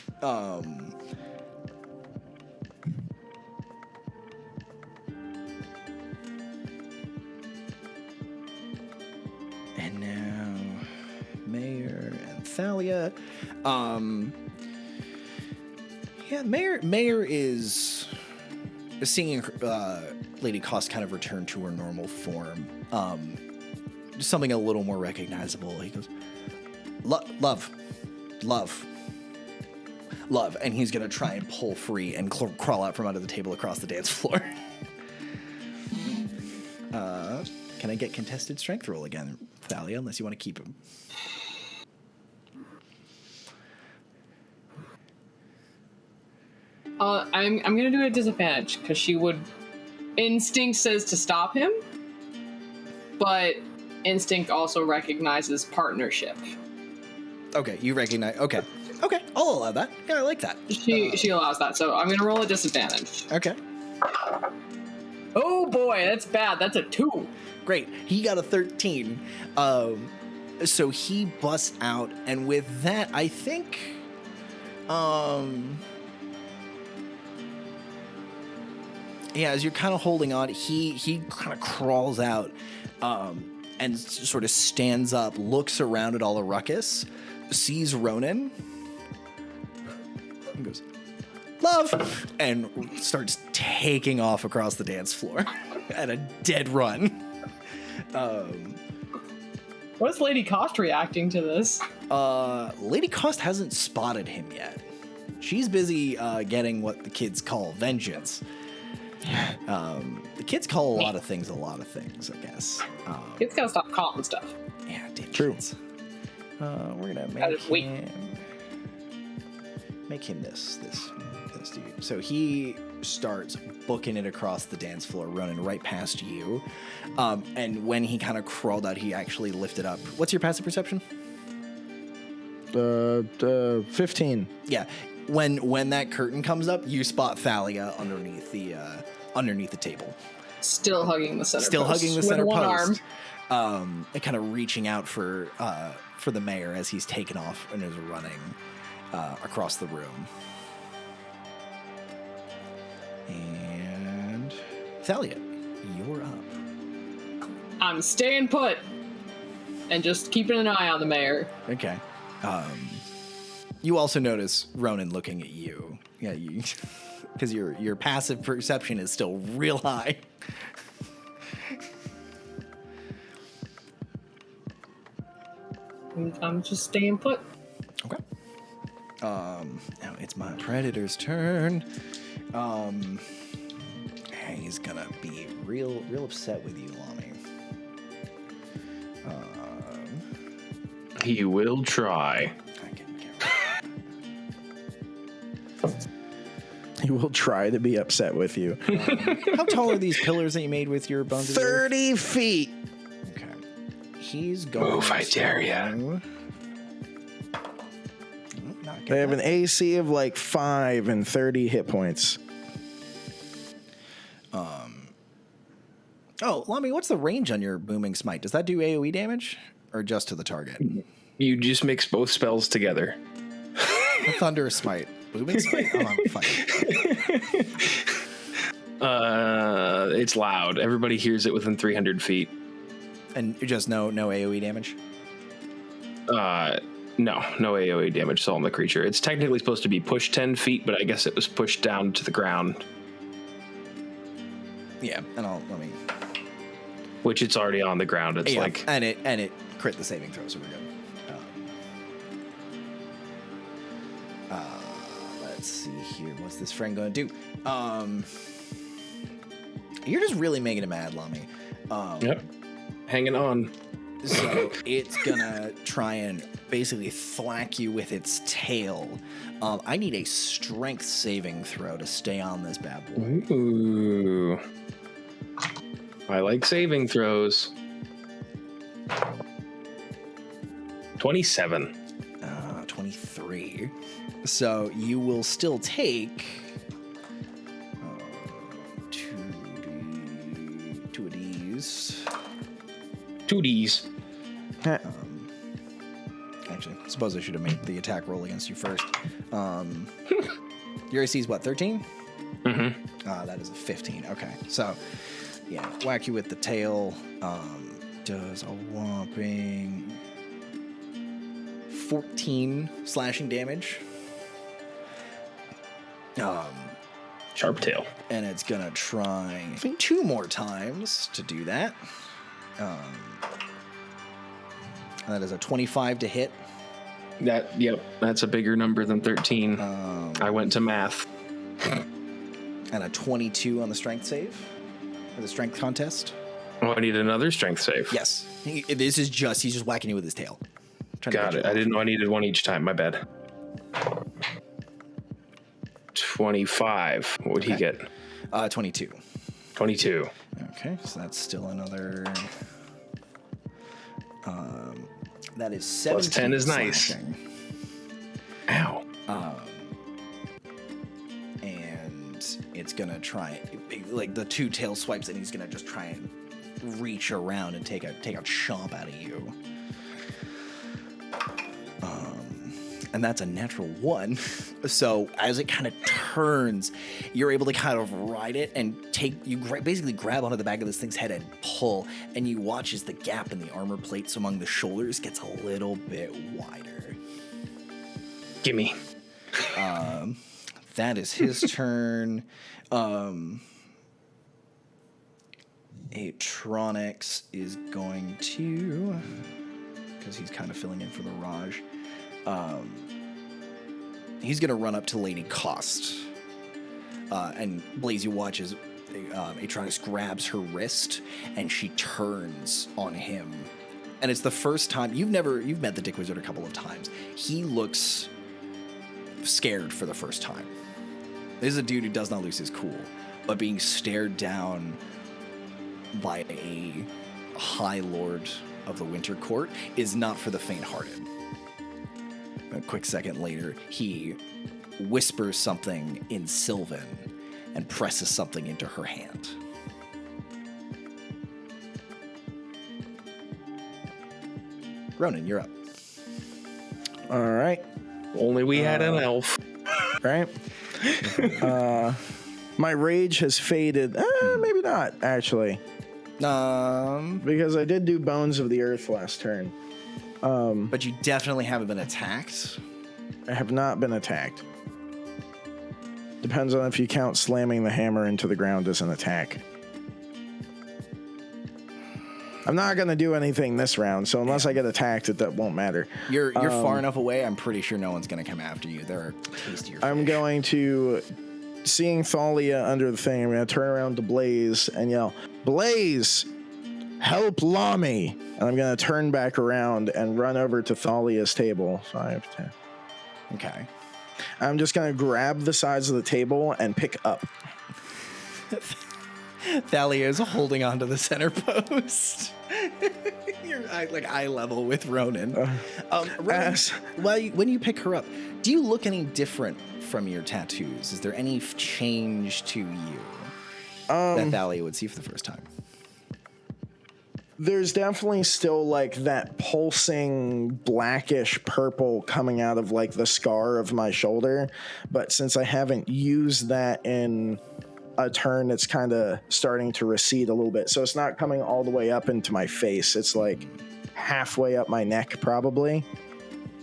And now Mayor and Thalia. Yeah, Mayor is seeing Lady Cost kind of return to her normal form. Something a little more recognizable. He goes, love. And he's going to try and pull free and crawl out from under the table across the dance floor. Can I get contested strength roll again, Thalia, unless you want to keep him? I'm gonna do it at disadvantage because she would. Instinct says to stop him, but instinct also recognizes partnership. Okay, you recognize. Okay, I'll allow that. Yeah, I like that. She allows that, so I'm gonna roll a disadvantage. Okay. Oh boy, that's bad. That's a 2. Great. He got a 13. So he busts out, and with that, I think, yeah, as you're kind of holding on, he kind of crawls out, and sort of stands up, looks around at all the ruckus, sees Ronon, and goes, "Love," and starts taking off across the dance floor at a dead run. What's Lady Cost reacting to this? Lady Cost hasn't spotted him yet. She's busy getting what the kids call vengeance. The kids call a lot of things, I guess. Kids gotta stop calling stuff. Yeah, damn True. kids. We're gonna make him this dude. So he starts booking it across the dance floor, running right past you. And when he kind of crawled out, he actually lifted up. What's your passive perception? 15. Yeah. When that curtain comes up, you spot Thalia underneath the table. Still hugging the center post. Still hugging the center with one post. arm. And kind of reaching out for the mayor as he's taken off and is running across the room. And Thalia, you're up. I'm staying put and just keeping an eye on the mayor. Okay. You also notice Ronon looking at you. Yeah, because your passive perception is still real high. I'm just staying put. Okay. Now it's my predator's turn. He's gonna be real upset with you, Lomey. He will try. He will try to be upset with you. How tall are these pillars that you made with your bones? 30 feet. Okay. He's going. Move, I dare ya. They have an AC of like 5 and 30 hit points. Oh, Lomey, what's the range on your booming smite? Does that do AoE damage or just to the target? You just mix both spells together. The Thunderous Smite. Booming smite? Oh, I'm fine. It's loud. Everybody hears it within 300 feet. And just no AoE damage? No AoE damage is all on the creature. It's technically supposed to be pushed 10 feet, but I guess it was pushed down to the ground. Yeah, and let me. Which it's already on the ground. It's like and it crit the saving throw, so we're good. Let's see here. What's this friend going to do? You're just really making it mad, Lomey. Yep. Hanging on. So it's gonna try and basically thwack you with its tail. I need a strength saving throw to stay on this bad boy. Ooh. I like saving throws. 27. 23. So you will still take 2 of these. 2Ds. Actually, I suppose I should have made the attack roll against you first. Your AC is what, 13? Mm-hmm. That is a 15. Okay, so yeah, whack you with the tail. Does a whopping 14 slashing damage. Sharp tail. And it's gonna try, I think, 2 more times to do that. That is a 25 to hit. Yep, that's a bigger number than 13. I went to math. And a 22 on the strength save, or the strength contest. Oh, I need another strength save. Yes, he's just whacking you with his tail. Got it. I didn't know I needed one each time. My bad. 25. What would he get? 22. 22. Okay, so that's still another. That is 17. Plus 10 is nice. Slashing. Ow. And it's gonna try, like, the 2 tail swipes, and he's gonna just try and reach around and take a chomp out of you. And that's a natural 1. So as it kind of turns, you're able to kind of ride it and basically grab onto the back of this thing's head and pull. And you watch as the gap in the armor plates among the shoulders gets a little bit wider. Gimme. That is his turn. Atronix is going to, because he's kind of filling in for the Raj. He's going to run up to Lady Cost. And Blaze, you watch as Atronix grabs her wrist and she turns on him. And it's the first time you've met the Dick Wizard a couple of times. He looks scared for the first time. This is a dude who does not lose his cool, but being stared down by a High Lord of the Winter Court is not for the faint-hearted. A quick second later, he whispers something in Sylvan and presses something into her hand. Ronan, you're up. All right. Only we had an elf. Right. My rage has faded. Maybe not, actually. Because I did do Bones of the Earth last turn. But you definitely haven't been attacked. I have not been attacked. Depends on if you count slamming the hammer into the ground as an attack. I'm not going to do anything this round, so unless I get attacked, that won't matter. You're far enough away, I'm pretty sure no one's going to come after you. They're tastier. I'm going to, seeing Thalia under the thing, I'm going to turn around to Blaze and yell, "Blaze, help Lomey!" And I'm going to turn back around and run over to Thalia's table. 5, 10. Okay. I'm just going to grab the sides of the table and pick up. Thalia is holding onto the center post. You're eye level with Ronan. Ronan, when you pick her up, do you look any different from your tattoos? Is there any change to you that Thalia would see for the first time? There's definitely still like that pulsing blackish purple coming out of like the scar of my shoulder. But since I haven't used that in a turn, it's kind of starting to recede a little bit. So it's not coming all the way up into my face. It's like halfway up my neck, probably.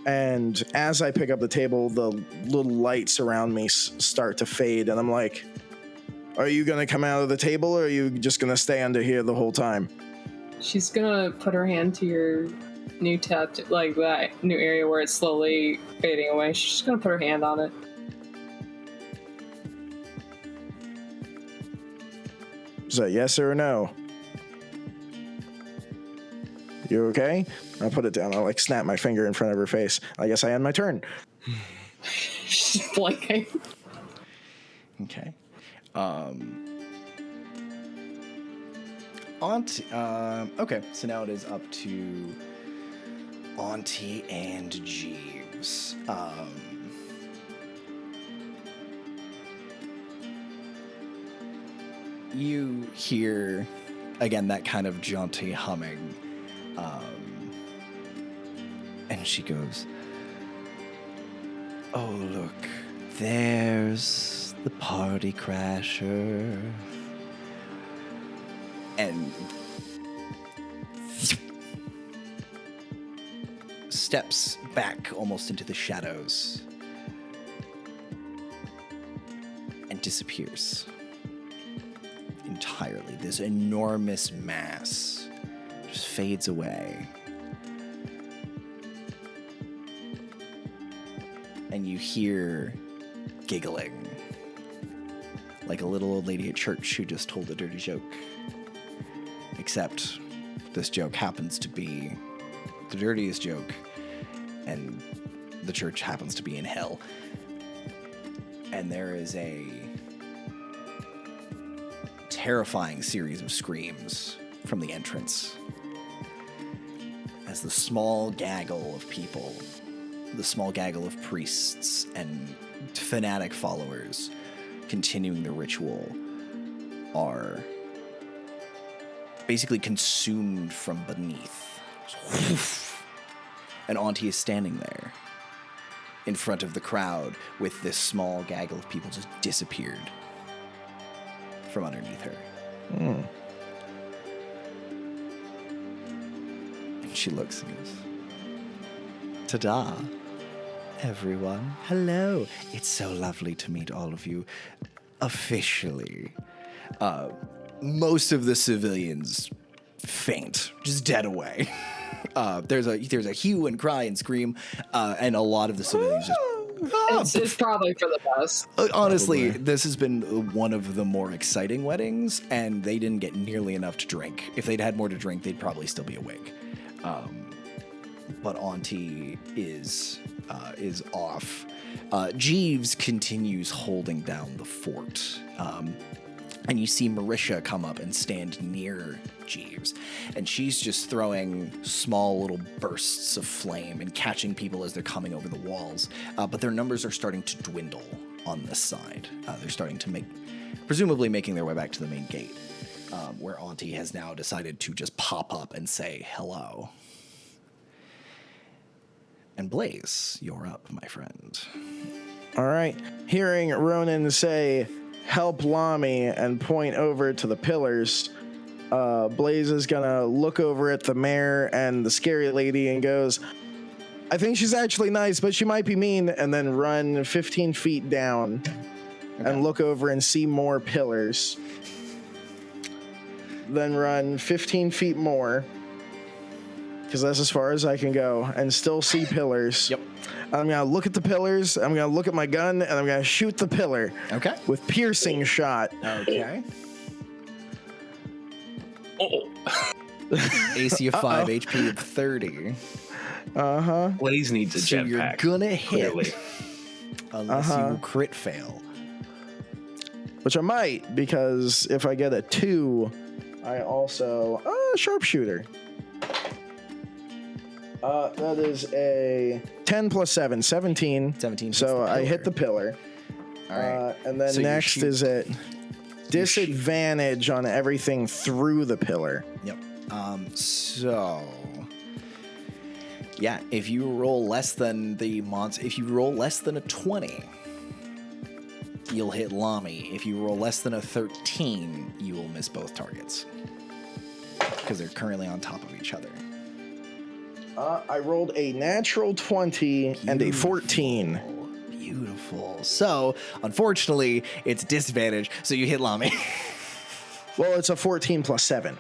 And as I pick up the table, the little lights around me start to fade, and I'm like, are you going to come out of the table, or are you just going to stay under here the whole time? She's gonna put her hand to your new tattoo, like that new area where it's slowly fading away. She's just gonna put her hand on it. Is that yes or no? You okay? I put it down. I'll like snap my finger in front of her face. I guess I end my turn. She's blinking. Okay. Auntie. Okay, so now it is up to Auntie and Jeeves. You hear again that kind of jaunty humming, and she goes, "Oh look, there's the party crasher," and steps back almost into the shadows and disappears entirely. This enormous mass just fades away. And you hear giggling, like a little old lady at church who just told a dirty joke. Except this joke happens to be the dirtiest joke, and the church happens to be in hell. And there is a terrifying series of screams from the entrance as the small gaggle of people, the small gaggle of priests and fanatic followers continuing the ritual, are basically consumed from beneath. And Auntie is standing there in front of the crowd with this small gaggle of people just disappeared from underneath her. And she looks and goes, "Ta-da, everyone. Hello. It's so lovely to meet all of you officially." Most of the civilians faint, just dead away. There's a hue and cry and scream, and a lot of the civilians just... It's probably for the best. Honestly, this has been one of the more exciting weddings, and they didn't get nearly enough to drink. If they'd had more to drink, they'd probably still be awake. But Auntie is off. Jeeves continues holding down the fort. And you see Marisha come up and stand near Jeeves. And she's just throwing small little bursts of flame and catching people as they're coming over the walls. But their numbers are starting to dwindle on this side. They're starting to presumably making their way back to the main gate, where Auntie has now decided to just pop up and say hello. And Blaze, you're up, my friend. All right. Hearing Ronon say, "Help Lomey," and point over to the pillars, Blaze is gonna look over at the mayor and the scary lady and goes, "I think she's actually nice, but she might be mean," and then run 15 feet down and look over and see more pillars. Then run 15 feet more, because that's as far as I can go, and still see pillars. Yep. I'm going to look at the pillars, I'm going to look at my gun, and I'm going to shoot the pillar. Okay. With piercing shot. Okay. Oh. AC of 5, HP of 30. Uh-huh. Blaze needs a So jetpack. you're gonna hit, clearly. unless you crit fail. Which I might, because if I get a 2, I also... sharpshooter. That is a 10 plus 7, 17. 17 hits So the I pillar. hit the pillar. All right. And then So you next shoot- is at disadvantage on everything through the pillar. Yep. So yeah, if you roll less than if you roll less than a 20, you'll hit Lomey. If you roll less than a 13, you will miss both targets because they're currently on top of each other. I rolled a natural 20 and a 14. Beautiful. So, unfortunately, it's disadvantage, so you hit Lomey. Well, it's a 14 plus 7.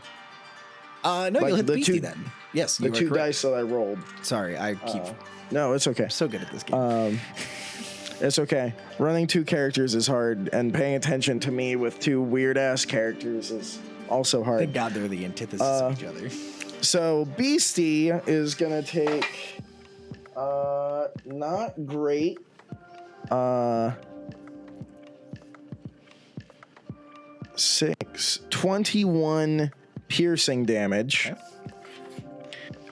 No, you'll hit the beastie then. Yes, The you are two correct. dice that I rolled. Sorry, I keep No, it's okay. so good at this game. It's okay. Running 2 characters is hard, and paying attention to me with 2 weird-ass characters is also hard. Thank God they're the antithesis of each other. So Beastie is gonna take not great. 21 piercing damage. Okay.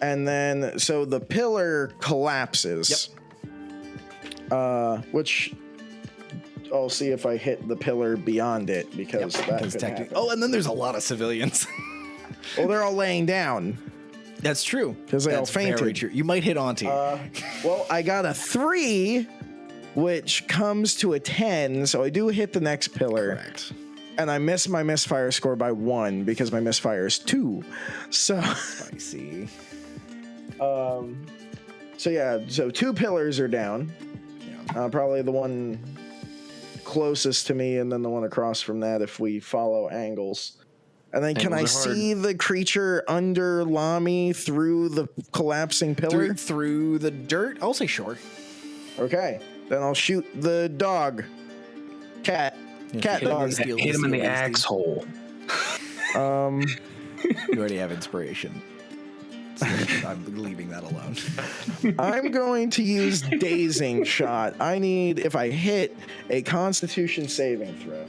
And then so the pillar collapses. Which I'll see if I hit the pillar beyond it because that could happen. Oh, and then there's a lot of civilians. Well, they're all laying down. That's true. 'Cause they all That's very fainted. true. You might hit Auntie. Well, I got a 3, which comes to a 10, so I do hit the next pillar. Correct. And I miss my misfire score by 1 because my misfire is 2. So, Spicy. so 2 pillars are down. Yeah. Probably the one closest to me, and then the one across from that if we follow angles. And then can I Angles are hard. see the creature under Lomey through the collapsing pillar? Through the dirt? I'll say sure. Okay. Then I'll shoot the dog. Cat dog. Steal- Hit him in the steal- axe hole. Um, You already have inspiration. So I'm leaving that alone. I'm going to use dazing shot. I need, if I hit, a Constitution saving throw.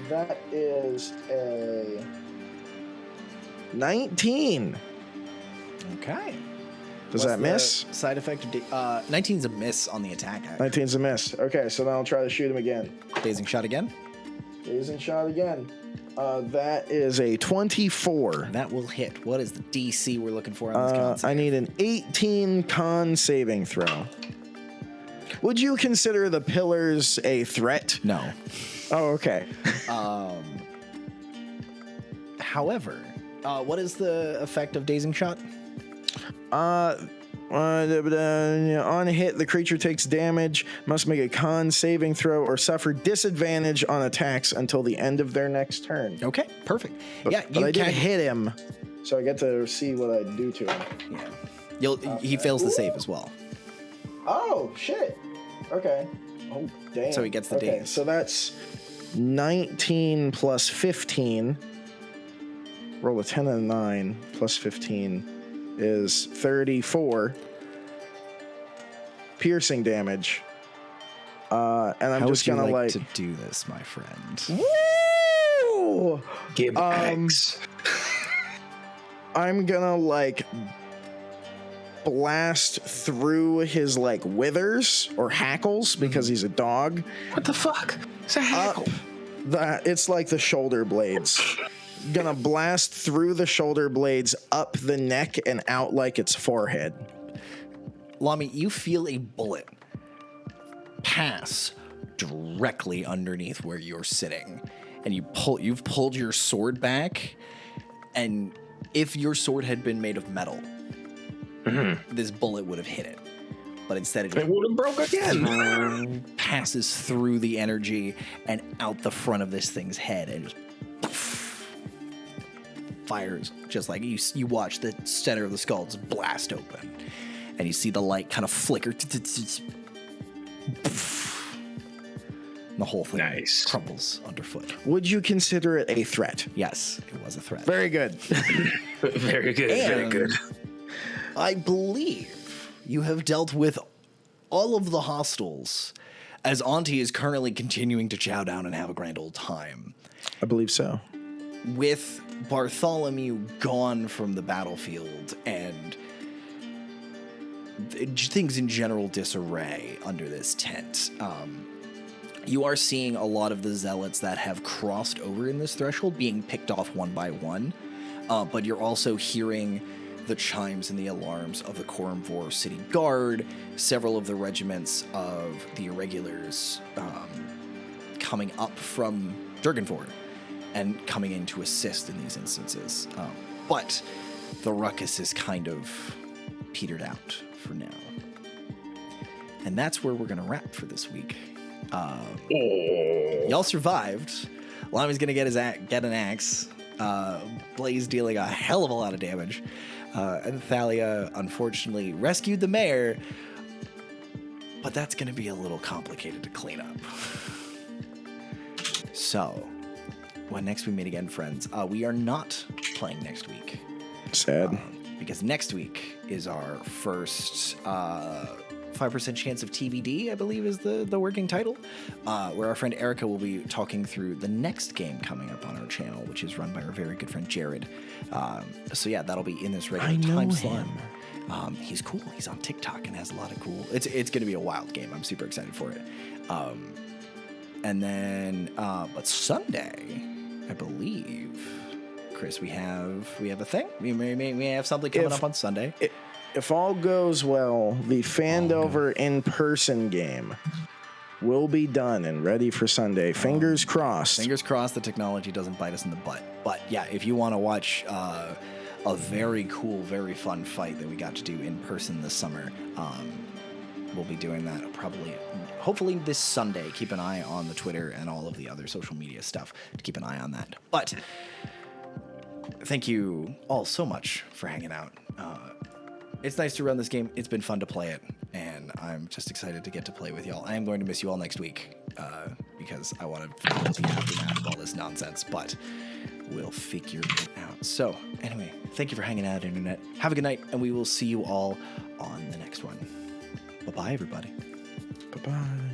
That is a 19. Okay. Does that miss? Side effect of 19's a miss on the attack. 19's a miss. Okay, so then I'll try to shoot him again. Dazing shot again. Dazing shot again. That is a 24. That will hit. What is the DC we're looking for on this con save? I need an 18 con saving throw. Would you consider the pillars a threat? No. Oh, okay. However, what is the effect of dazing shot? On hit, the creature takes damage, must make a con saving throw, or suffer disadvantage on attacks until the end of their next turn. Okay, perfect. But, yeah, but you I did can hit him, so I get to see what I do to him. Yeah. He fails the save as well. Oh, shit. Okay. Oh, damn. So he gets the okay, daze. so that's 19 plus 15. Roll a 10 and a 9 plus 15 is 34 piercing damage. And I'm How just would you gonna like to do this, my friend? Woo! Give axe. I'm gonna blast through his withers or hackles because he's a dog. What the fuck? It's a hackle. It's like the shoulder blades. Gonna blast through the shoulder blades, up the neck, and out like its forehead. Lomey, you feel a bullet pass directly underneath where you're sitting, and you've pulled your sword back, and if your sword had been made of metal, this bullet would have hit it. But instead it It would have broke again. passes through the energy and out the front of this thing's head and just fires, just like you watch the center of the skull just blast open, and you see the light kind of flicker. And the whole thing Nice. crumbles underfoot. Would you consider it a threat? Yes, it was a threat. Very good. Very good. Very And good. I believe you have dealt with all of the hostiles, as Auntie is currently continuing to chow down and have a grand old time. I believe so. With Bartholomew gone from the battlefield and things in general disarray under this tent, you are seeing a lot of the zealots that have crossed over in this threshold being picked off one by one, but you're also hearing the chimes and the alarms of the Korumvor City Guard, several of the regiments of the irregulars coming up from Jurgenford and coming in to assist in these instances. But the ruckus is kind of petered out for now. And that's where we're going to wrap for this week. Y'all survived. Lomey's going to get an axe. Blaze dealing a hell of a lot of damage. And Thalia, unfortunately, rescued the mayor. But that's going to be a little complicated to clean up. So, when next we meet again, friends, we are not playing next week. Sad. Because next week is our first 5% chance of TBD, I believe is the working title, where our friend Erica will be talking through the next game coming up on our channel, which is run by our very good friend Jared. So yeah, that'll be in this regular time slot. He's cool. He's on TikTok and has a lot of cool. It's going to be a wild game. I'm super excited for it. And then, but Sunday, I believe, Chris, we have a thing. We may have something coming up on Sunday. If all goes well, the Fandover in-person game will be done and ready for Sunday. Fingers crossed. Fingers crossed the technology doesn't bite us in the butt. But yeah, if you want to watch a very cool, very fun fight that we got to do in person this summer, we'll be doing that hopefully this Sunday. Keep an eye on the Twitter and all of the other social media stuff to keep an eye on that. But thank you all so much for hanging out. It's nice to run this game. It's been fun to play it, and I'm just excited to get to play with y'all. I am going to miss you all next week because I want to feel the aftermath of all this nonsense, but we'll figure it out. So, anyway, thank you for hanging out, Internet. Have a good night, and we will see you all on the next one. Bye-bye, everybody. Bye-bye.